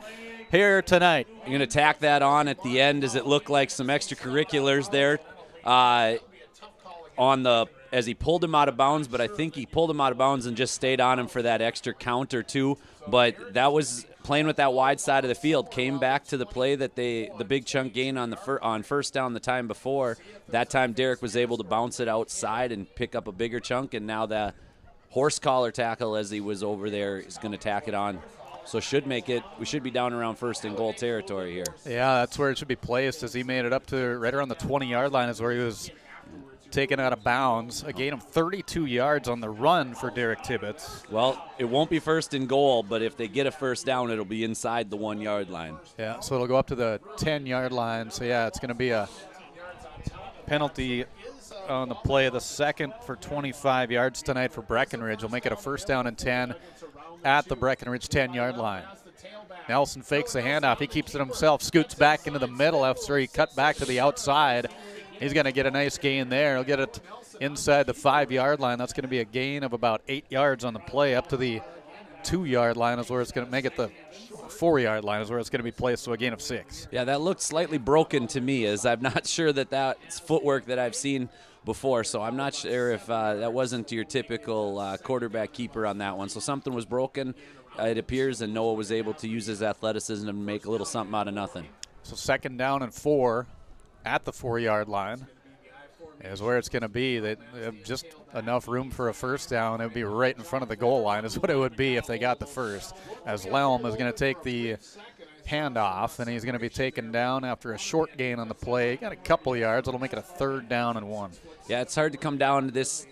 here tonight. You're going to tack that on at the end. Does it look like some extracurriculars there as he pulled him out of bounds, but I think he pulled him out of bounds and just stayed on him for that extra count or two. But that was playing with that wide side of the field. Came back to the play that the big chunk gain on first down the time before. That time Derek was able to bounce it outside and pick up a bigger chunk, and now the horse collar tackle as he was over there is going to tack it on. So we should be down around first and goal territory here. Yeah, that's where it should be placed as he made it up to right around the 20-yard line is where he was taken out of bounds. A gain of 32 yards on the run for Derek Tibbetts. Well, it won't be first and goal, but if they get a first down, it'll be inside the 1-yard line. Yeah, so it'll go up to the 10-yard line. So, yeah, it's going to be a penalty on the play of the second for 25 yards tonight for Breckenridge. Will make it a first down and 10 at the Breckenridge 10-yard line. Nelson fakes the handoff. He keeps it himself, scoots back into the middle after he cut back to the outside. He's going to get a nice gain there. He'll get it inside the 5-yard line. That's going to be a gain of about 8 yards on the play. Up to the 2-yard line is where it's going to make it the 4-yard line is where it's going to be placed, so a gain of 6. Yeah, that looked slightly broken to me, as I'm not sure that's footwork that I've seen before, so I'm not sure if that wasn't your typical quarterback keeper on that one. So something was broken, it appears, and Noah was able to use his athleticism to make a little something out of nothing. So second down and 4 at the 4-yard line is where it's going to be. They have just enough room for a first down. It would be right in front of the goal line is what it would be if they got the first, as Lelm is going to take the handoff, and he's going to be taken down after a short gain on the play. Got a couple yards. It'll make it a 3rd down and 1. Yeah, it's hard to come down to this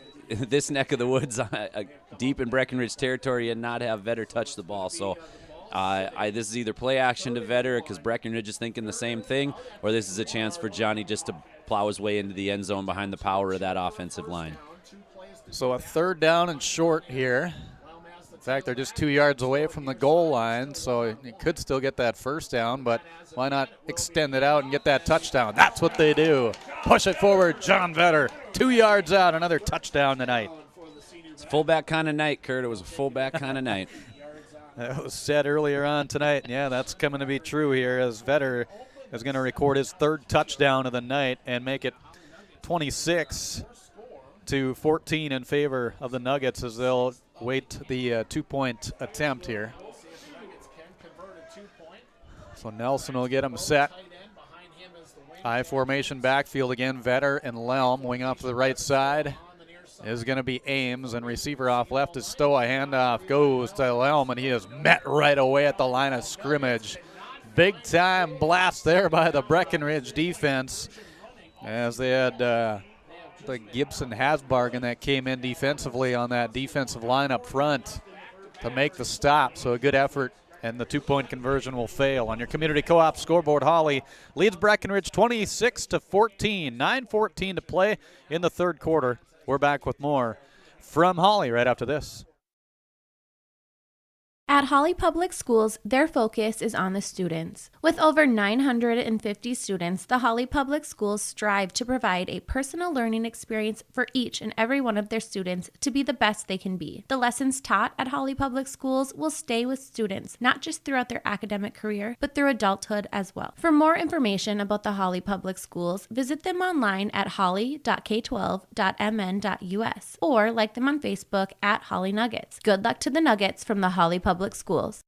neck of the woods deep in Breckenridge territory and not have Vetter touch the ball. So this is either play action to Vetter because Breckenridge is thinking the same thing, or this is a chance for Johnny just to plow his way into the end zone behind the power of that offensive line. So a 3rd down and short here. In fact, they're just 2 yards away from the goal line, so you could still get that first down, but why not extend it out and get that touchdown? That's what they do. Push it forward, John Vetter. 2 yards out, another touchdown tonight. It's a fullback kind of night, Kurt. It was a fullback kind of night. That was said earlier on tonight. Yeah, that's coming to be true here as Vetter is going to record his 3rd touchdown of the night and make it 26-14 in favor of the Nuggets as they'll wait the 2-point attempt here. So Nelson will get him set. High formation backfield again. Vetter and Lelm wing off to the right side. is going to be Ames, and receiver off left is Stoa. Handoff goes to Lelm, and he is met right away at the line of scrimmage. Big time blast there by the Breckenridge defense, as they had the Gibson Hasbargen that came in defensively on that defensive line up front to make the stop. So a good effort, and the 2-point conversion will fail. On your Community Co-op scoreboard, Hawley leads Breckenridge 26-14. 9:14 to play in the third quarter. We're back with more from Hawley right after this. At Hawley Public Schools, their focus is on the students. With over 950 students, the Hawley Public Schools strive to provide a personal learning experience for each and every one of their students to be the best they can be. The lessons taught at Hawley Public Schools will stay with students, not just throughout their academic career, but through adulthood as well. For more information about the Hawley Public Schools, visit them online at hawley.k12.mn.us or like them on Facebook at Hawley Nuggets. Good luck to the Nuggets from the Hawley Public Schools.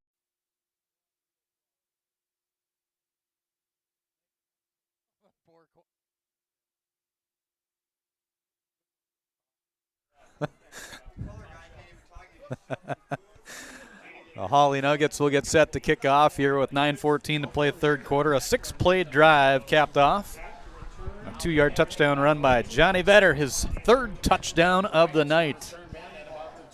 The Hawley Nuggets will get set to kick off here with 9:14 to play third quarter. A 6-play drive capped off. A 2-yard touchdown run by Johnny Vetter, his third touchdown of the night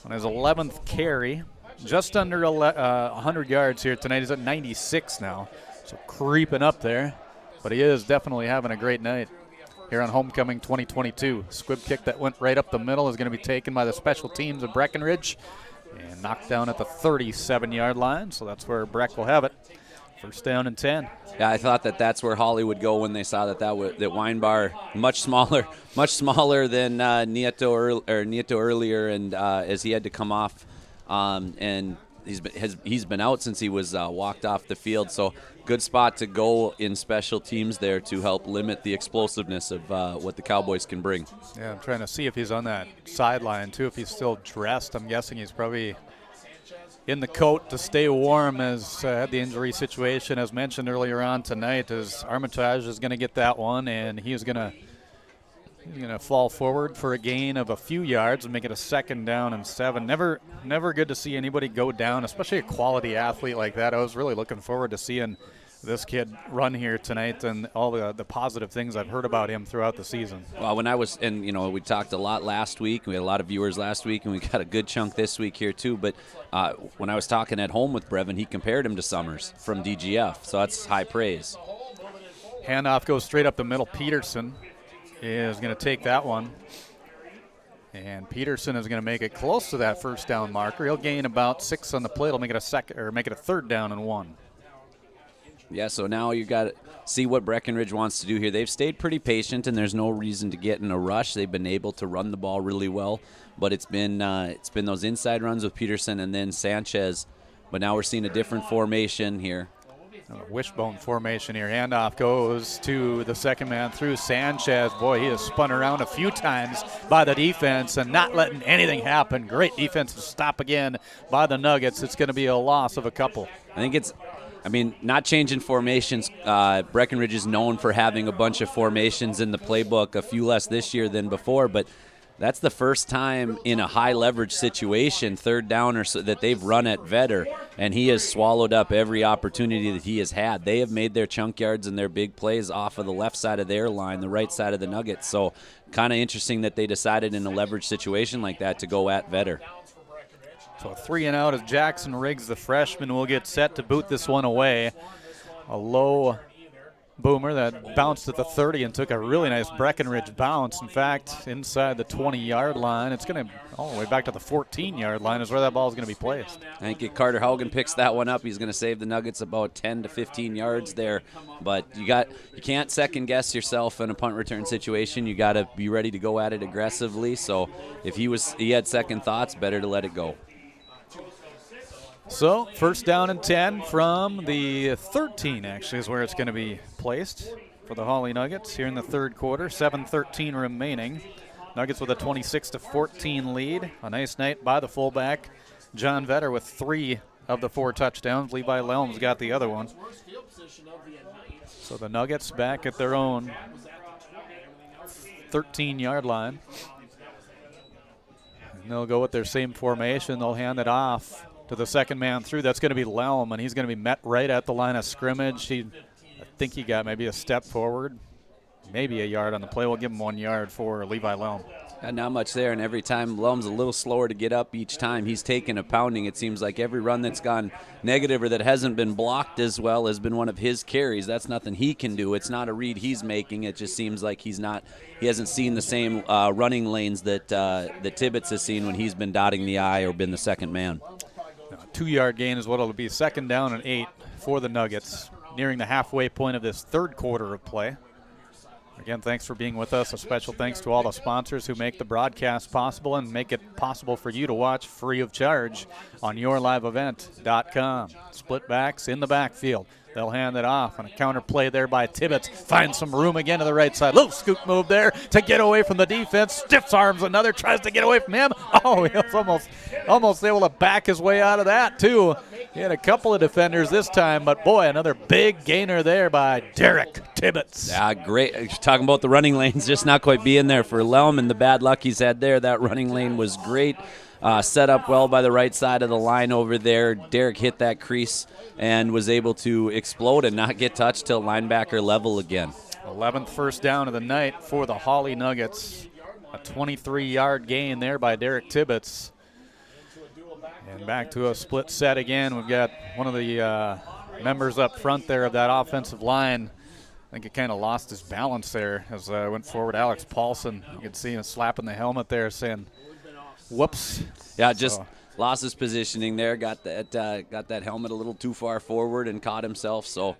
on his 11th carry. Just under 100 yards here tonight. He's at 96 now, so creeping up there. But he is definitely having a great night here on Homecoming 2022. Squib kick that went right up the middle is going to be taken by the special teams of Breckenridge and knocked down at the 37-yard line, so that's where Breck will have it. First down and 10. Yeah, I thought that's where Hawley would go when they saw that Weinbar much smaller than Nieto earlier, and as he had to come off. And he's been out since he was walked off the field. So good spot to go in special teams there to help limit the explosiveness of what the Cowboys can bring. Yeah, I'm trying to see if he's on that sideline too, if he's still dressed. I'm guessing he's probably in the coat to stay warm, as had the injury situation as mentioned earlier on tonight, as Armitage is going to get that one, and he's going to fall forward for a gain of a few yards and make it a 2nd down and 7. Never good to see anybody go down, especially a quality athlete like that. I was really looking forward to seeing this kid run here tonight and all the positive things I've heard about him throughout the season. Well, when I was, and we talked a lot last week. We had a lot of viewers last week, and we got a good chunk this week here too. But when I was talking at home with Brevin, he compared him to Summers from DGF, so that's high praise. Handoff goes straight up the middle. Peterson is going to take that one, and Peterson is going to make it close to that first down marker. He'll gain about 6 on the play. It'll make it a 3rd down and 1. Yeah, so now you got to see what Breckenridge wants to do here. They've stayed pretty patient, and there's no reason to get in a rush. They've been able to run the ball really well, but it's been those inside runs with Peterson and then Sanchez. But now we're seeing a different formation here. A wishbone formation here. Handoff goes to the second man through Sanchez. Boy, he has spun around a few times by the defense and not letting anything happen. Great defensive stop again by the Nuggets. It's going to be a loss of a couple. I think not changing formations. Breckenridge is known for having a bunch of formations in the playbook, a few less this year than before, but that's the first time in a high leverage situation, 3rd down or so, that they've run at Vetter, and he has swallowed up every opportunity that he has had. They have made their chunk yards and their big plays off of the left side of their line, the right side of the Nuggets. So kind of interesting that they decided in a leverage situation like that to go at Vetter. So 3 and out as Jackson Riggs, the freshman, will get set to boot this one away. A low boomer that bounced at the 30 and took a really nice Breckenridge bounce. In fact, inside the 20-yard line, it's going to all the way back to the 14-yard line is where that ball is going to be placed. I think if Carter Haugen picks that one up, he's going to save the Nuggets about 10 to 15 yards there. But you can't second guess yourself in a punt return situation. You got to be ready to go at it aggressively. So if he had second thoughts, better to let it go. So, first down and 10 from the 13, actually, is where it's going to be placed for the Hawley Nuggets here in the third quarter. 7:13 remaining. Nuggets with a 26-14 lead. A nice night by the fullback, John Vetter, with 3 of the 4 touchdowns. Levi Lelms got the other one. So the Nuggets back at their own 13-yard line. And they'll go with their same formation. They'll hand it off to the second man through. That's going to be Lelm, and he's going to be met right at the line of scrimmage. I think he got maybe a step forward, maybe a yard on the play. We'll give him 1 yard for Levi Lelm. Not much there, and every time Lelm's a little slower to get up each time. He's taken a pounding. It seems like every run that's gone negative or that hasn't been blocked as well has been one of his carries. That's nothing he can do. It's not a read he's making. It just seems like he hasn't seen the same running lanes that Tibbetts has seen when he's been dotting the I or been the second man. A 2-yard gain is what it'll be. 2nd down and 8 for the Nuggets, nearing the halfway point of this third quarter of play. Again, thanks for being with us. A special thanks to all the sponsors who make the broadcast possible and make it possible for you to watch free of charge on yourliveevent.com. Split backs in the backfield. They'll hand it off on a counter play there by Tibbetts. Finds some room again to the right side. Little scoop move there to get away from the defense. Stiffs arms another, tries to get away from him. Oh, he was almost able to back his way out of that, too. He had a couple of defenders this time, but boy, another big gainer there by Derek Tibbetts. Yeah, great. Talking about the running lanes, just not quite being there for Lelm and the bad luck he's had there. That running lane was great. Set up well by the right side of the line over there. Derek hit that crease and was able to explode and not get touched till linebacker level again. 11th first down of the night for the Hawley Nuggets. A 23-yard gain there by Derek Tibbetts. And back to a split set again. We've got one of the members up front there of that offensive line. I think he kind of lost his balance there as I went forward. Alex Paulson, you can see him slapping the helmet there saying, whoops. Yeah, just lost his positioning there. Got that helmet a little too far forward and caught himself. So,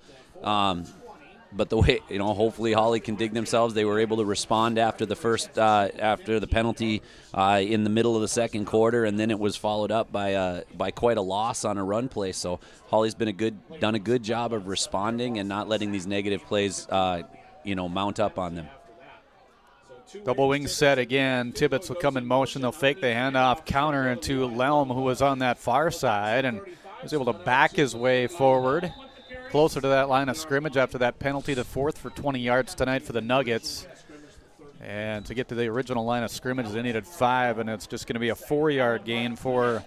but the way, hopefully Hawley can dig themselves. They were able to respond after the penalty in the middle of the second quarter, and then it was followed up by quite a loss on a run play. So Hawley's done a good job of responding and not letting these negative plays, mount up on them. Double wing set again. Tibbetts will come in motion. They'll fake the handoff, counter into Lelm, who was on that far side, and was able to back his way forward, closer to that line of scrimmage after that penalty, the 4th for 20 yards tonight for the Nuggets. And to get to the original line of scrimmage, they needed 5, and it's just going to be a 4-yard gain for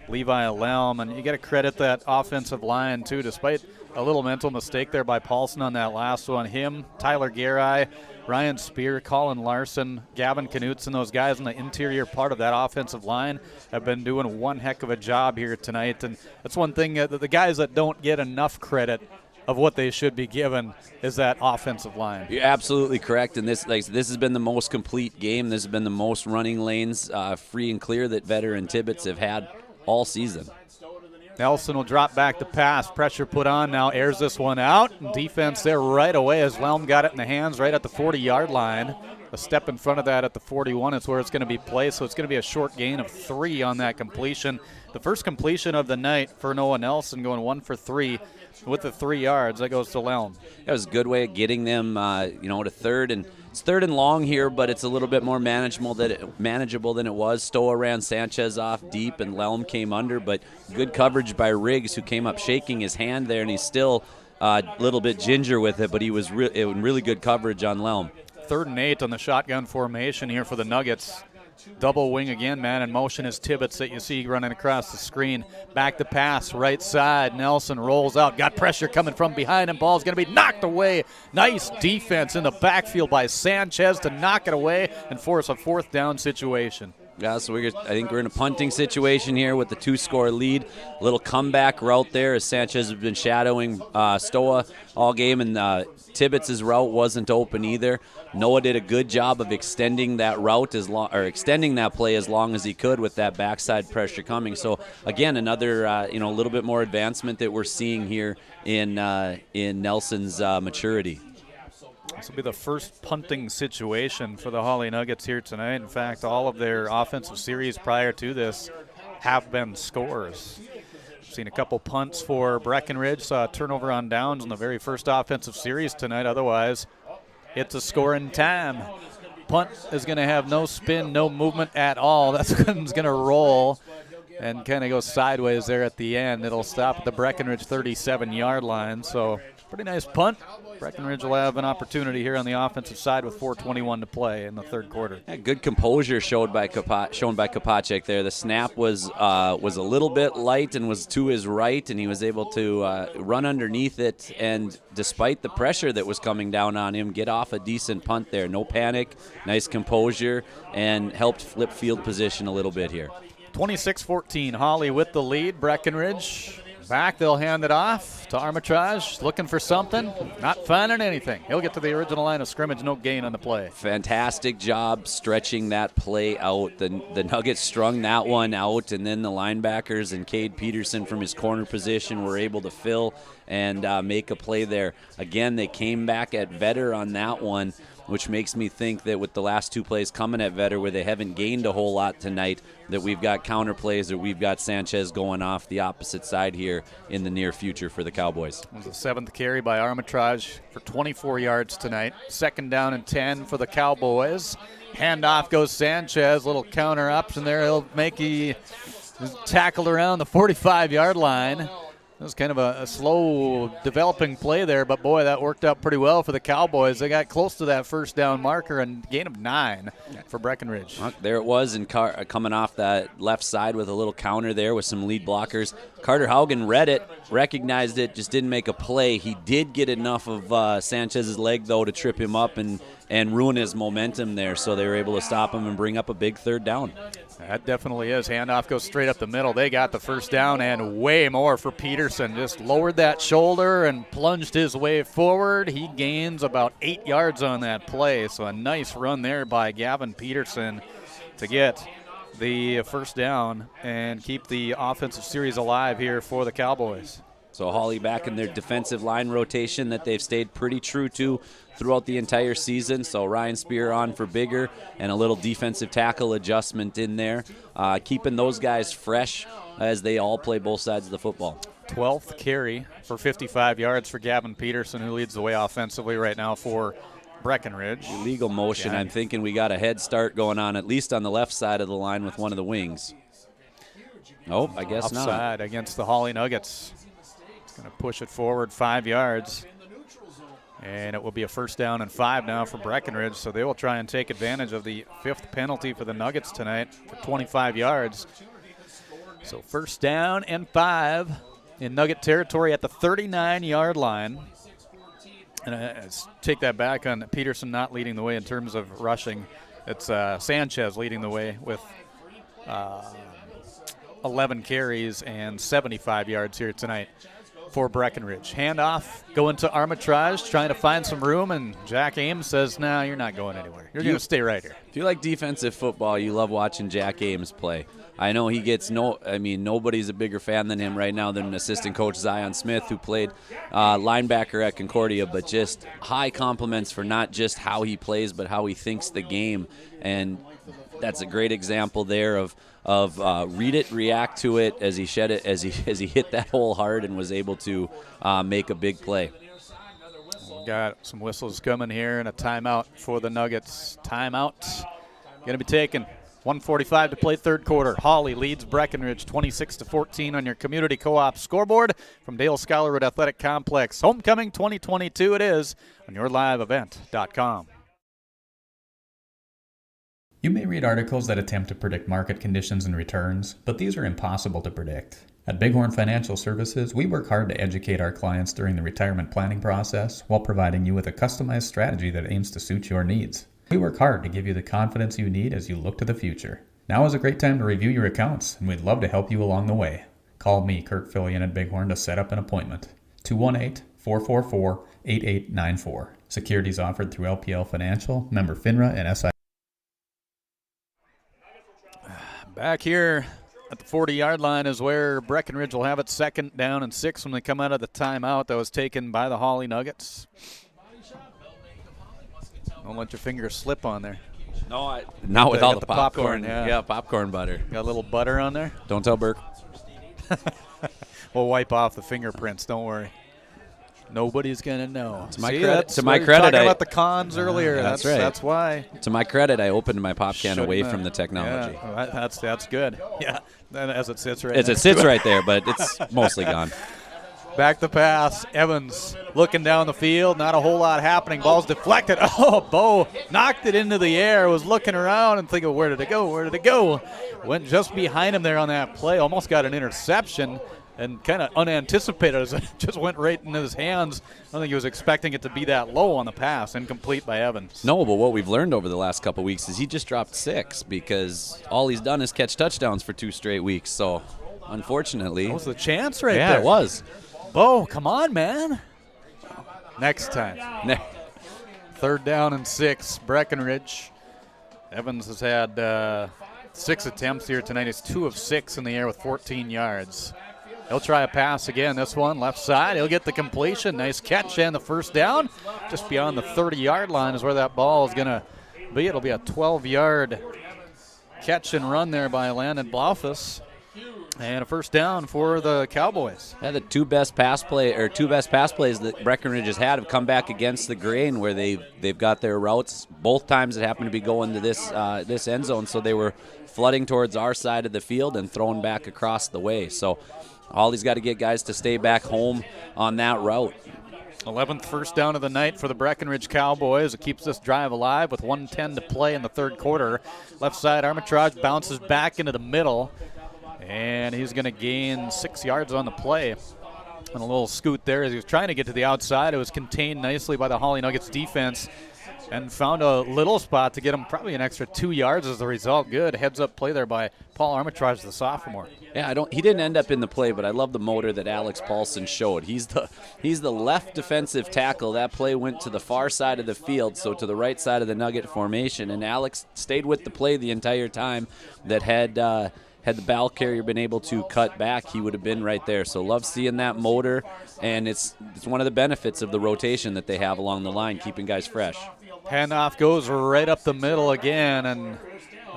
Levi Lelm. And you got to credit that offensive line, too, despite a little mental mistake there by Paulson on that last one. Him, Tyler Garai, Ryan Spear, Colin Larson, Gavin Knutson, those guys in the interior part of that offensive line have been doing one heck of a job here tonight. And that's one thing that the guys that don't get enough credit of what they should be given is that offensive line. You're absolutely correct. And this has been the most complete game. This has been the most running lanes free and clear that veteran Tibbetts have had all season. Nelson will drop back to pass. Pressure put on now. Airs this one out. And defense there right away as Lelm got it in the hands right at the 40-yard line. A step in front of that at the 41 is where it's going to be placed. So it's going to be a short gain of 3 on that completion. The first completion of the night for Noah Nelson, going 1 for 3 with the 3 yards. That goes to Lelm. That was a good way of getting them, to third. And it's 3rd and long here, but it's a little bit more manageable than it was. Stoa ran Sanchez off deep, and Lelm came under, but good coverage by Riggs, who came up shaking his hand there, and he's still a little bit ginger with it, but he was really good coverage on Lelm. 3rd and 8 on the shotgun formation here for the Nuggets. Double wing again, man in motion is Tibbetts that you see running across the screen. Back to pass, right side. Nelson rolls out. Got pressure coming from behind him. Ball's going to be knocked away. Nice defense in the backfield by Sanchez to knock it away and force a 4th down situation. Yeah, so I think we're in a punting situation here with the 2-score lead. A little comeback route there as Sanchez has been shadowing Stoa all game, and Tibbetts' route wasn't open either. Noah did a good job of extending that route extending that play as long as he could with that backside pressure coming. So again, another a little bit more advancement that we're seeing here in Nelson's maturity. This will be the first punting situation for the Hawley Nuggets here tonight. In fact, all of their offensive series prior to this have been scores. We've seen a couple punts for Breckenridge, saw a turnover on downs in the very first offensive series tonight. Otherwise, it's a score in time. Punt is going to have no spin, no movement at all. That's going to roll and kind of go sideways there at the end. It'll stop at the Breckenridge 37-yard line. So pretty nice punt Breckenridge will have an opportunity here on the offensive side with 4:21 to play in the third quarter. Yeah, good composure shown by Kopacek there. The snap was a little bit light and was to his right, and he was able to run underneath it, and despite the pressure that was coming down on him, get off a decent punt there. No panic, nice composure, and helped flip field position a little bit here. 26-14, Hawley with the lead. Breckenridge back, they'll hand it off to Armitage, looking for something, not finding anything. He'll get to the original line of scrimmage, no gain on the play. Fantastic job stretching that play out. The Nuggets strung that one out, and then the linebackers and Cade Peterson from his corner position were able to fill and make a play there. Again, they came back at Vetter on that one, which makes me think that with the last two plays coming at Vetter, where they haven't gained a whole lot tonight, that we've got counter plays, or we've got Sanchez going off the opposite side here in the near future for the Cowboys. It was the seventh carry by Armitage for 24 yards tonight. 2nd down and 10 for the Cowboys. Handoff goes Sanchez, little counter option there. He'll make a tackle around the 45-yard line. It was kind of a slow developing play there, but boy, that worked out pretty well for the Cowboys. They got close to that first down marker and gain of 9 for Breckenridge. There it was, and coming off that left side with a little counter there with some lead blockers. Carter Haugen read it, recognized it, just didn't make a play. He did get enough of Sanchez's leg, though, to trip him up and ruin his momentum there, so they were able to stop him and bring up a big 3rd down. That definitely is. Handoff goes straight up the middle. They got the first down and way more for Peterson. Just lowered that shoulder and plunged his way forward. He gains about 8 yards on that play. So a nice run there by Gavin Peterson to get the first down and keep the offensive series alive here for the Cowboys. So Hawley back in their defensive line rotation that they've stayed pretty true to throughout the entire season. So Ryan Spear on for Bigger and a little defensive tackle adjustment in there, keeping those guys fresh as they all play both sides of the football. 12th carry for 55 yards for Gavin Peterson, who leads the way offensively right now for Breckenridge. Illegal motion. I'm thinking we got a head start going on, at least on the left side of the line with one of the wings. Nope, I guess not. Offside against the Hawley Nuggets. Going to push it forward 5 yards. And it will be a 1st down and 5 now for Breckenridge. So they will try and take advantage of the 5th penalty for the Nuggets tonight for 25 yards. So 1st down and 5 in Nugget territory at the 39-yard line. And let's take that back on Peterson not leading the way in terms of rushing. It's Sanchez leading the way with 11 carries and 75 yards here tonight for Breckenridge. Handoff going to Armitage, trying to find some room, and Jack Ames says, "No, you're not going anywhere. You're going to stay right here." If you like defensive football, you love watching Jack Ames play. I know he gets nobody's a bigger fan than him right now than assistant coach Zion Smith, who played linebacker at Concordia, but just high compliments for not just how he plays, but how he thinks the game. And that's a great example there of read it, react to it as he shed it, as he hit that hole hard and was able to make a big play. We got some whistles coming here and a timeout for the Nuggets. Timeout going to be taken. 1:45 to play 3rd quarter. Hawley leads Breckenridge 26-14 on your community co-op scoreboard from Dale Scholarwood Athletic Complex. Homecoming 2022 it is on yourliveevent.com. You may read articles that attempt to predict market conditions and returns, but these are impossible to predict. At Bighorn Financial Services, we work hard to educate our clients during the retirement planning process while providing you with a customized strategy that aims to suit your needs. We work hard to give you the confidence you need as you look to the future. Now is a great time to review your accounts, and we'd love to help you along the way. Call me, Kurt Fillion at Bighorn, to set up an appointment. 218-444-8894. Securities offered through LPL Financial, member FINRA and SI. Back here at the 40-yard line is where Breckenridge will have it 2nd down and 6 when they come out of the timeout that was taken by the Hawley Nuggets. Don't let your fingers slip on there. No, not with all the popcorn. Yeah, popcorn butter. Got a little butter on there? Don't tell Burke. We'll wipe off the fingerprints, don't worry. Nobody's going to know. To my credit, talking about the cons earlier. That's right. That's why. To my credit, I opened my pop can away from the technology. Yeah, that's good. Yeah, as it sits right as there. It sits right there, but it's mostly gone. Back to pass. Evans looking down the field. Not a whole lot happening. Ball's deflected. Oh, Bo knocked it into the air. Was looking around and thinking, where did it go? Where did it go? Went just behind him there on that play. Almost got an interception and kind of unanticipated as it just went right into his hands. I don't think he was expecting it to be that low on the pass. Incomplete by Evans. No, but what we've learned over the last couple weeks is he just dropped 6 because all he's done is catch touchdowns for 2 straight weeks. So, unfortunately. That was the chance right there. Yeah, it was. Bo, come on, man. Next time. 3rd down and 6, Breckenridge. Evans has had 6 attempts here tonight. He's 2 of 6 in the air with 14 yards. He'll try a pass again. This one, left side. He'll get the completion. Nice catch and the first down. Just beyond the 30-yard line is where that ball is going to be. It'll be a 12-yard catch and run there by Landon Blaufus. And a first down for the Cowboys. Yeah, the two best pass plays that Breckenridge has had have come back against the grain, where they've got their routes. Both times it happened to be going to this end zone, so they were flooding towards our side of the field and throwing back across the way. So Hawley's got to get guys to stay back home on that route. 11th first down of the night for the Breckenridge Cowboys. It keeps this drive alive with 1:10 to play in the 3rd quarter. Left side, Armitage bounces back into the middle. And he's going to gain 6 yards on the play. And a little scoot there as he was trying to get to the outside. It was contained nicely by the Hawley Nuggets defense and found a little spot to get him probably an extra 2 yards as a result. Good heads-up play there by Paul Armitage, the sophomore. Yeah, he didn't end up in the play, but I love the motor that Alex Paulson showed. He's the left defensive tackle. That play went to the far side of the field, so to the right side of the Nugget formation. And Alex stayed with the play the entire time. That had the ball carrier been able to cut back, he would have been right there. So love seeing that motor, and it's one of the benefits of the rotation that they have along the line, keeping guys fresh. Handoff goes right up the middle again, and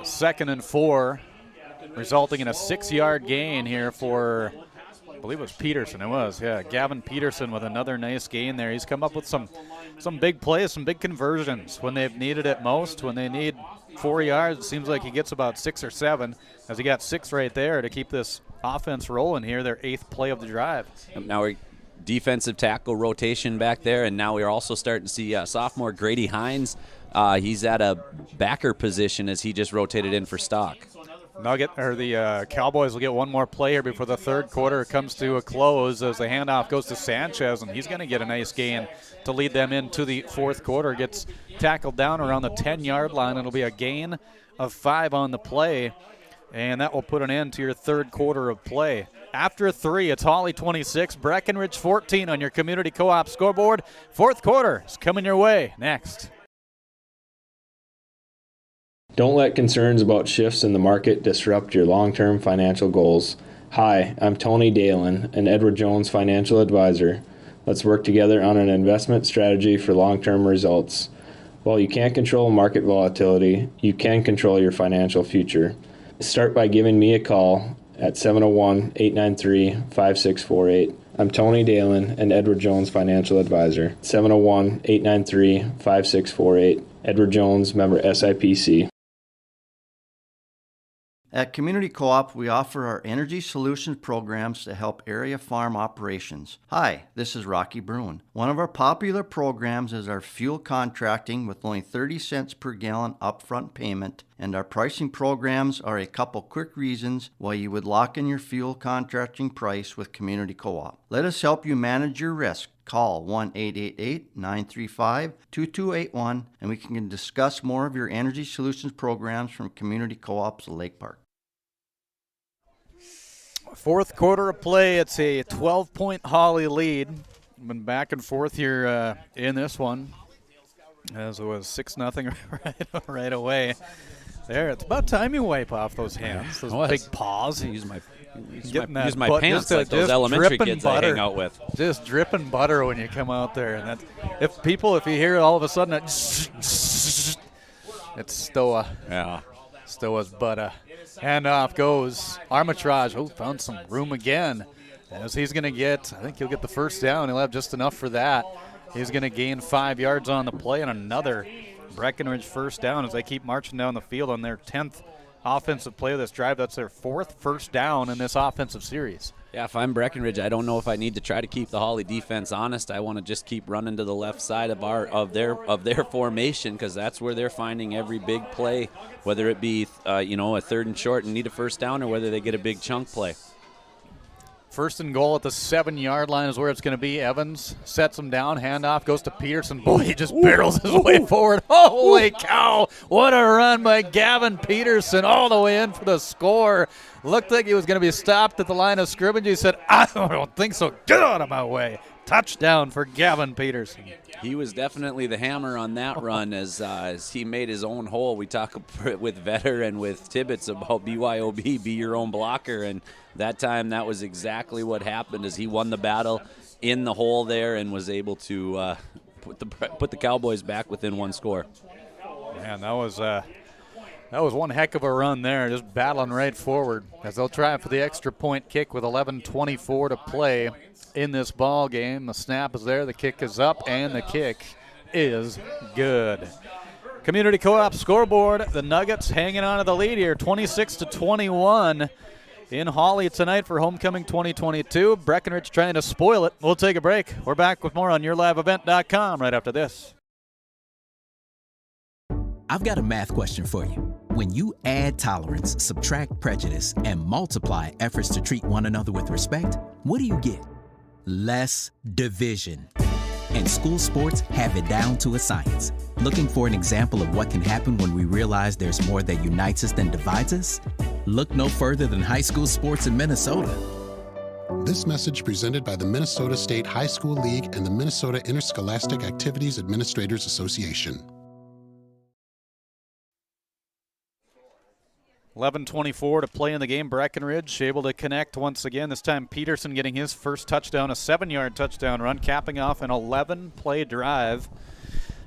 2nd and 4, resulting in a 6-yard gain here for, I believe it was Peterson. It was, yeah. Gavin Peterson with another nice gain there. He's come up with some big plays, some big conversions when they've needed it most. When they need 4 yards, it seems like he gets about 6 or 7, as he got 6 right there to keep this offense rolling here, their 8th play of the drive. Now we're defensive tackle rotation back there, and now we're also starting to see sophomore Grady Hines. He's at a backer position as he just rotated in for Stock. The Cowboys will get one more play here before the 3rd quarter comes to a close as the handoff goes to Sanchez, and he's going to get a nice gain to lead them into the 4th quarter. Gets tackled down around the 10-yard line. It'll be a gain of 5 on the play, and that will put an end to your 3rd quarter of play. After 3, it's Hawley 26, Breckenridge 14 on your Community Co-op scoreboard. 4th quarter is coming your way next. Don't let concerns about shifts in the market disrupt your long-term financial goals. Hi, I'm Tony Dalen, an Edward Jones financial advisor. Let's work together on an investment strategy for long-term results. While you can't control market volatility, you can control your financial future. Start by giving me a call at 701-893-5648. I'm Tony Dalen, an Edward Jones financial advisor. 701-893-5648. Edward Jones, member SIPC. At Community Co-op, we offer our energy solutions programs to help area farm operations. Hi, this is Rocky Bruin. One of our popular programs is our fuel contracting with only 30 cents per gallon upfront payment, and our pricing programs are a couple quick reasons why you would lock in your fuel contracting price with Community Co-op. Let us help you manage your risk. Call 1-888-935-2281 and we can discuss more of your energy solutions programs from Community Co-op's Lake Park. 4th quarter of play. It's a 12-point Hawley lead. Been back and forth here in this one, as it was 6-0 right away. There, it's about time you wipe off those hands, those big paws. Use my pants like those elementary kids I hang out with. Just dripping butter when you come out there. And if you hear all of a sudden it's Stoa. Yeah. Stoa's butter. Handoff goes. Armitage, found some room again. As he's going to get, I think he'll get the first down. He'll have just enough for that. He's going to gain 5 yards on the play and another Breckenridge first down as they keep marching down the field on their 10th offensive play of this drive. That's their 4th first down in this offensive series. Yeah, if I'm Breckenridge, I don't know if I need to try to keep the Hawley defense honest. I want to just keep running to the left side of their formation, because that's where they're finding every big play, whether it be a 3rd and short and need a first down, or whether they get a big chunk play. 1st and goal at the 7-yard line is where it's going to be. Evans sets him down, handoff goes to Peterson. Boy, he just barrels his way forward. Holy cow, what a run by Gavin Peterson all the way in for the score. Looked like he was going to be stopped at the line of scrimmage. He said, I don't think so. Get out of my way. Touchdown for Gavin Peterson. He was definitely the hammer on that run as he made his own hole. We talk with Vetter and with Tibbetts about BYOB, be your own blocker, and that time that was exactly what happened as he won the battle in the hole there and was able to put the Cowboys back within 1 score. Man, that was one heck of a run there, just battling right forward as they'll try for the extra point kick with 11:24 to play in this ball game. The snap is there, the kick is up, and the kick is good. Community Co-op scoreboard, the Nuggets hanging on to the lead here, 26-21 in Hawley tonight for Homecoming 2022. Breckenridge trying to spoil it. We'll take a break. We're back with more on yourliveevent.com right after this. I've got a math question for you. When you add tolerance, subtract prejudice, and multiply efforts to treat one another with respect, what do you get? Less division. And school sports have it down to a science. Looking for an example of what can happen when we realize there's more that unites us than divides us? Look no further than high school sports in Minnesota. This message presented by the Minnesota State High School League and the Minnesota Interscholastic Activities Administrators Association. 11:24 to play in the game. Breckenridge able to connect once again. This time Peterson getting his first touchdown, a 7-yard touchdown run, capping off an 11-play drive.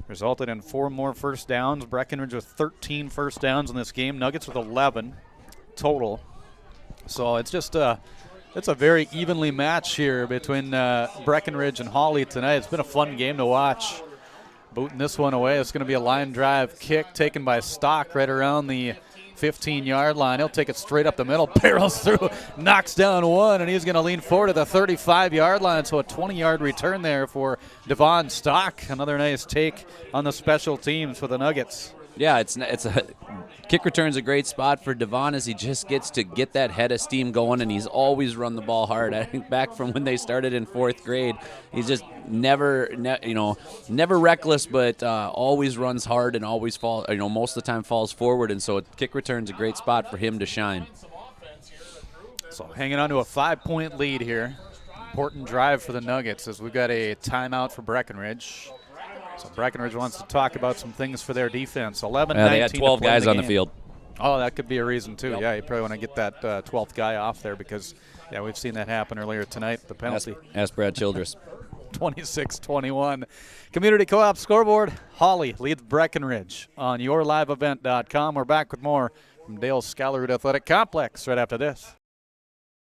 Resulted in 4 more first downs. Breckenridge with 13 first downs in this game. Nuggets with 11 total. So it's just it's a very evenly matched here between Breckenridge and Hawley tonight. It's been a fun game to watch. Booting this one away. It's going to be a line drive kick taken by Stock right around the 15-yard line. He'll take it straight up the middle, barrels through, knocks down one, and he's going to lean forward to the 35-yard line. So a 20-yard return there for Devon Stock. Another nice take on the special teams for the Nuggets. Yeah, it's a kick return's a great spot for Devon as he just gets to get that head of steam going, and he's always run the ball hard. I think back from when they started in 4th grade, he's just never reckless, but always runs hard and always most of the time falls forward, and so a kick return's a great spot for him to shine. So hanging on to a 5-point lead here. Important drive for the Nuggets as we've got a timeout for Breckenridge. So Breckenridge wants to talk about some things for their defense. 11-19. They had 12 guys on the field. Oh, that could be a reason too. Yep. Yeah, you probably want to get that 12th guy off there because, yeah, we've seen that happen earlier tonight. The penalty. Ask Brad Childress. 26-21. Community Co-op scoreboard. Hawley leads Breckenridge on yourliveevent.com. We're back with more from Dale Scalleroot Athletic Complex right after this.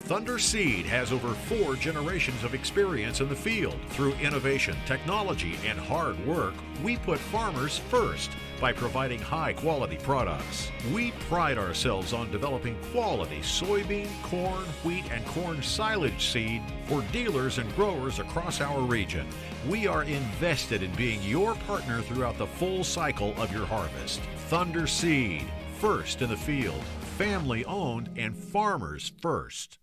Thunder Seed has over 4 generations of experience in the field. Through innovation, technology, and hard work, we put farmers first by providing high-quality products. We pride ourselves on developing quality soybean, corn, wheat, and corn silage seed for dealers and growers across our region. We are invested in being your partner throughout the full cycle of your harvest. Thunder Seed, first in the field, family-owned, and farmers first.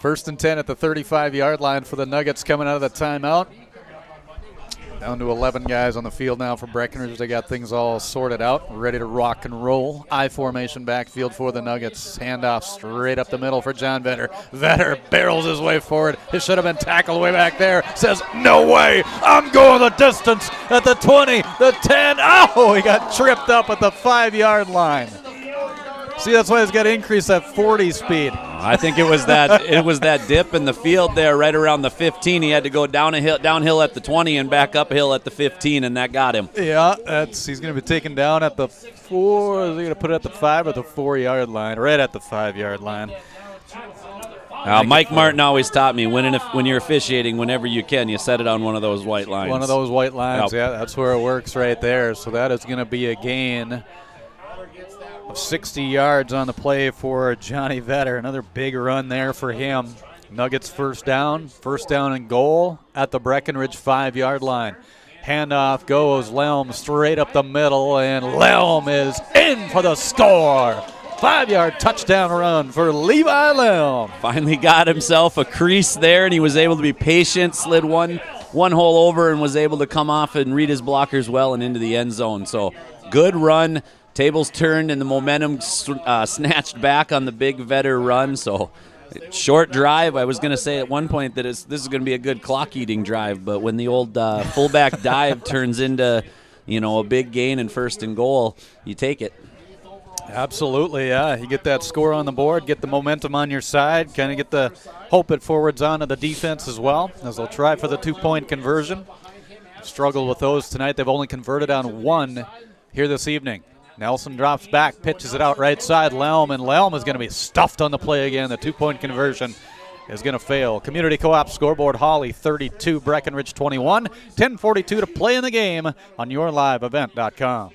1st and 10 at the 35-yard line for the Nuggets coming out of the timeout. Down to 11 guys on the field now for Breckenridge. They got things all sorted out, ready to rock and roll. I-formation backfield for the Nuggets. Handoff straight up the middle for John Vetter. Vetter barrels his way forward. It should have been tackled way back there. Says, no way, I'm going the distance at the 20, the 10. Oh, he got tripped up at the 5-yard line. See, that's why he's got to increase that 40 speed. I think it was that dip in the field there right around the 15. He had to go downhill at the 20 and back uphill at the 15, and that got him. Yeah, he's going to be taken down at the 4. Is he going to put it at the 5 or the 4-yard line? Right at the 5-yard line. Mike Martin always taught me when you're officiating, whenever you can, you set it on one of those white lines. One of those white lines, yep. Yeah, that's where it works right there. So that is going to be a gain of 60 yards on the play for Johnny Vetter. Another big run there for him. Nuggets first down and goal at the Breckenridge 5-yard line. Handoff goes, Lelm straight up the middle, and Lelm is in for the score. 5-yard touchdown run for Levi Lelm. Finally got himself a crease there, and he was able to be patient, slid one hole over, and was able to come off and read his blockers well and into the end zone. So good run. Tables turned, and the momentum snatched back on the big Vetter run. So short drive. I was going to say at one point that this is going to be a good clock-eating drive, but when the old fullback dive turns into, a big gain and first and goal, you take it. Absolutely, yeah. You get that score on the board, get the momentum on your side, kind of get the hope it forwards onto the defense as well, as they'll try for the 2-point conversion. Struggle with those tonight. They've only converted on one here this evening. Nelson drops back, pitches it out right side, Lelm, and Lelm is going to be stuffed on the play again. The 2-point conversion is going to fail. Community Co-op scoreboard, Hawley 32, Breckenridge 21. 10:42 to play in the game on yourliveevent.com.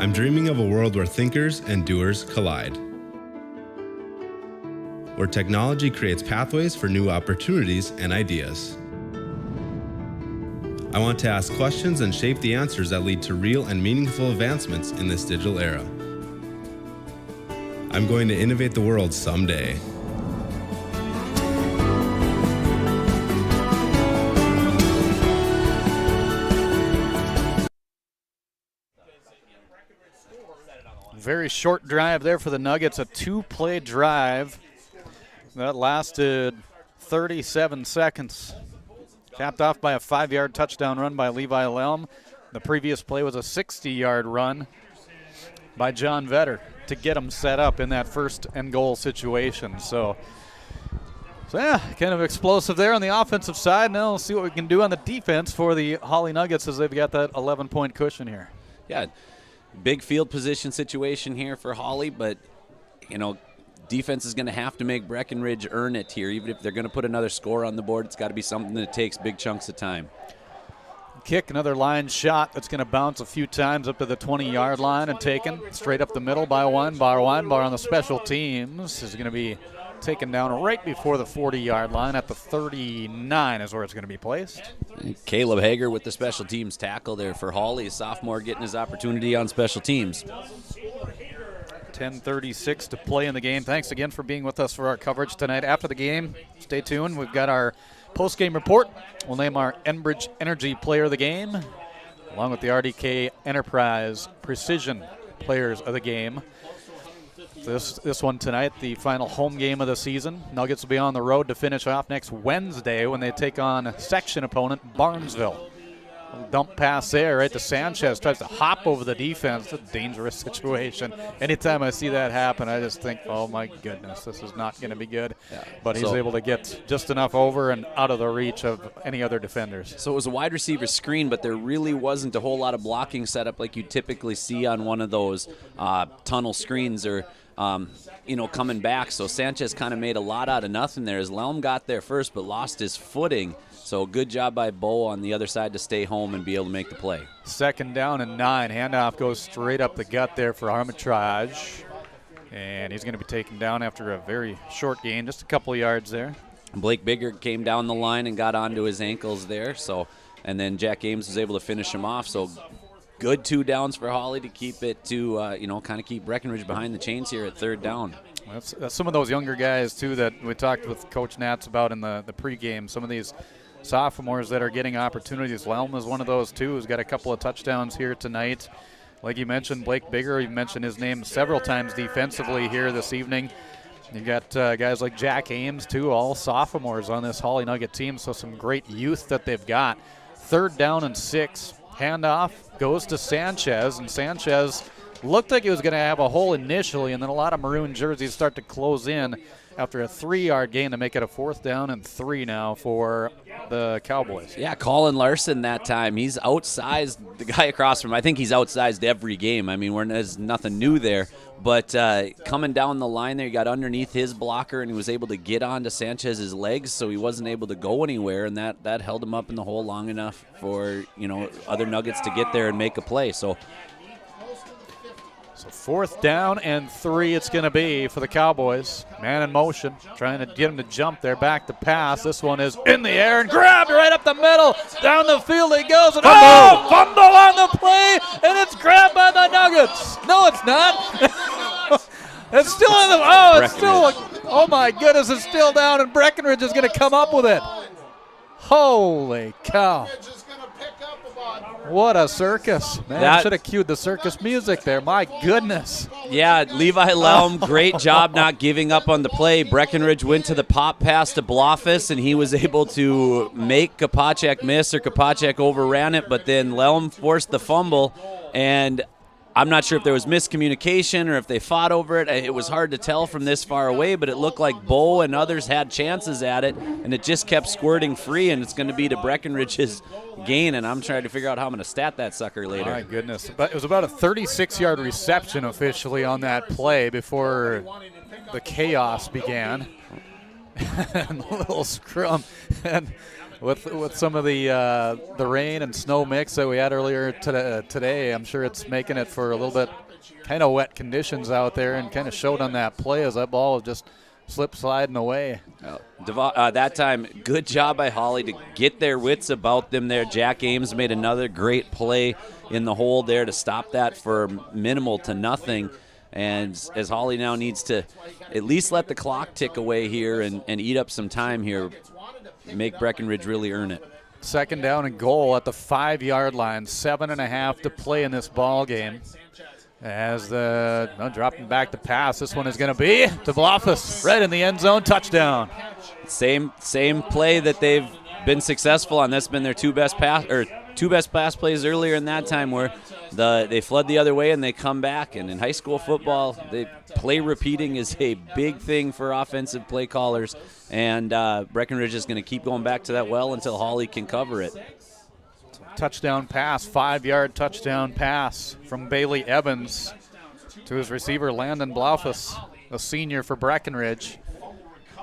I'm dreaming of a world where thinkers and doers collide. Where technology creates pathways for new opportunities and ideas. I want to ask questions and shape the answers that lead to real and meaningful advancements in this digital era. I'm going to innovate the world someday. Very short drive there for the Nuggets, a 2-play drive that lasted 37 seconds. Capped off by a 5-yard touchdown run by Levi Lelm. The previous play was a 60-yard run by John Vetter to get him set up in that first and goal situation. So yeah, kind of explosive there on the offensive side. Now we'll see what we can do on the defense for the Hawley Nuggets as they've got that 11-point cushion here. Yeah. Big field position situation here for Hawley, but, defense is going to have to make Breckenridge earn it here. Even if they're going to put another score on the board, it's got to be something that takes big chunks of time. Kick, another line shot that's going to bounce a few times up to the 20-yard line and taken straight up the middle by Weinbar. Weinbar on the special teams is going to be taken down right before the 40-yard line at the 39 is where it's going to be placed. Caleb Hager with the special teams tackle there for Hawley, a sophomore getting his opportunity on special teams. 10:36 to play in the game. Thanks again for being with us for our coverage tonight. After the game, stay tuned. We've got our post-game report. We'll name our Enbridge Energy Player of the Game, along with the RDK Enterprise Precision Players of the Game. This one tonight, the final home game of the season. Nuggets will be on the road to finish off next Wednesday when they take on section opponent Barnesville. Dump pass there right to Sanchez, tries to hop over the defense. It's a dangerous situation. Anytime I see that happen, I just think, oh my goodness, this is not going to be good. Yeah. But he's able to get just enough over and out of the reach of any other defenders. So it was a wide receiver screen, but there really wasn't a whole lot of blocking set up like you typically see on one of those tunnel screens or coming back. So Sanchez kind of made a lot out of nothing there as Lelm got there first but lost his footing. So good job by Bo on the other side to stay home and be able to make the play. 2nd down and 9. Handoff goes straight up the gut there for Armitage. And he's going to be taken down after a very short gain, just a couple of yards there. Blake Bigger came down the line and got onto his ankles there. And then Jack Ames was able to finish him off. So good 2 downs for Hawley to keep it to, kind of keep Breckenridge behind the chains here at 3rd down. That's some of those younger guys, too, that we talked with Coach Natz about in the pregame. Some of these sophomores that are getting opportunities. Lelm is one of those, too, who's got a couple of touchdowns here tonight. Like you mentioned, Blake Bigger, you mentioned his name several times defensively here this evening. You got guys like Jack Ames, too, all sophomores on this Hawley Nugget team, so some great youth that they've got. 3rd down and 6. Handoff goes to Sanchez, and Sanchez Looked like he was going to have a hole initially, and then a lot of maroon jerseys start to close in after a 3-yard gain to make it a 4th down and 3 now for the Cowboys. Yeah, Colin Larson that time. He's outsized the guy across from him. I think he's outsized every game. I mean, there's nothing new there. But coming down the line there, he got underneath his blocker, and he was able to get onto Sanchez's legs, so he wasn't able to go anywhere, and that held him up in the hole long enough for, other Nuggets to get there and make a play. So 4th down and 3 it's going to be for the Cowboys. Man in motion, trying to get him to jump there, back to pass. This one is in the air and grabbed right up the middle. Down the field he goes. And fumble on the play, and it's grabbed by the Nuggets. No, it's not. It's still in the, oh my goodness, it's still down, and Breckenridge is going to come up with it. Holy cow. What a circus. Man, should have cued the circus music there. My goodness. Yeah, Levi Lelm, great job not giving up on the play. Breckenridge went to the pop pass to Blofus, and he was able to make Kopacek miss, or Kopacek overran it, but then Lelm forced the fumble, and I'm not sure if there was miscommunication or if they fought over it. It was hard to tell from this far away, but it looked like Bo and others had chances at it, and it just kept squirting free, and it's going to be to Breckenridge's gain, and I'm trying to figure out how I'm going to stat that sucker later. My goodness. But it was about a 36-yard reception officially on that play before the chaos began. And the little scrum. And with some of the rain and snow mix that we had earlier today, I'm sure it's making it for a little bit kind of wet conditions out there, and kind of showed on that play as that ball just slip sliding away. That time, good job by Hawley to get their wits about them there. Jack Ames made another great play in the hole there to stop that for minimal to nothing. And as Hawley now needs to at least let the clock tick away here and eat up some time here, make Breckenridge really earn it. 2nd down and goal at the 5-yard line. 7.5 to play in this ball game. As dropping back to pass, this one is going to be to Blofus, right in the end zone, touchdown. Same play that they've been successful on. That's been their two best pass plays earlier in that time, where they flood the other way and they come back. And in high school football, play repeating is a big thing for offensive play callers. And Breckenridge is going to keep going back to that well until Hawley can cover it. Touchdown pass, 5-yard touchdown pass from Bailey Evans to his receiver Landon Blofus, a senior for Breckenridge,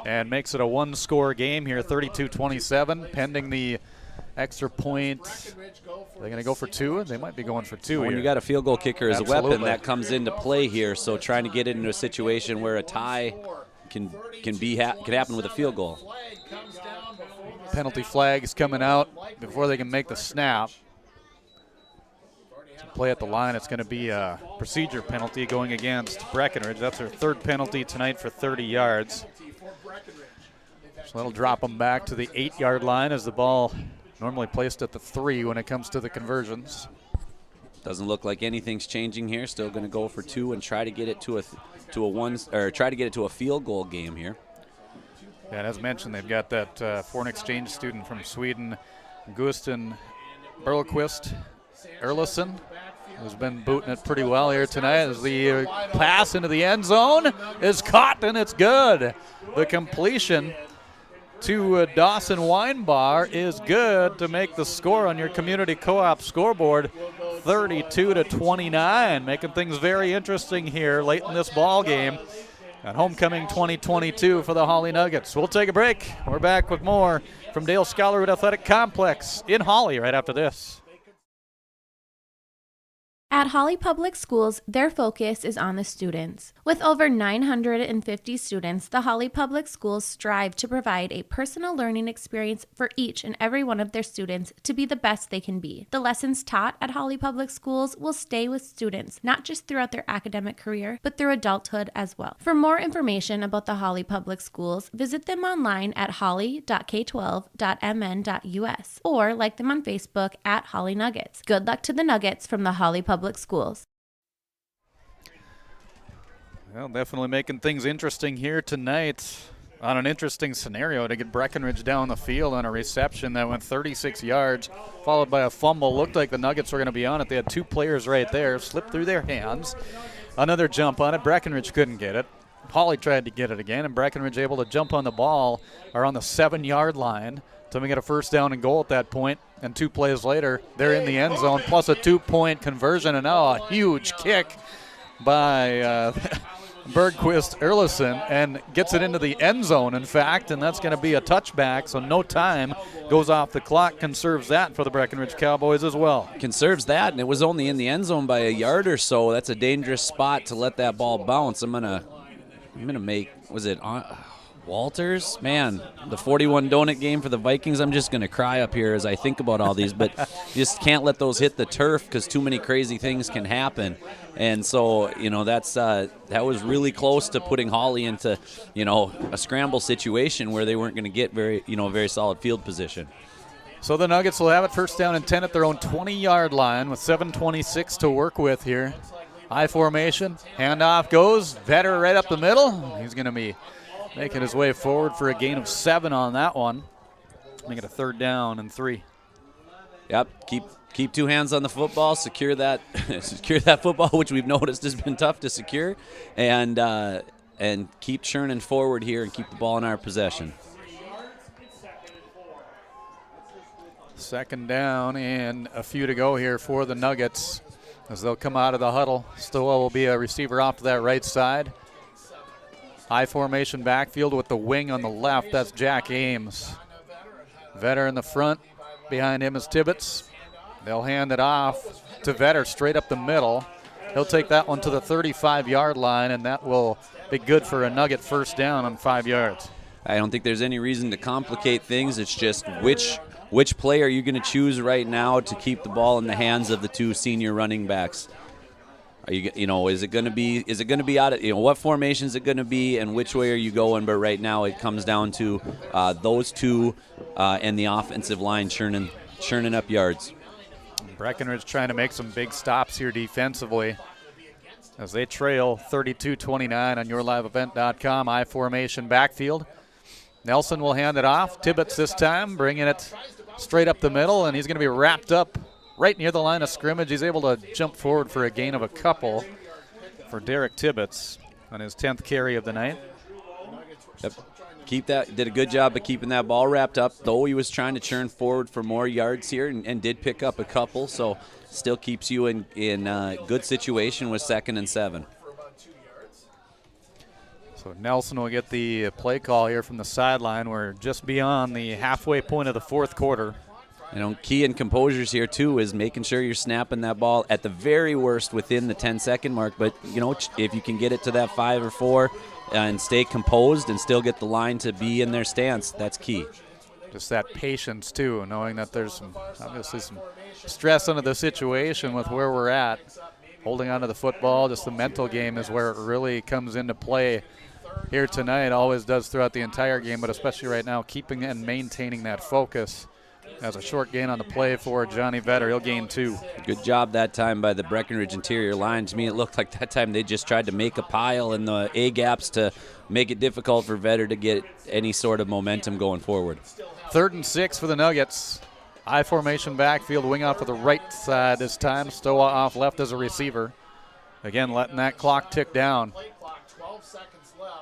and makes it a 1-score game here, 32-27, pending the extra point. Are they going to go for 2? They might be going for 2 When here. you got a field goal kicker as Absolutely. a weapon, that comes into play here, so trying to get it into a situation where a tie can happen with a field goal. Penalty flags coming out before they can make the snap. To play at the line, it's going to be a procedure penalty going against Breckenridge. That's their 3rd penalty tonight for 30 yards. So that'll drop them back to the 8-yard line, as the ball normally placed at the 3 when it comes to the conversions. Doesn't look like anything's changing here. Still going to go for 2 and try to get it to a field goal game here. Yeah, and as mentioned, they've got that foreign exchange student from Sweden, Gusten Berlquist Erlison, who's been booting it pretty well here tonight. As the pass into the end zone is caught, and it's good. The completion to Dawson Weinbar is good to make the score on your community co-op scoreboard, 32-29, making things very interesting here late in this ball game. At Homecoming 2022 for the Hawley Nuggets. We'll take a break. We're back with more from Dale Scholarwood Athletic Complex in Hawley right after this. At Hawley Public Schools, their focus is on the students. With over 950 students, the Hawley Public Schools strive to provide a personal learning experience for each and every one of their students to be the best they can be. The lessons taught at Hawley Public Schools will stay with students, not just throughout their academic career, but through adulthood as well. For more information about the Hawley Public Schools, visit them online at hawley.k12.mn.us or like them on Facebook at Hawley Nuggets. Good luck to the Nuggets from the Hawley Public Schools. Well, definitely making things interesting here tonight. on an interesting scenario to get Breckenridge down the field on a reception that went 36 yards, followed by a fumble. Looked like the Nuggets were going to be on it. They had two players right there, slipped through their hands. Another jump on it. Breckenridge couldn't get it. Hawley tried to get it again, and Breckenridge able to jump on the ball around the 7-yard line. So we get a first down and goal at that point, and 2 plays later, they're in the end zone, plus a 2-point conversion, and now a huge kick by Bergquist Erlison, and gets it into the end zone, in fact, and that's going to be a touchback, so no time goes off the clock, conserves that for the Breckenridge Cowboys as well. Conserves that, and it was only in the end zone by a yard or so. That's a dangerous spot to let that ball bounce. I'm gonna make, was it Walters? Man, the 41 donut game for the Vikings, I'm just going to cry up here as I think about all these, but you just can't let those hit the turf because too many crazy things can happen. And so, that was really close to putting Hawley into, a scramble situation where they weren't going to get very solid field position. So the Nuggets will have it first down and 10 at their own 20-yard line with 7:26 to work with here. I formation, handoff goes, Vetter right up the middle. He's going to be making his way forward for a gain of 7 on that one. Make it a 3rd down and 3. Yep, keep 2 hands on the football, secure that football, which we've noticed has been tough to secure, and keep churning forward here and keep the ball in our possession. 2nd down and a few to go here for the Nuggets as they'll come out of the huddle. Stowell will be a receiver off to that right side. High formation backfield with the wing on the left. That's Jack Ames. Vetter in the front. Behind him is Tibbetts. They'll hand it off to Vetter straight up the middle. He'll take that one to the 35-yard line, and that will be good for a Nugget first down on 5 yards. I don't think there's any reason to complicate things. It's just which play are you going to choose right now to keep the ball in the hands of the 2 senior running backs? Are is it going to be out of, what formation is it going to be and which way are you going? But right now it comes down to those 2 and the offensive line churning up yards. Breckenridge trying to make some big stops here defensively as they trail 32-29 on yourliveevent.com. I formation backfield. Nelson will hand it off. Tibbetts this time bringing it straight up the middle, and he's going to be wrapped up right near the line of scrimmage. He's able to jump forward for a gain of a couple for Derek Tibbetts on his 10th carry of the night. Yep. Did a good job of keeping that ball wrapped up, though he was trying to churn forward for more yards here and did pick up a couple, so still keeps you in a good situation with 2nd and 7. So Nelson will get the play call here from the sideline. We're just beyond the halfway point of the 4th quarter. Key and composures here, too, is making sure you're snapping that ball at the very worst within the 10-second mark. But, if you can get it to that 5 or 4 and stay composed and still get the line to be in their stance, that's key. Just that patience, too, knowing that there's obviously some stress under the situation with where we're at. Holding on to the football, just the mental game is where it really comes into play here tonight. Always does throughout the entire game, but especially right now, keeping and maintaining that focus. As a short gain on the play for Johnny Vetter. He'll gain 2. Good job that time by the Breckenridge interior line. To me, it looked like that time they just tried to make a pile in the A-gaps to make it difficult for Vetter to get any sort of momentum going forward. 3rd and 6 for the Nuggets. I formation backfield, wing out to the right side this time. Stowa off left as a receiver. Again, letting that clock tick down.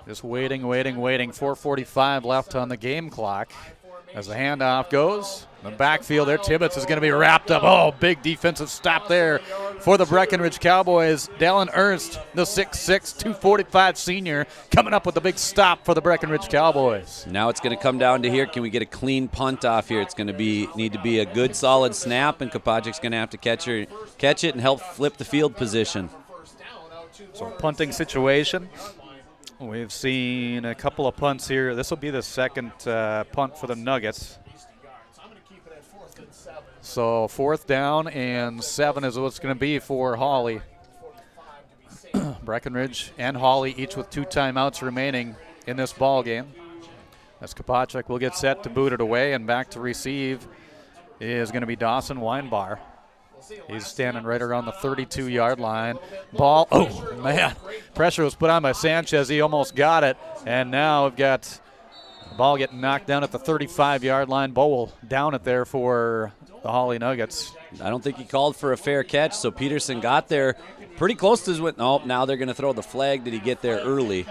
Just waiting. 4:45 left on the game clock. As the handoff goes, the backfield there, Tibbetts is going to be wrapped up. Oh, big defensive stop there for the Breckenridge Cowboys. Dallin Ernst, the 6'6", 245 senior, coming up with a big stop for the Breckenridge Cowboys. Now it's going to come down to here. Can we get a clean punt off here? It's going to need to be a good, solid snap, and Kopacic's going to have to catch it and help flip the field position. So punting situation. We've seen a couple of punts here. This will be the 2nd punt for the Nuggets. So 4th down and 7 is what it's going to be for Hawley. Breckenridge and Hawley each with 2 timeouts remaining in this ball game. As Kopacic will get set to boot it away, and back to receive is going to be Dawson Weinbar. He's standing right around the 32-yard line. Ball, oh, man. Pressure was put on by Sanchez. He almost got it. And now we've got Ball getting knocked down at the 35-yard line. Bo will down it there for the Hawley Nuggets. I don't think he called for a fair catch, so Peterson got there pretty close to his win. Oh, now they're going to throw the flag. Did he get there early?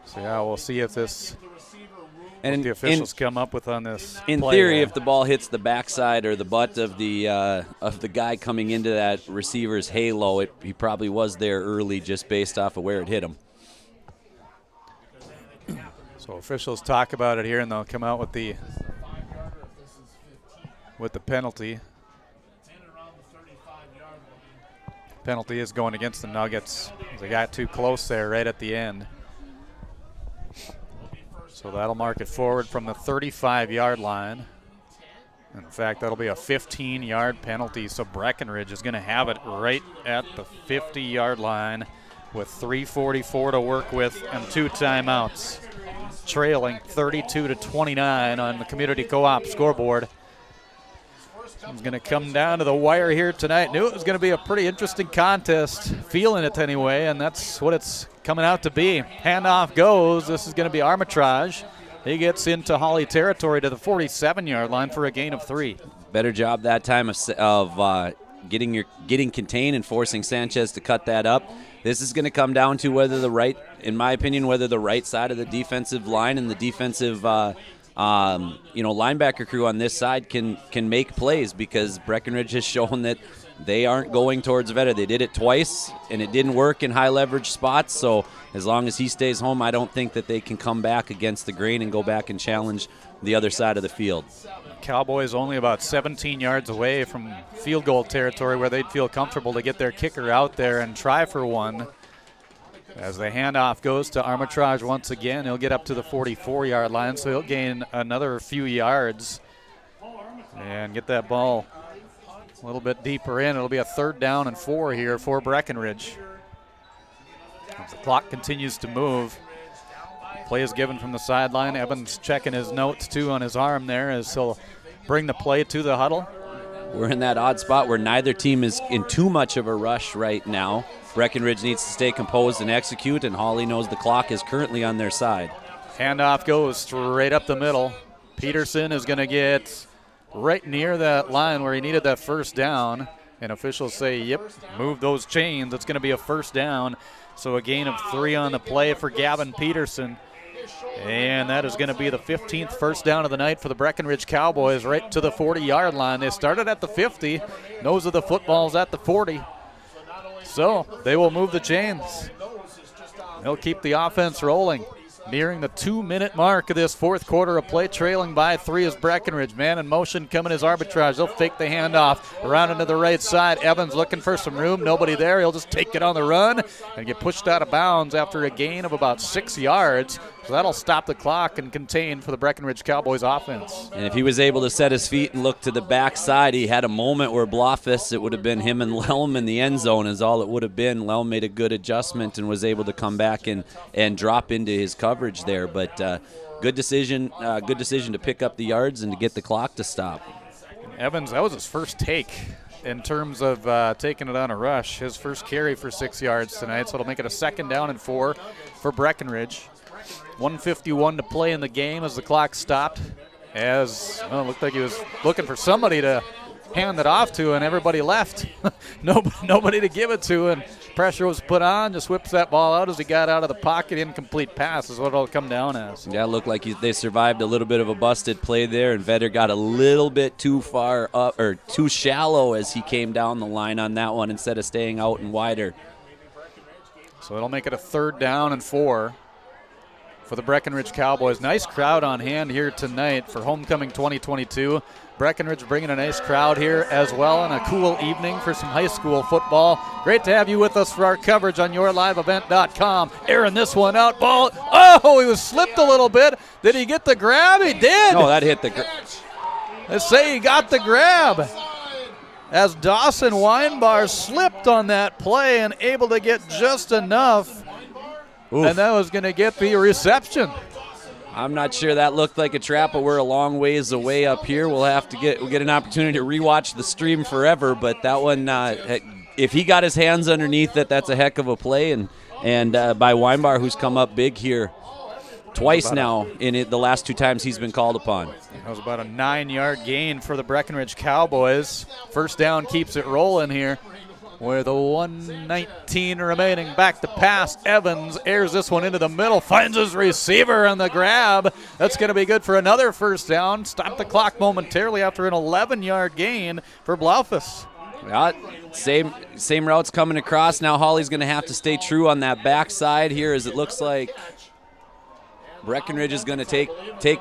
So, yeah, we'll see if this and the officials come up with on this. In theory, if the ball hits the backside or the butt of the guy coming into that receiver's halo, he probably was there early just based off of where it hit him. So officials talk about it here, and they'll come out with the penalty. Penalty is going against the Nuggets. They got too close there right at the end. So that'll mark it forward from the 35-yard line. In fact, that'll be a 15-yard penalty. So Breckenridge is going to have it right at the 50-yard line with 3:44 to work with and 2 timeouts. Trailing 32-29 on the Community Co-op scoreboard. It's going to come down to the wire here tonight. Knew it was going to be a pretty interesting contest, feeling it anyway, and that's what it's coming out to be. Handoff goes. This is going to be Armitage. He gets into Hawley territory to the 47-yard line for a gain of 3. Better job that time of getting contained and forcing Sanchez to cut that up. This is going to come down to whether the right side of the defensive line and the defensive linebacker crew on this side can make plays, because Breckenridge has shown that they aren't going towards Veta. They did it twice, and it didn't work in high leverage spots. So as long as he stays home, I don't think that they can come back against the grain and go back and challenge the other side of the field. Cowboys only about 17 yards away from field goal territory where they'd feel comfortable to get their kicker out there and try for one. As the handoff goes to Armitage once again, he'll get up to the 44-yard line, so he'll gain another few yards and get that ball a little bit deeper in. It'll be a 3rd down and 4 here for Breckenridge. As the clock continues to move, play is given from the sideline. Evans checking his notes, too, on his arm there as he'll bring the play to the huddle. We're in that odd spot where neither team is in too much of a rush right now. Breckenridge needs to stay composed and execute, and Hawley knows the clock is currently on their side. Handoff goes straight up the middle. Peterson is going to get right near that line where he needed that 1st down, and officials say, yep, move those chains. It's going to be a 1st down. So a gain of 3 on the play for Gavin Peterson. And that is going to be the 15th 1st down of the night for the Breckenridge Cowboys, right to the 40-yard line. They started at the 50. Those are the footballs at the 40. So they will move the chains. They'll keep the offense rolling. Nearing the 2-minute mark of this 4th quarter of play, trailing by 3 is Breckenridge. Man in motion coming as Arbitrage. They'll fake the handoff around into the right side. Evans looking for some room. Nobody there. He'll just take it on the run and get pushed out of bounds after a gain of about 6 yards. So that'll stop the clock and contain for the Breckenridge Cowboys offense. And if he was able to set his feet and look to the backside, he had a moment where Blofis, it would have been him and Lelm in the end zone is all it would have been. Lelm made a good adjustment and was able to come back and drop into his coverage there. But good decision to pick up the yards and to get the clock to stop. Evans, that was his first take in terms of taking it on a rush. His first carry for 6 yards tonight, so it'll make it a 2nd down and 4 for Breckenridge. 1:51 to play in the game as the clock stopped. It looked like he was looking for somebody to hand it off to, and everybody left. Nobody to give it to, and pressure was put on. Just whips that ball out as he got out of the pocket. Incomplete pass is what it'll come down as. Yeah, it looked like they survived a little bit of a busted play there, and Vetter got a little bit too far up or too shallow as he came down the line on that one instead of staying out and wider. So it'll make it a 3rd down and 4 for the Breckenridge Cowboys. Nice crowd on hand here tonight for Homecoming 2022. Breckenridge bringing a nice crowd here as well, and a cool evening for some high school football. Great to have you with us for our coverage on yourliveevent.com. Airing this one out. Ball. Oh, he was slipped a little bit. Did he get the grab? He did. No, that hit the grab. Let's say he got the grab. As Dawson Weinbar slipped on that play and able to get just enough. Oof. And that was going to get the reception. I'm not sure that looked like a trap, but we're a long ways away up here. We'll get an opportunity to rewatch the stream forever. But that one, if he got his hands underneath it, that's a heck of a play. And and by Weinbar, who's come up big here twice now in the last 2 times he's been called upon. That was about a 9-yard gain for the Breckenridge Cowboys. First down keeps it rolling here with a 1:19 remaining. Back to pass. Evans airs this one into the middle, finds his receiver on the grab. That's going to be good for another first down. Stop the clock momentarily after an 11-yard gain for Blaufus. Yeah, same routes coming across. Now Hawley's going to have to stay true on that backside here, as it looks like Breckenridge is going to take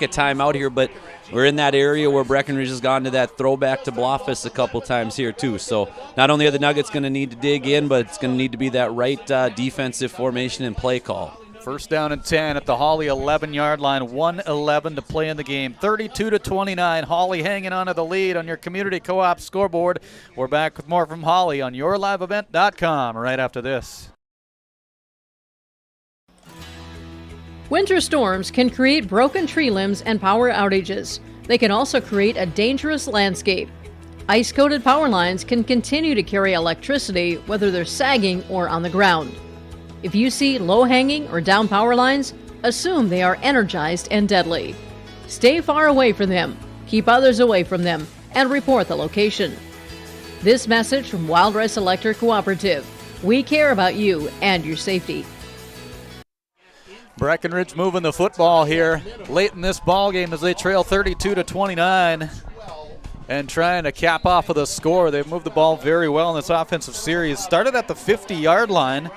a timeout here, but we're in that area where Breckenridge has gone to that throwback to Blaufus a couple times here too. So not only are the Nuggets going to need to dig in, but it's going to need to be that right defensive formation and play call. First down and 10 at the Hawley 11-yard line. 1:11 to play in the game. 32-29. Hawley hanging on to the lead on your Community Co-op scoreboard. We're back with more from Hawley on yourliveevent.com right after this. Winter storms can create broken tree limbs and power outages. They can also create a dangerous landscape. Ice-coated power lines can continue to carry electricity whether they're sagging or on the ground. If you see low-hanging or down power lines, assume they are energized and deadly. Stay far away from them, keep others away from them, and report the location. This message from Wild Rice Electric Cooperative. We care about you and your safety. Breckenridge moving the football here late in this ball game as they trail 32-29 and trying to cap off of the score. They've moved the ball very well in this offensive series. Started at the 50-yard line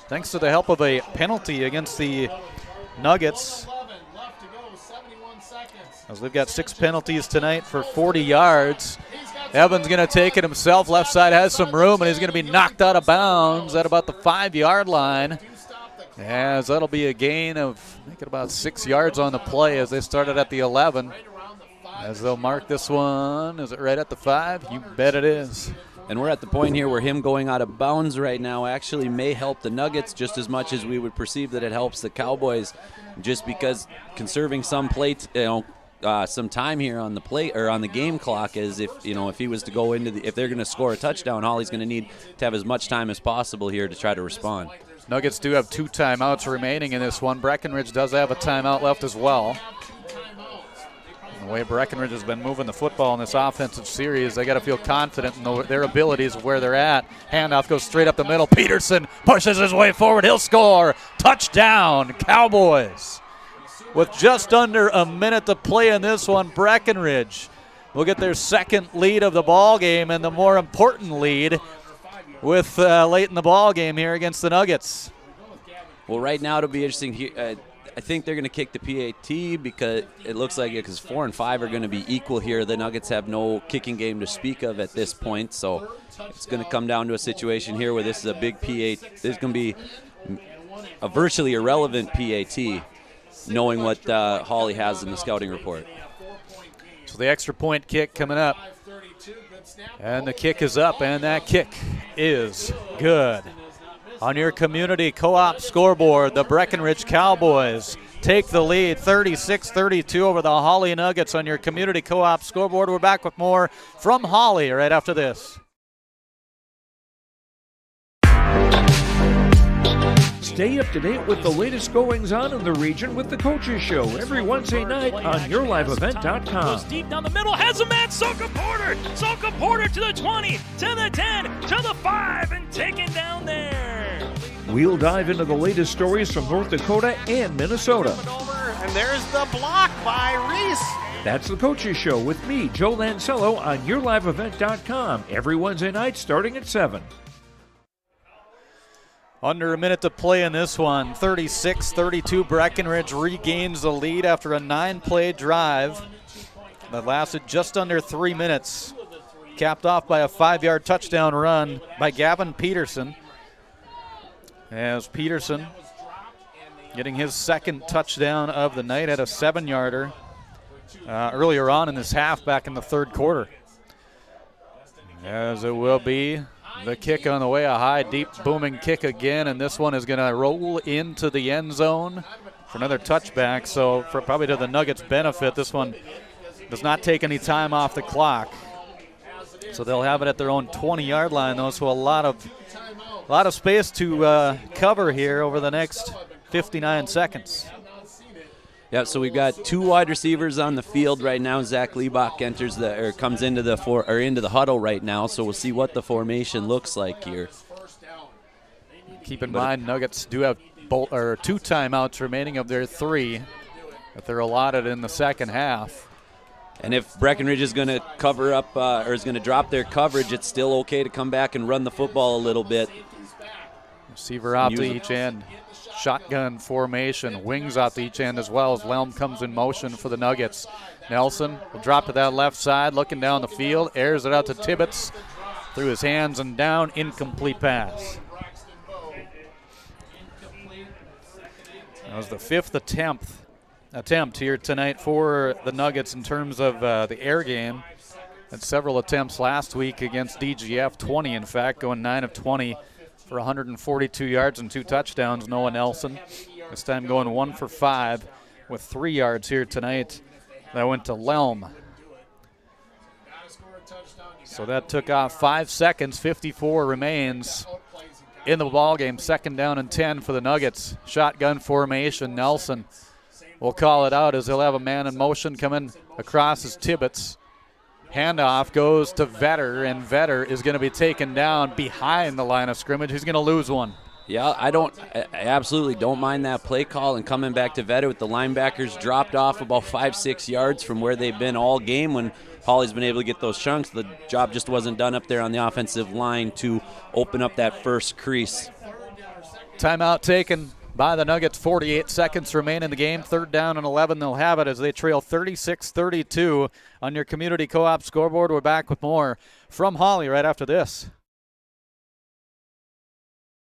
thanks to the help of a penalty against the Nuggets, as they've got 6 penalties tonight for 40 yards. Evans going to take it himself. Left side has some room, and he's going to be knocked out of bounds at about the 5-yard line. As that'll be a gain of, I think, about 6 yards on the play as they started at the 11. As they'll mark this one. Is it right at the 5? You bet it is. And we're at the point here where him going out of bounds right now actually may help the Nuggets just as much as we would perceive that it helps the Cowboys, just because conserving some some time here on the play or on the game clock, is if he was to go into if they're going to score a touchdown, Hawley's going to need to have as much time as possible here to try to respond. Nuggets do have 2 timeouts remaining in this one. Breckenridge does have a timeout left as well. The way Breckenridge has been moving the football in this offensive series, they got to feel confident in their abilities of where they're at. Handoff goes straight up the middle. Peterson pushes his way forward. He'll score. Touchdown, Cowboys. With just under a minute to play in this one, Breckenridge will get their second lead of the ball game, and the more important lead with late in the ball game here against the Nuggets. Well, right now it'll be interesting here. I think they're going to kick the PAT because it looks like because 4 and 5 are going to be equal here. The Nuggets have no kicking game to speak of at this point, so it's going to come down to a situation here where this is a big PAT. There's going to be a virtually irrelevant PAT, knowing what Hawley has in the scouting report. So the extra point kick coming up. And the kick is up, and that kick is good. On your Community Co-op scoreboard, the Breckenridge Cowboys take the lead 36-32 over the Hawley Nuggets on your Community Co-op scoreboard. We're back with more from Hawley right after this. Stay up to date with the latest goings-on in the region with the Coaches Show every Wednesday night on yourliveevent.com. Goes deep down the middle, has a man, Soka Porter! Soka Porter to the 20, to the 10, to the 5, and taken down there. We'll dive into the latest stories from North Dakota and Minnesota. And there's the block by Reese. That's the Coaches Show with me, Joe Lancello, on yourliveevent.com every Wednesday night starting at 7. Under a minute to play in this one. 36-32, Breckenridge regains the lead after a 9-play drive that lasted just under 3 minutes. Capped off by a 5-yard touchdown run by Gavin Peterson. As Peterson getting his second touchdown of the night, had a 7-yarder earlier on in this half back in the third quarter. As it will be the kick on the way, a high, deep, booming kick again, and this one is going to roll into the end zone for another touchback. So for probably to the Nuggets' benefit, this one does not take any time off the clock. So they'll have it at their own 20-yard line, though, so a lot of A lot of space to cover here over the next 59 seconds. Yeah, so we've got 2 wide receivers on the field right now. Zach Liebach comes into the huddle right now, so we'll see what the formation looks like here. Keep in mind, Nuggets do have 2 timeouts remaining of their 3 that they're allotted in the second half. And if Breckenridge is going to cover up or is going to drop their coverage, it's still okay to come back and run the football a little bit. Receiver out to each end. Shotgun formation. Wings out to each end as well as Lelm comes in motion for the Nuggets. Nelson will drop to that left side, looking down the field. Airs it out to Tibbetts through his hands and down. Incomplete pass. That was the 5th attempt here tonight for the Nuggets in terms of the air game. Had several attempts last week against DGF, 20 in fact, going 9 of 20 for 142 yards and 2 touchdowns. Noah Nelson this time going 1 for 5 with 3 yards here tonight. That went to Lelm. So that took off 5 seconds, 54 remains in the ball game. 2nd down and 10 for the Nuggets. Shotgun formation. Nelson will call it out as he'll have a man in motion coming across as Tibbetts. Handoff goes to Vetter, and Vetter is going to be taken down behind the line of scrimmage. He's going to lose one. Yeah, I absolutely don't mind that play call and coming back to Vetter with the linebackers dropped off about 5-6 yards from where they've been all game when Hawley's been able to get those chunks. The job just wasn't done up there on the offensive line to open up that first crease. Timeout taken by the Nuggets. 48 seconds remain in the game. 3rd down and 11. They'll have it as they trail 36-32 on your Community Co-op scoreboard. We're back with more from Hawley right after this.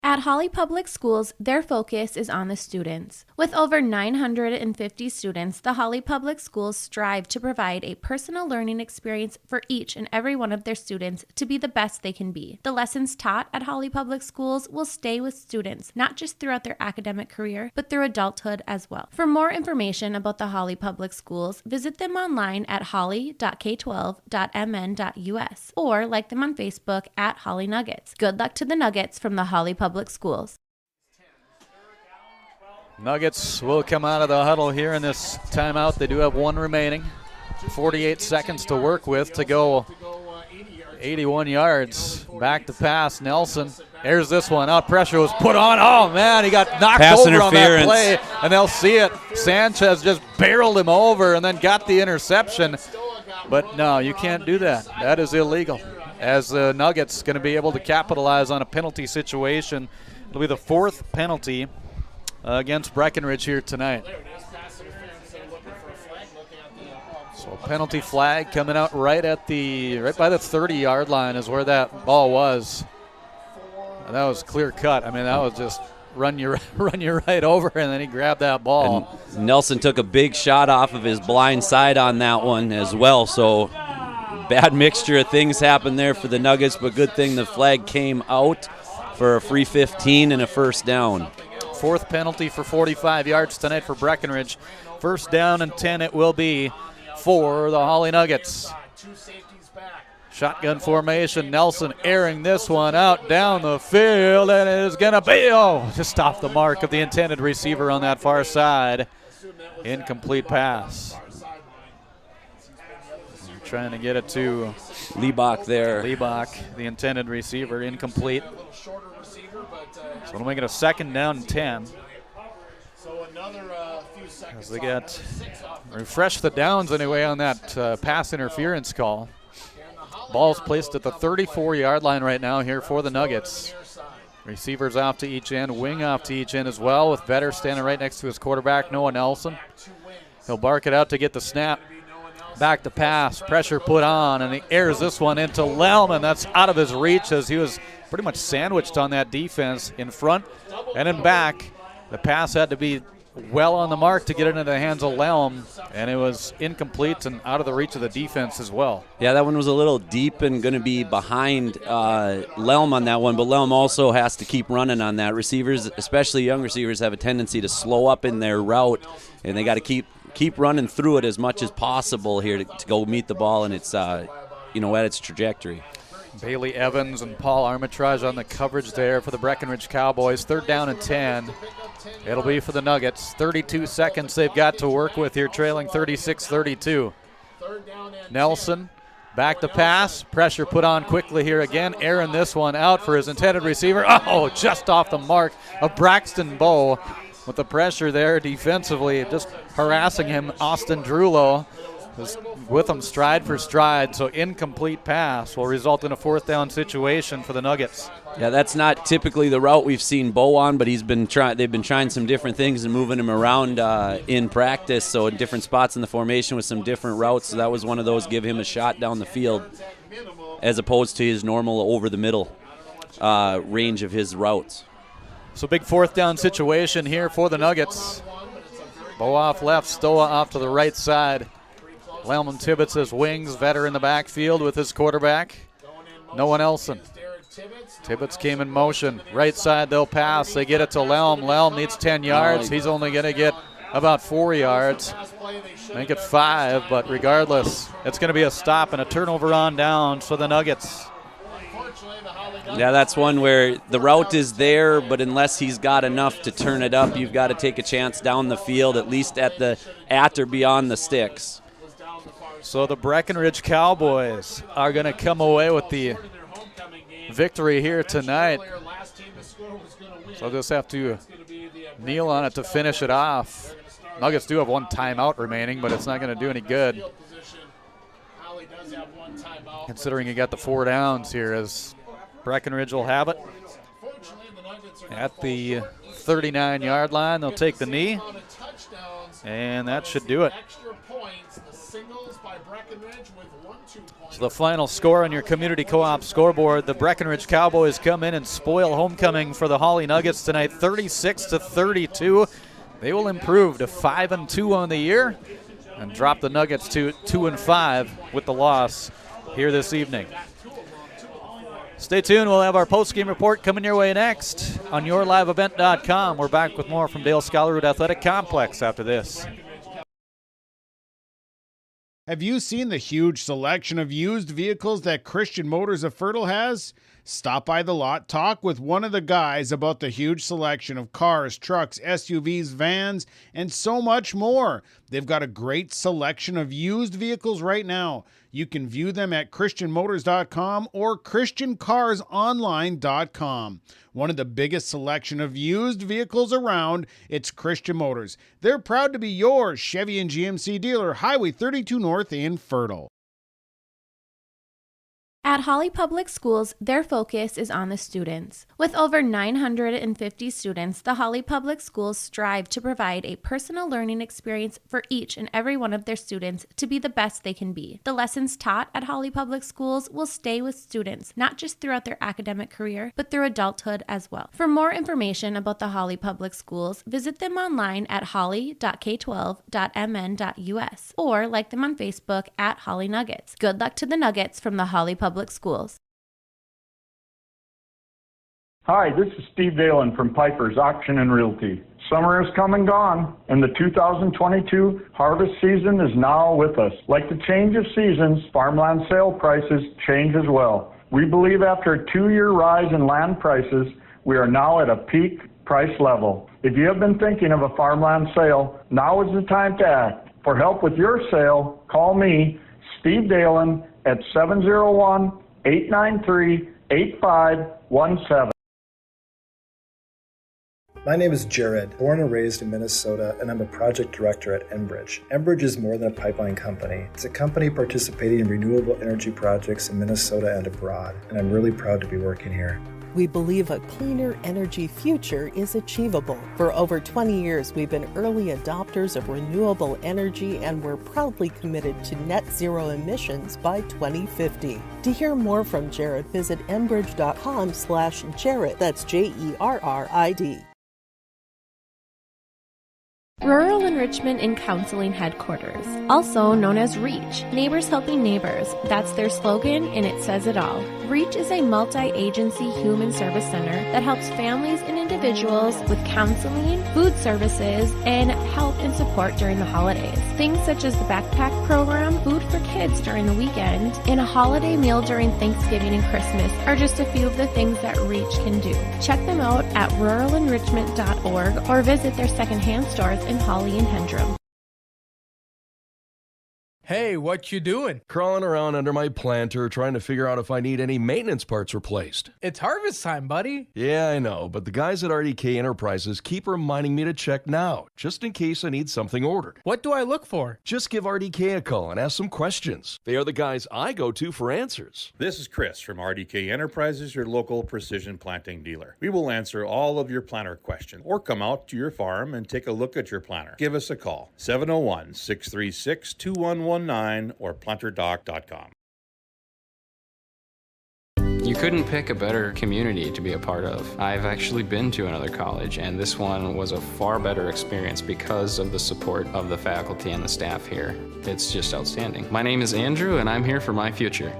At Hawley Public Schools, their focus is on the students. With over 950 students, the Hawley Public Schools strive to provide a personal learning experience for each and every one of their students to be the best they can be. The lessons taught at Hawley Public Schools will stay with students, not just throughout their academic career, but through adulthood as well. For more information about the Hawley Public Schools, visit them online at hawley.k12.mn.us or like them on Facebook at Hawley Nuggets. Good luck to the Nuggets from the Hawley Public Schools. Nuggets will come out of the huddle here in this timeout. They do have 1 remaining. 48 seconds to work with to go 81 yards. Back to pass. Nelson. There's this one out. Pressure was put on. Oh, man, he got knocked over on that play, and they'll see it. Sanchez just barreled him over and then got the interception. But no, you can't do that. That is illegal. As the Nuggets going to be able to capitalize on a penalty situation. It'll be the 4th penalty against Breckenridge here tonight. So penalty flag coming out right by the 30-yard line is where that ball was. And that was clear cut. I mean, that was just run you right over, and then he grabbed that ball. And Nelson took a big shot off of his blind side on that one as well. So bad mixture of things happened there for the Nuggets, but good thing the flag came out for a free 15 and a 1st down. 4th penalty for 45 yards tonight for Breckenridge. 1st down and 10 it will be for the Hawley Nuggets. Shotgun formation. Nelson airing this one out down the field, and it is going to be, just off the mark of the intended receiver on that far side. Incomplete pass. Trying to get it to Liebach there. Liebach, the intended receiver, incomplete. So it'll make it a 2nd down and 10. As they get refresh the downs anyway on that pass interference call. Ball's placed at the 34-yard line right now here for the Nuggets. Receivers off to each end, wing off to each end as well, with Vetter standing right next to his quarterback, Noah Nelson. He'll bark it out to get the snap. Back to pass, pressure put on, and he airs this one into Lelm, and that's out of his reach as he was pretty much sandwiched on that defense in front and in back. The pass had to be well on the mark to get it into the hands of Lelm, and it was incomplete and out of the reach of the defense as well. Yeah, that one was a little deep and going to be behind Lelm on that one, but Lelm also has to keep running on that. Receivers, especially young receivers, have a tendency to slow up in their route, and they got to keep running through it as much as possible here to go meet the ball and it's at its trajectory. Bailey Evans and Paul Armitage on the coverage there for the Breckenridge Cowboys. 3rd down and 10. It'll be for the Nuggets. 32 seconds they've got to work with here, trailing 36-32. Nelson back to pass. Pressure put on quickly here again. Aaron this one out for his intended receiver. Oh, just off the mark of Braxton Bowe. With the pressure there defensively, just harassing him. Austin Drulo was with him stride for stride, so incomplete pass will result in a 4th down situation for the Nuggets. Yeah, that's not typically the route we've seen Bo on, but they've been trying some different things and moving him around in practice, so in different spots in the formation with some different routes. So that was one of those, give him a shot down the field as opposed to his normal over the middle range of his routes. So big 4th down situation here for the Nuggets. Bo off left, Stoa off to the right side. Lelman Tibbetts as wings, veteran in the backfield with his quarterback, Noah Nelson. Tibbetts came in motion. Right side, they'll pass. They get it to Lelm. Lelm needs 10 yards. He's only going to get about 4 yards. Make it 5, but regardless, it's going to be a stop and a turnover on down for the Nuggets. Yeah, that's one where the route is there, but unless he's got enough to turn it up, you've got to take a chance down the field, at least at or beyond the sticks. So the Breckenridge Cowboys are going to come away with the victory here tonight. So I'll just have to kneel on it to finish it off. Nuggets do have 1 timeout remaining, but it's not going to do any good, considering you got the 4 downs here, as Breckenridge will have it at the 39-yard line. They'll take the knee, and that should do it. So the final score on your Community Co-op scoreboard, the Breckenridge Cowboys come in and spoil homecoming for the Hawley Nuggets tonight, 36-32. They will improve to 5-2 on the year and drop the Nuggets to 2-5 with the loss here this evening. Stay tuned. We'll have our post-game report coming your way next on yourliveevent.com. We're back with more from Dale Scholarwood Athletic Complex after this. Have you seen the huge selection of used vehicles that Christian Motors of Fertile has? Stop by the lot, talk with one of the guys about the huge selection of cars, trucks, SUVs, vans, and so much more. They've got a great selection of used vehicles right now. You can view them at christianmotors.com or christiancarsonline.com. One of the biggest selection of used vehicles around, it's Christian Motors. They're proud to be your Chevy and GMC dealer, Highway 32 North in Fertile. At Hawley Public Schools, their focus is on the students. With over 950 students, the Hawley Public Schools strive to provide a personal learning experience for each and every one of their students to be the best they can be. The lessons taught at Hawley Public Schools will stay with students, not just throughout their academic career, but through adulthood as well. For more information about the Hawley Public Schools, visit them online at hawley.k12.mn.us or like them on Facebook at Hawley Nuggets. Good luck to the Nuggets from the Hawley Public Schools. Hi, this is Steve Dalen from Piper's Auction and Realty. Summer has come and gone, and the 2022 harvest season is now with us. Like the change of seasons, farmland sale prices change as well. We believe after a 2-year rise in land prices, we are now at a peak price level. If you have been thinking of a farmland sale, now is the time to act. For help with your sale, call me, Steve Dalen, at 701-893-8517. My name is Jared, born and raised in Minnesota, and I'm a project director at Enbridge. Enbridge is more than a pipeline company. It's a company participating in renewable energy projects in Minnesota and abroad, and I'm really proud to be working here. We believe a cleaner energy future is achievable. For over 20 years, we've been early adopters of renewable energy, and we're proudly committed to net zero emissions by 2050. To hear more from Jared, visit enbridge.com/Jared. That's Jerrid. Rural Enrichment and Counseling Headquarters, also known as REACH, Neighbors Helping Neighbors. That's their slogan, and it says it all. REACH is a multi-agency human service center that helps families and individuals with counseling, food services, and help and support during the holidays. Things such as the backpack program, food for kids during the weekend, and a holiday meal during Thanksgiving and Christmas are just a few of the things that REACH can do. Check them out at ruralenrichment.org or visit their secondhand stores in Hawley and Hendrum. Hey, what you doing? Crawling around under my planter trying to figure out if I need any maintenance parts replaced. It's harvest time, buddy. Yeah, I know, but the guys at RDK Enterprises keep reminding me to check now, just in case I need something ordered. What do I look for? Just give RDK a call and ask some questions. They are the guys I go to for answers. This is Chris from RDK Enterprises, your local precision planting dealer. We will answer all of your planter questions or come out to your farm and take a look at your planter. Give us a call, 701-636-2119 or planterdoc.com. You couldn't pick a better community to be a part of. I've actually been to another college, and this one was a far better experience because of the support of the faculty and the staff here. It's just outstanding. My name is Andrew, and I'm here for my future.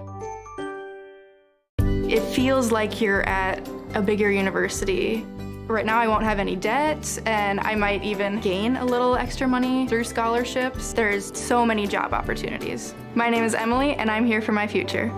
It feels like you're at a bigger university. Right now I won't have any debt, and I might even gain a little extra money through scholarships. There's so many job opportunities. My name is Emily, and I'm here for my future.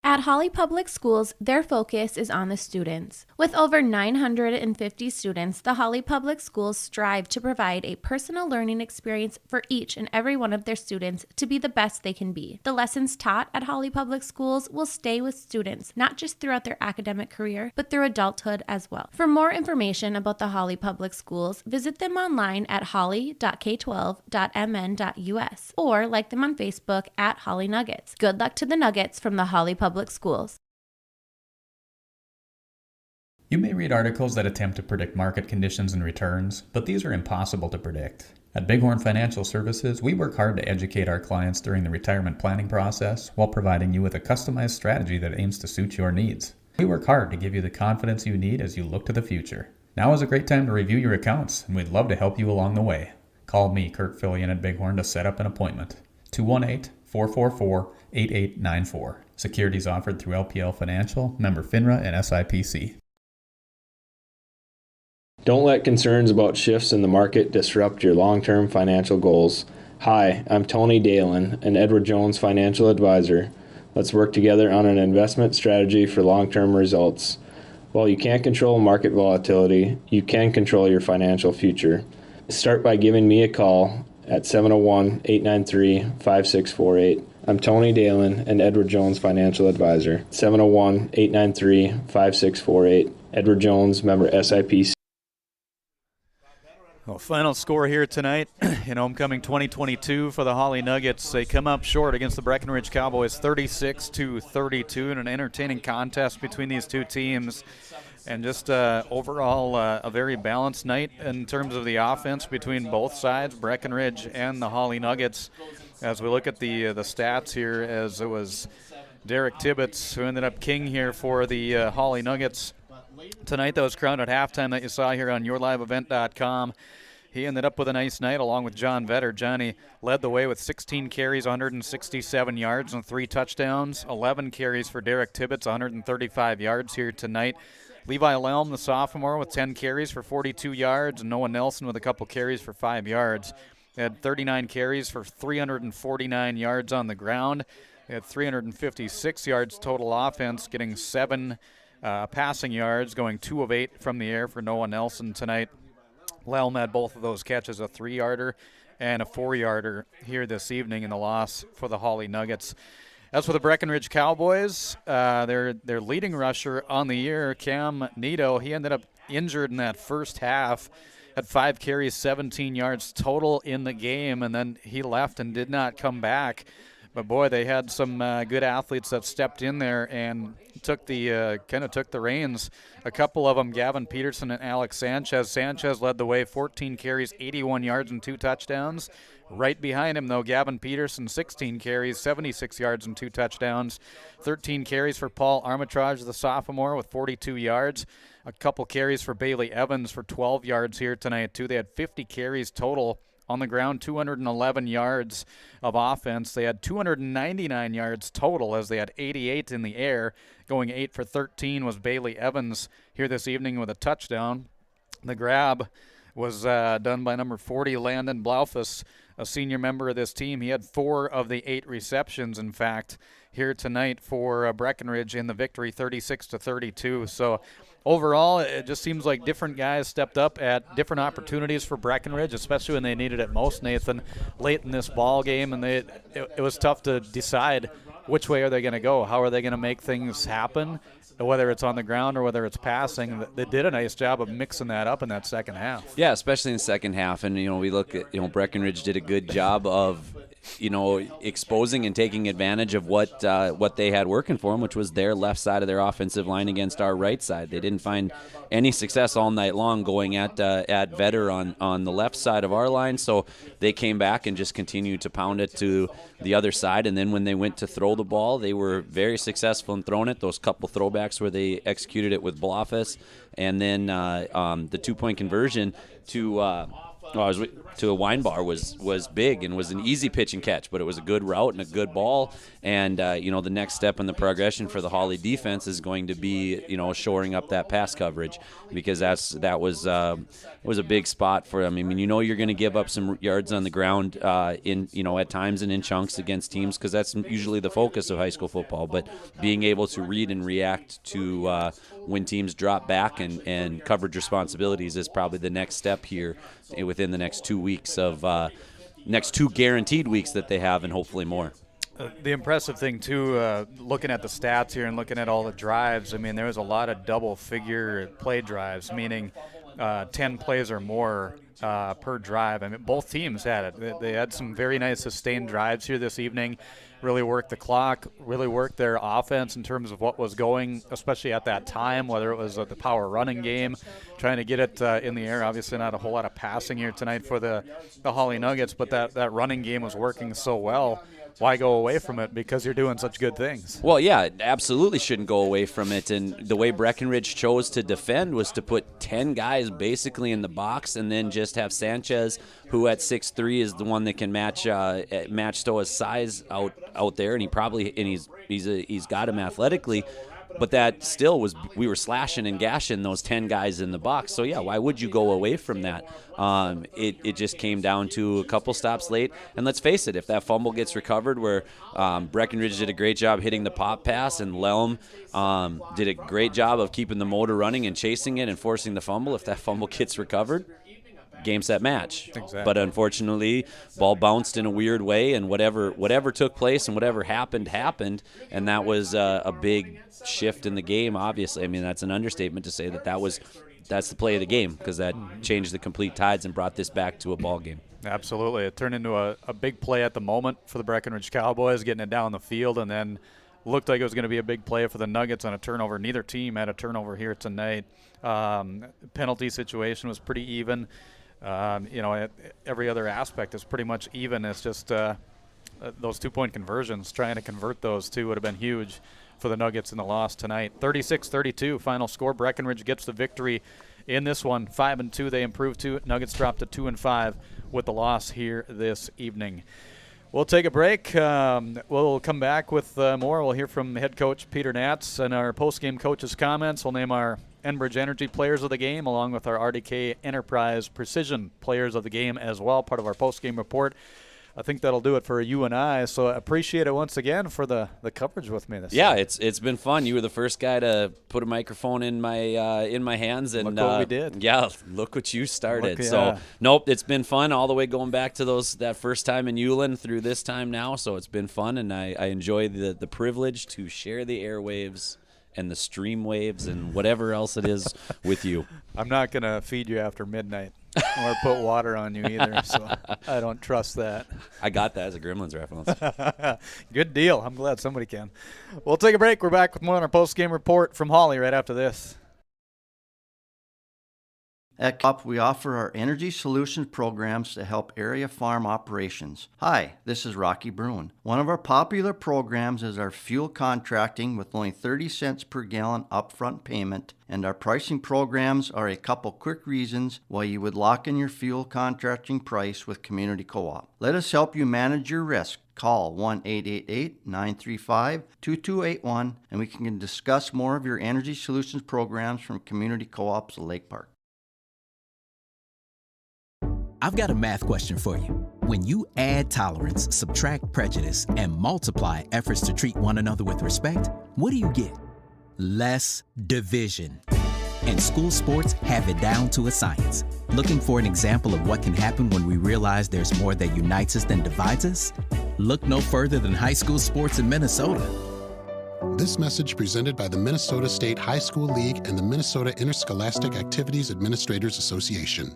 At Hawley Public Schools, their focus is on the students. With over 950 students, the Hawley Public Schools strive to provide a personal learning experience for each and every one of their students to be the best they can be. The lessons taught at Hawley Public Schools will stay with students, not just throughout their academic career, but through adulthood as well. For more information about the Hawley Public Schools, visit them online at hawley.k12.mn.us or like them on Facebook at Hawley Nuggets. Good luck to the Nuggets from the Hawley Public Schools. You may read articles that attempt to predict market conditions and returns, but these are impossible to predict. At Bighorn Financial Services, we work hard to educate our clients during the retirement planning process while providing you with a customized strategy that aims to suit your needs. We work hard to give you the confidence you need as you look to the future. Now is a great time to review your accounts, and we'd love to help you along the way. Call me, Kurt Fillion at Bighorn, to set up an appointment. 218-444-8894. Securities offered through LPL Financial, member FINRA and SIPC. Don't let concerns about shifts in the market disrupt your long-term financial goals. Hi, I'm Tony Dalen, an Edward Jones financial advisor. Let's work together on an investment strategy for long-term results. While you can't control market volatility, you can control your financial future. Start by giving me a call at 701-893-5648. I'm Tony Dalen, an Edward Jones financial advisor. 701-893-5648. Edward Jones, member SIPC. Well, final score here tonight in homecoming 2022 for the Hawley Nuggets. They come up short against the Breckenridge Cowboys 36-32 in an entertaining contest between these two teams. And just overall a very balanced night in terms of the offense between both sides, Breckenridge and the Hawley Nuggets. As we look at the stats here, as it was Derek Tibbetts who ended up king here for the Hawley Nuggets tonight. That was crowned at halftime that you saw here on yourliveevent.com. He ended up with a nice night along with John Vetter. Johnny led the way with 16 carries, 167 yards, and 3 touchdowns. 11 carries for Derek Tibbetts, 135 yards here tonight. Levi Lelm, the sophomore, with 10 carries for 42 yards, and Noah Nelson with a couple carries for 5 yards. They had 39 carries for 349 yards on the ground. They had 356 yards total offense, getting 7 passing yards, going 2 of 8 from the air for Noah Nelson tonight. Lelm had both of those catches, a 3-yarder and a 4-yarder here this evening in the loss for the Hawley Nuggets. As for the Breckenridge Cowboys, their leading rusher on the year, Cam Nito, he ended up injured in that first half. Had 5 carries, 17 yards total in the game, and then he left and did not come back. But boy, they had some good athletes that stepped in there and took the reins. A couple of them, Gavin Peterson and Alex Sanchez. Sanchez led the way, 14 carries, 81 yards, and 2 touchdowns. Right behind him, though, Gavin Peterson, 16 carries, 76 yards and 2 touchdowns. 13 carries for Paul Armitage, the sophomore, with 42 yards. A couple carries for Bailey Evans for 12 yards here tonight, too. They had 50 carries total on the ground, 211 yards of offense. They had 299 yards total as they had 88 in the air. Going 8 for 13 was Bailey Evans here this evening with a touchdown. The grab was done by number 40, Landon Blaufus, a senior member of this team. He had 4 of the 8 receptions, in fact, here tonight for Breckenridge in the victory, 36-32. So overall, it just seems like different guys stepped up at different opportunities for Breckenridge, especially when they needed it most, Nathan, late in this ball game. And it was tough to decide which way are they going to go. How are they going to make things happen, whether it's on the ground or whether it's passing. They did a nice job of mixing that up in that second half. Yeah, especially in the second half. And, we look at, Breckenridge did a good job of, exposing and taking advantage of what they had working for them, which was their left side of their offensive line against our right side. They didn't find any success all night long going at Vetter on the left side of our line, so they came back and just continued to pound it to the other side. And then when they went to throw the ball, they were very successful in throwing it. Those couple throwbacks where they executed it with Blaufus, and then the 2-point conversion to a wine bar was big and was an easy pitch and catch, but it was a good route and a good ball. And the next step in the progression for the Hawley defense is going to be shoring up that pass coverage, because that was a big spot for them. I mean, you're going to give up some yards on the ground at times and in chunks against teams, because that's usually the focus of high school football. But being able to read and react to when teams drop back and coverage responsibilities is probably the next step here within the next 2 weeks of next 2 guaranteed weeks that they have, and hopefully more. The impressive thing, too, looking at the stats here and looking at all the drives, I mean, there was a lot of double-figure play drives, meaning 10 plays or more per drive. I mean, both teams had it. They had some very nice sustained drives here this evening, really worked the clock, really worked their offense in terms of what was going, especially at that time, whether it was the power running game, trying to get it in the air. Obviously not a whole lot of passing here tonight for the Hawley Nuggets, but that running game was working so well. Why go away from it? Because you're doing such good things. Well, yeah, absolutely shouldn't go away from it. And the way Breckenridge chose to defend was to put 10 guys basically in the box, and then just have Sanchez, who at 6'3" is the one that can match Stoa's size out there, and he's got him athletically. But that still was, we were slashing and gashing those 10 guys in the box. So, yeah, why would you go away from that? It just came down to a couple stops late. And let's face it, if that fumble gets recovered, where Breckenridge did a great job hitting the pop pass, and Lelm did a great job of keeping the motor running and chasing it and forcing the fumble, if that fumble gets recovered, game, set, match. Exactly. But unfortunately, ball bounced in a weird way, and whatever took place and whatever happened, and that was a big shift in the game, obviously. I mean, that's an understatement to say that's the play of the game, because that changed the complete tides and brought this back to a ball game. Absolutely. It turned into a big play at the moment for the Breckenridge Cowboys, getting it down the field, and then looked like it was going to be a big play for the Nuggets on a turnover. Neither team had a turnover here tonight. Penalty situation was pretty even. Every other aspect is pretty much even. It's just those 2-point conversions, trying to convert those two would have been huge for the Nuggets in the loss tonight. 36-32 final score. Breckenridge gets the victory in this one. 5-2 they improved to. Nuggets dropped to 2-5 with the loss here this evening. We'll take a break. We'll come back with more. We'll hear from head coach Peter Natz and our post-game coaches' comments. We'll name our Enbridge Energy players of the game, along with our RDK Enterprise Precision players of the game as well, part of our post-game report. I think that'll do it for you and I. So I appreciate it once again for the coverage with me this year. It's been fun. You were the first guy to put a microphone in my hands, and look what we did. Yeah, look what you started. So nope, it's been fun all the way going back to that first time in Ulen through this time now. So it's been fun, and I enjoy the privilege to share the airwaves and the stream waves and whatever else it is with you. I'm not going to feed you after midnight or put water on you either, so I don't trust that. I got that as a Gremlins reference. Good deal. I'm glad somebody can. We'll take a break. We're back with more on our post-game report from Hawley right after this. At Co-op, we offer our energy solutions programs to help area farm operations. Hi, this is Rocky Bruin. One of our popular programs is our fuel contracting with only 30 cents per gallon upfront payment, and our pricing programs are a couple quick reasons why you would lock in your fuel contracting price with Community Co-op. Let us help you manage your risk. Call 1-888-935-2281 and we can discuss more of your energy solutions programs from Community Co-ops Lake Park. I've got a math question for you. When you add tolerance, subtract prejudice, and multiply efforts to treat one another with respect, what do you get? Less division. And school sports have it down to a science. Looking for an example of what can happen when we realize there's more that unites us than divides us? Look no further than high school sports in Minnesota. This message presented by the Minnesota State High School League and the Minnesota Interscholastic Activities Administrators Association.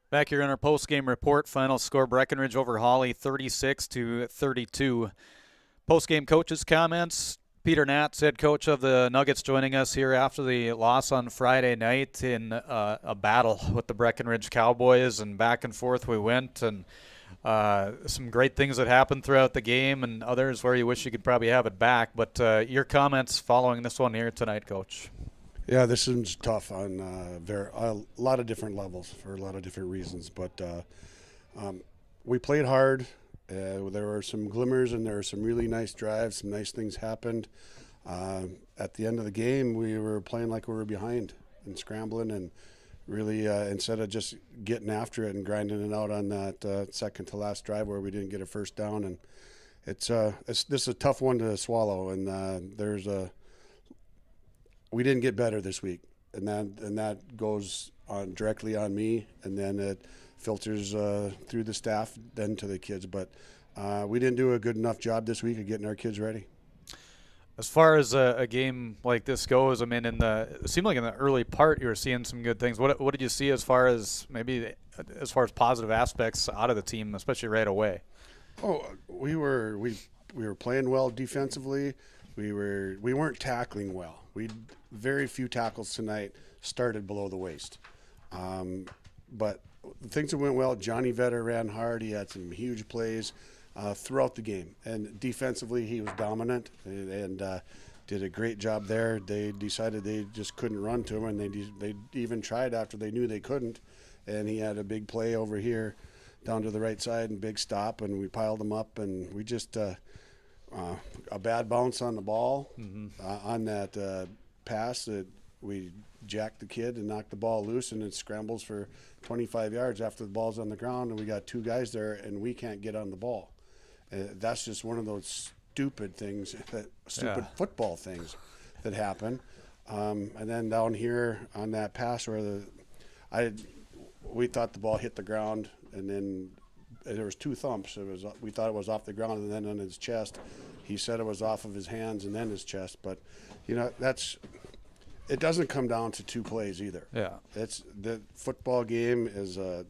Back here in our post-game report, final score Breckenridge over Hawley 36-32. Post-game coaches' comments. Peter Natz, head coach of the Nuggets, joining us here after the loss on Friday night in a battle with the Breckenridge Cowboys, and back and forth we went, and some great things that happened throughout the game and others where you wish you could probably have it back. But your comments following this one here tonight, Coach. Yeah, this is tough on a lot of different levels for a lot of different reasons. But we played hard. There were some glimmers and there were some really nice drives. Some nice things happened. At the end of the game, we were playing like we were behind and scrambling, and really instead of just getting after it and grinding it out on that second to last drive where we didn't get a first down. And this is a tough one to swallow. And we didn't get better this week, and that goes on directly on me, and then it filters through the staff then to the kids. But we didn't do a good enough job this week of getting our kids ready. As far as a game like this goes, I mean, it seemed like in the early part you were seeing some good things. What did you see as far as positive aspects out of the team, especially right away? Oh, we were playing well defensively. We weren't tackling well. Very few tackles tonight started below the waist. But the things that went well, Johnny Vetter ran hard. He had some huge plays throughout the game. And defensively, he was dominant and did a great job there. They decided they just couldn't run to him, and they even tried after they knew they couldn't. And he had a big play over here down to the right side and big stop, and we piled them up, and we just a bad bounce on the ball on that pass that we jacked the kid and knocked the ball loose, and it scrambles for 25 yards after the ball's on the ground, and we got two guys there, and we can't get on the ball. That's just one of those stupid things, football things that happen. And then down here on that pass where we thought the ball hit the ground, and then there was two thumps. We thought it was off the ground, and then on his chest. He said it was off of his hands and then his chest. But it doesn't come down to two plays either. Yeah, the football game is a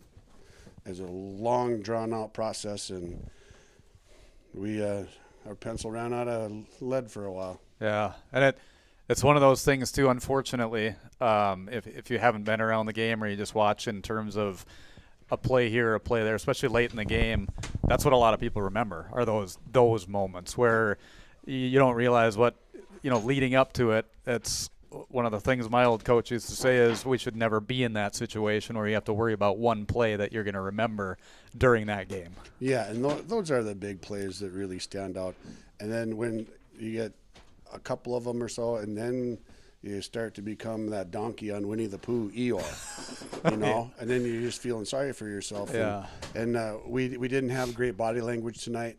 long drawn out process, and our pencil ran out of lead for a while. Yeah, and it's one of those things too. Unfortunately, if you haven't been around the game or you just watch in terms of a play here, a play there, especially late in the game, that's what a lot of people remember are those moments where you don't realize what, leading up to it. It's one of the things my old coach used to say is we should never be in that situation where you have to worry about one play that you're going to remember during that game. Yeah, and those are the big plays that really stand out. And then when you get a couple of them or so, and then you start to become that donkey on Winnie the Pooh, Eeyore, and then you're just feeling sorry for yourself. Yeah. And we didn't have great body language tonight.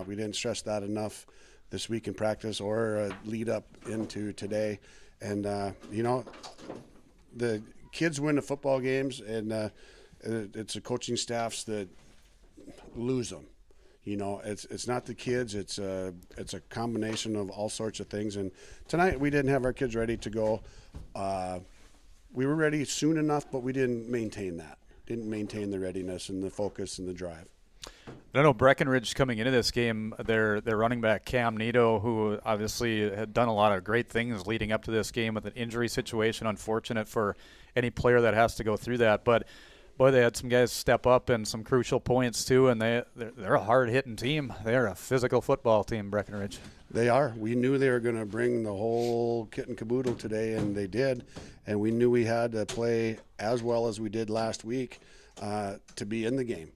We didn't stress that enough this week in practice or lead up into today. And, the kids win the football games, and it's the coaching staffs that lose them. It's not the kids. It's a combination of all sorts of things. And tonight we didn't have our kids ready to go. We were ready soon enough, but we didn't maintain that. Didn't maintain the readiness and the focus and the drive. I know Breckenridge coming into this game, their running back Cam Nito, who obviously had done a lot of great things leading up to this game with an injury situation. Unfortunate for any player that has to go through that. But, boy, they had some guys step up in some crucial points too, and they're a hard-hitting team. They're a physical football team, Breckenridge. They are. We knew they were going to bring the whole kit and caboodle today, and they did. And we knew we had to play as well as we did last week to be in the game.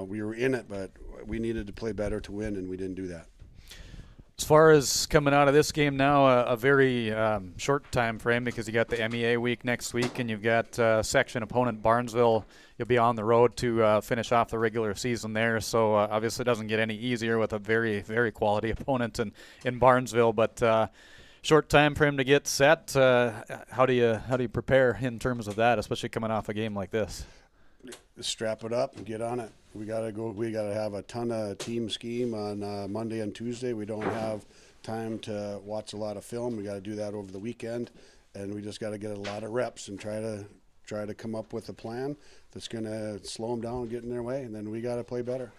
We were in it, but we needed to play better to win, and we didn't do that. As far as coming out of this game now, a very short time frame because you got the MEA week next week, and you've got section opponent Barnesville. You'll be on the road to finish off the regular season there, so obviously it doesn't get any easier with a very, very quality opponent in Barnesville. But short time frame to get set. How do you prepare in terms of that, especially coming off a game like this? Strap it up and get on it. We got to have a ton of team scheme on Monday and Tuesday. We don't have time to watch a lot of film. We got to do that over the weekend, and we just got to get a lot of reps and try to come up with a plan that's going to slow them down and get in their way, and then we got to play better.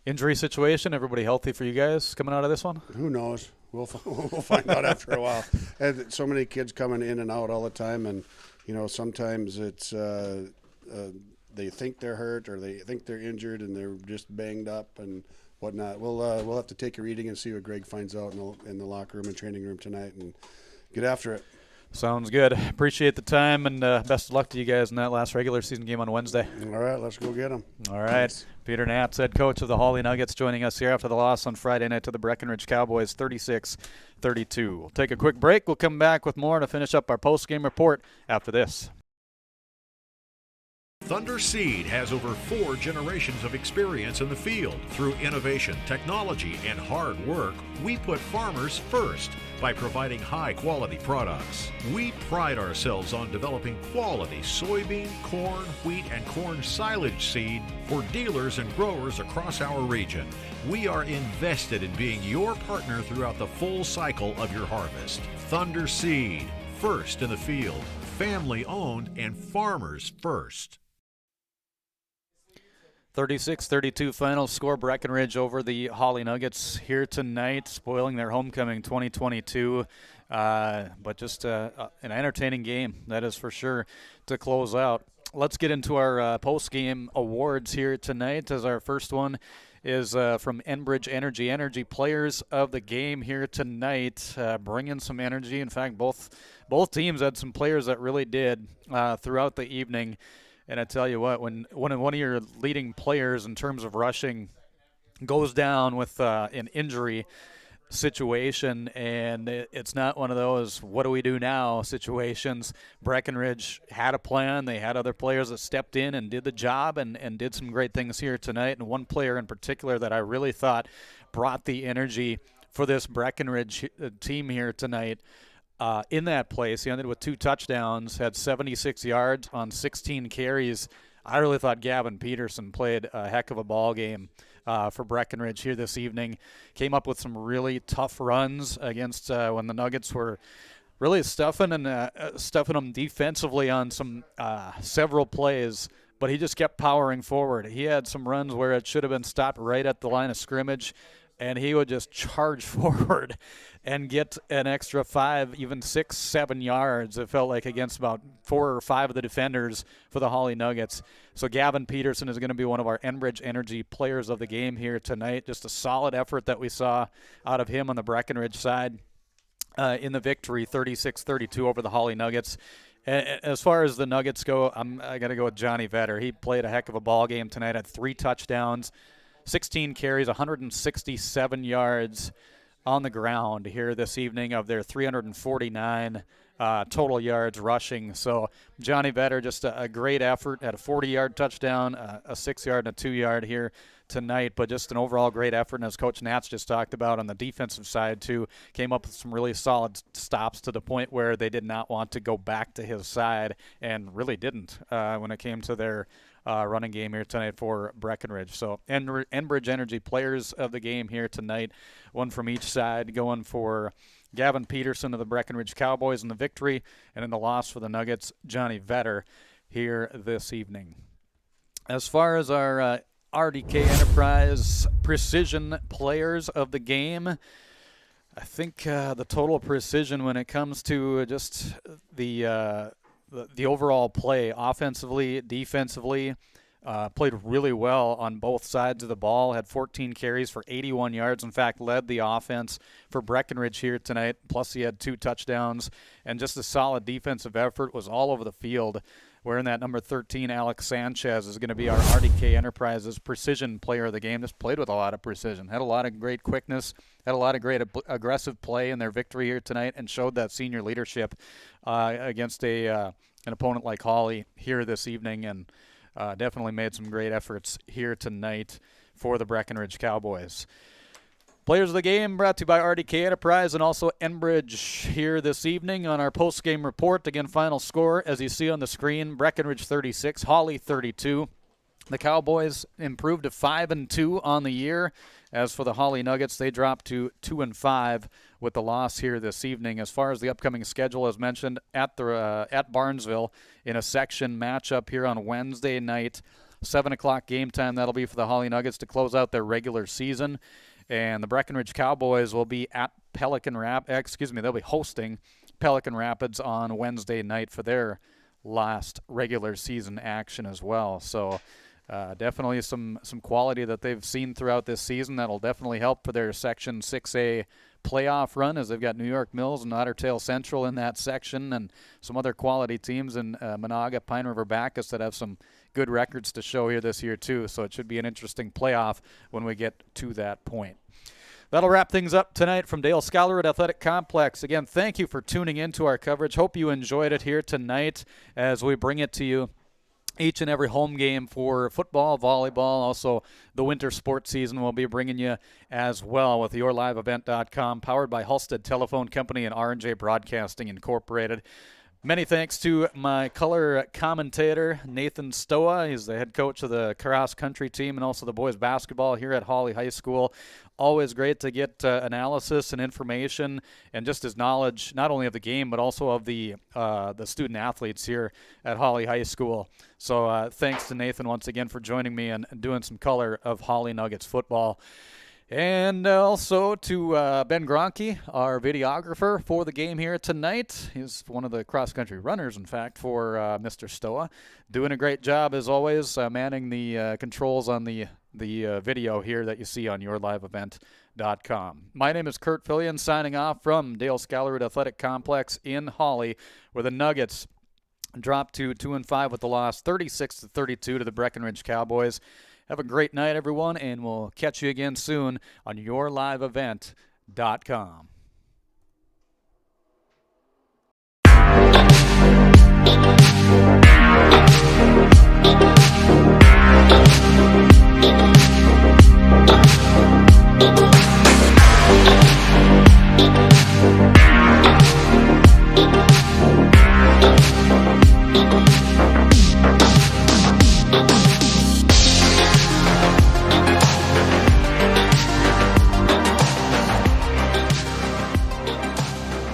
Injury situation, everybody healthy for you guys coming out of this one? Who knows? We'll find out after a while. And so many kids coming in and out all the time, and sometimes it's they think they're hurt or they think they're injured and they're just banged up and whatnot. We'll have to take a reading and see what Greg finds out in the locker room and training room tonight and get after it. Sounds good. Appreciate the time, and best of luck to you guys in that last regular season game on Wednesday. All right, let's go get them. All right. Thanks. Peter Natz, head coach of the Hawley Nuggets, joining us here after the loss on Friday night to the Breckenridge Cowboys, 36-32. We'll take a quick break. We'll come back with more to finish up our post-game report after this. Thunder Seed has over 4 generations of experience in the field. Through innovation, technology, and hard work, we put farmers first by providing high-quality products. We pride ourselves on developing quality soybean, corn, wheat, and corn silage seed for dealers and growers across our region. We are invested in being your partner throughout the full cycle of your harvest. Thunder Seed, first in the field, family-owned, and farmers first. 36-32 final score. Breckenridge over the Hawley Nuggets here tonight, spoiling their homecoming 2022. But just an entertaining game, that is for sure, to close out. Let's get into our post-game awards here tonight, as our first one is from Enbridge Energy Players of the Game here tonight, bringing some energy. In fact, both teams had some players that really did throughout the evening. And I tell you what, when one of your leading players in terms of rushing goes down with an injury situation, and it's not one of those what do we do now situations. Breckenridge had a plan. They had other players that stepped in and did the job and did some great things here tonight. And one player in particular that I really thought brought the energy for this Breckenridge team here tonight. In that place, he ended with 2 touchdowns, had 76 yards on 16 carries. I really thought Gavin Peterson played a heck of a ball game for Breckenridge here this evening. Came up with some really tough runs against when the Nuggets were really stuffing them defensively on some several plays. But he just kept powering forward. He had some runs where it should have been stopped right at the line of scrimmage, and he would just charge forward and get an extra 5, even 6, 7 yards, it felt like, against about 4 or 5 of the defenders for the Hawley Nuggets. So Gavin Peterson is going to be one of our Enbridge Energy Players of the Game here tonight. Just a solid effort that we saw out of him on the Breckenridge side in the victory, 36-32 over the Hawley Nuggets. As far as the Nuggets go, I got to go with Johnny Vetter. He played a heck of a ball game tonight, had 3 touchdowns, 16 carries, 167 yards on the ground here this evening of their 349 total yards rushing. So Johnny Vetter, just a great effort, had a 40-yard touchdown, a 6-yard and a 2-yard here tonight, but just an overall great effort. And as Coach Natz just talked about on the defensive side too, came up with some really solid stops to the point where they did not want to go back to his side, and really didn't when it came to their running game here tonight for Breckenridge. So Enbridge Energy Players of the Game here tonight, one from each side, going for Gavin Peterson of the Breckenridge Cowboys in the victory, and in the loss for the Nuggets, Johnny Vetter here this evening. As far as our RDK Enterprise Precision Players of the Game. I think the total precision when it comes to just the overall play, offensively, defensively, played really well on both sides of the ball, had 14 carries for 81 yards. In fact, led the offense for Breckenridge here tonight, plus he had 2 touchdowns, and just a solid defensive effort, was all over the field. Wearing that number 13, Alex Sanchez, is going to be our RDK Enterprises Precision Player of the Game. Just played with a lot of precision, had a lot of great quickness, had a lot of great aggressive play in their victory here tonight, and showed that senior leadership against an opponent like Hawley here this evening, and definitely made some great efforts here tonight for the Breckenridge Cowboys. Players of the Game brought to you by RDK Enterprise and also Enbridge here this evening on our post-game report. Again, final score, as you see on the screen, Breckenridge 36, Hawley 32. The Cowboys improved to 5-2 on the year. As for the Hawley Nuggets, they dropped to 2-5 with the loss here this evening. As far as the upcoming schedule, as mentioned, at Barnesville in a section matchup here on Wednesday night, 7 o'clock game time. That'll be for the Hawley Nuggets to close out their regular season. And the Breckenridge Cowboys will be at they'll be hosting Pelican Rapids on Wednesday night for their last regular season action as well. So definitely some quality that they've seen throughout this season that'll definitely help for their Section 6A playoff run, as they've got New York Mills and Otter Tail Central in that section, and some other quality teams in Monaga, Pine River Bacchus that have some good records to show here this year too. So it should be an interesting playoff when we get to that point. That'll wrap things up tonight from Dale Scholarwood Athletic Complex. Again, thank you for tuning in to our coverage. Hope you enjoyed it here tonight as we bring it to you each and every home game for football, volleyball, also the winter sports season we'll be bringing you as well with yourliveevent.com, powered by Halstead Telephone Company and R&J Broadcasting Incorporated. Many thanks to my color commentator, Nathan Stoa. He's the head coach of the cross-country team and also the boys basketball here at Hawley High School. Always great to get analysis and information and just his knowledge, not only of the game, but also of the student athletes here at Hawley High School. So thanks to Nathan once again for joining me and doing some color of Hawley Nuggets football. And also to Ben Gronke, our videographer for the game here tonight. He's one of the cross-country runners, in fact, for Mr. Stoa. Doing a great job, as always, manning the controls on the video here that you see on yourliveevent.com. My name is Kurt Fillion, signing off from Dale Scholarwood Athletic Complex in Hawley, where the Nuggets dropped to 2-5 with the loss, 36-32 to the Breckenridge Cowboys. Have a great night, everyone, and we'll catch you again soon on yourliveevent.com. Thank you.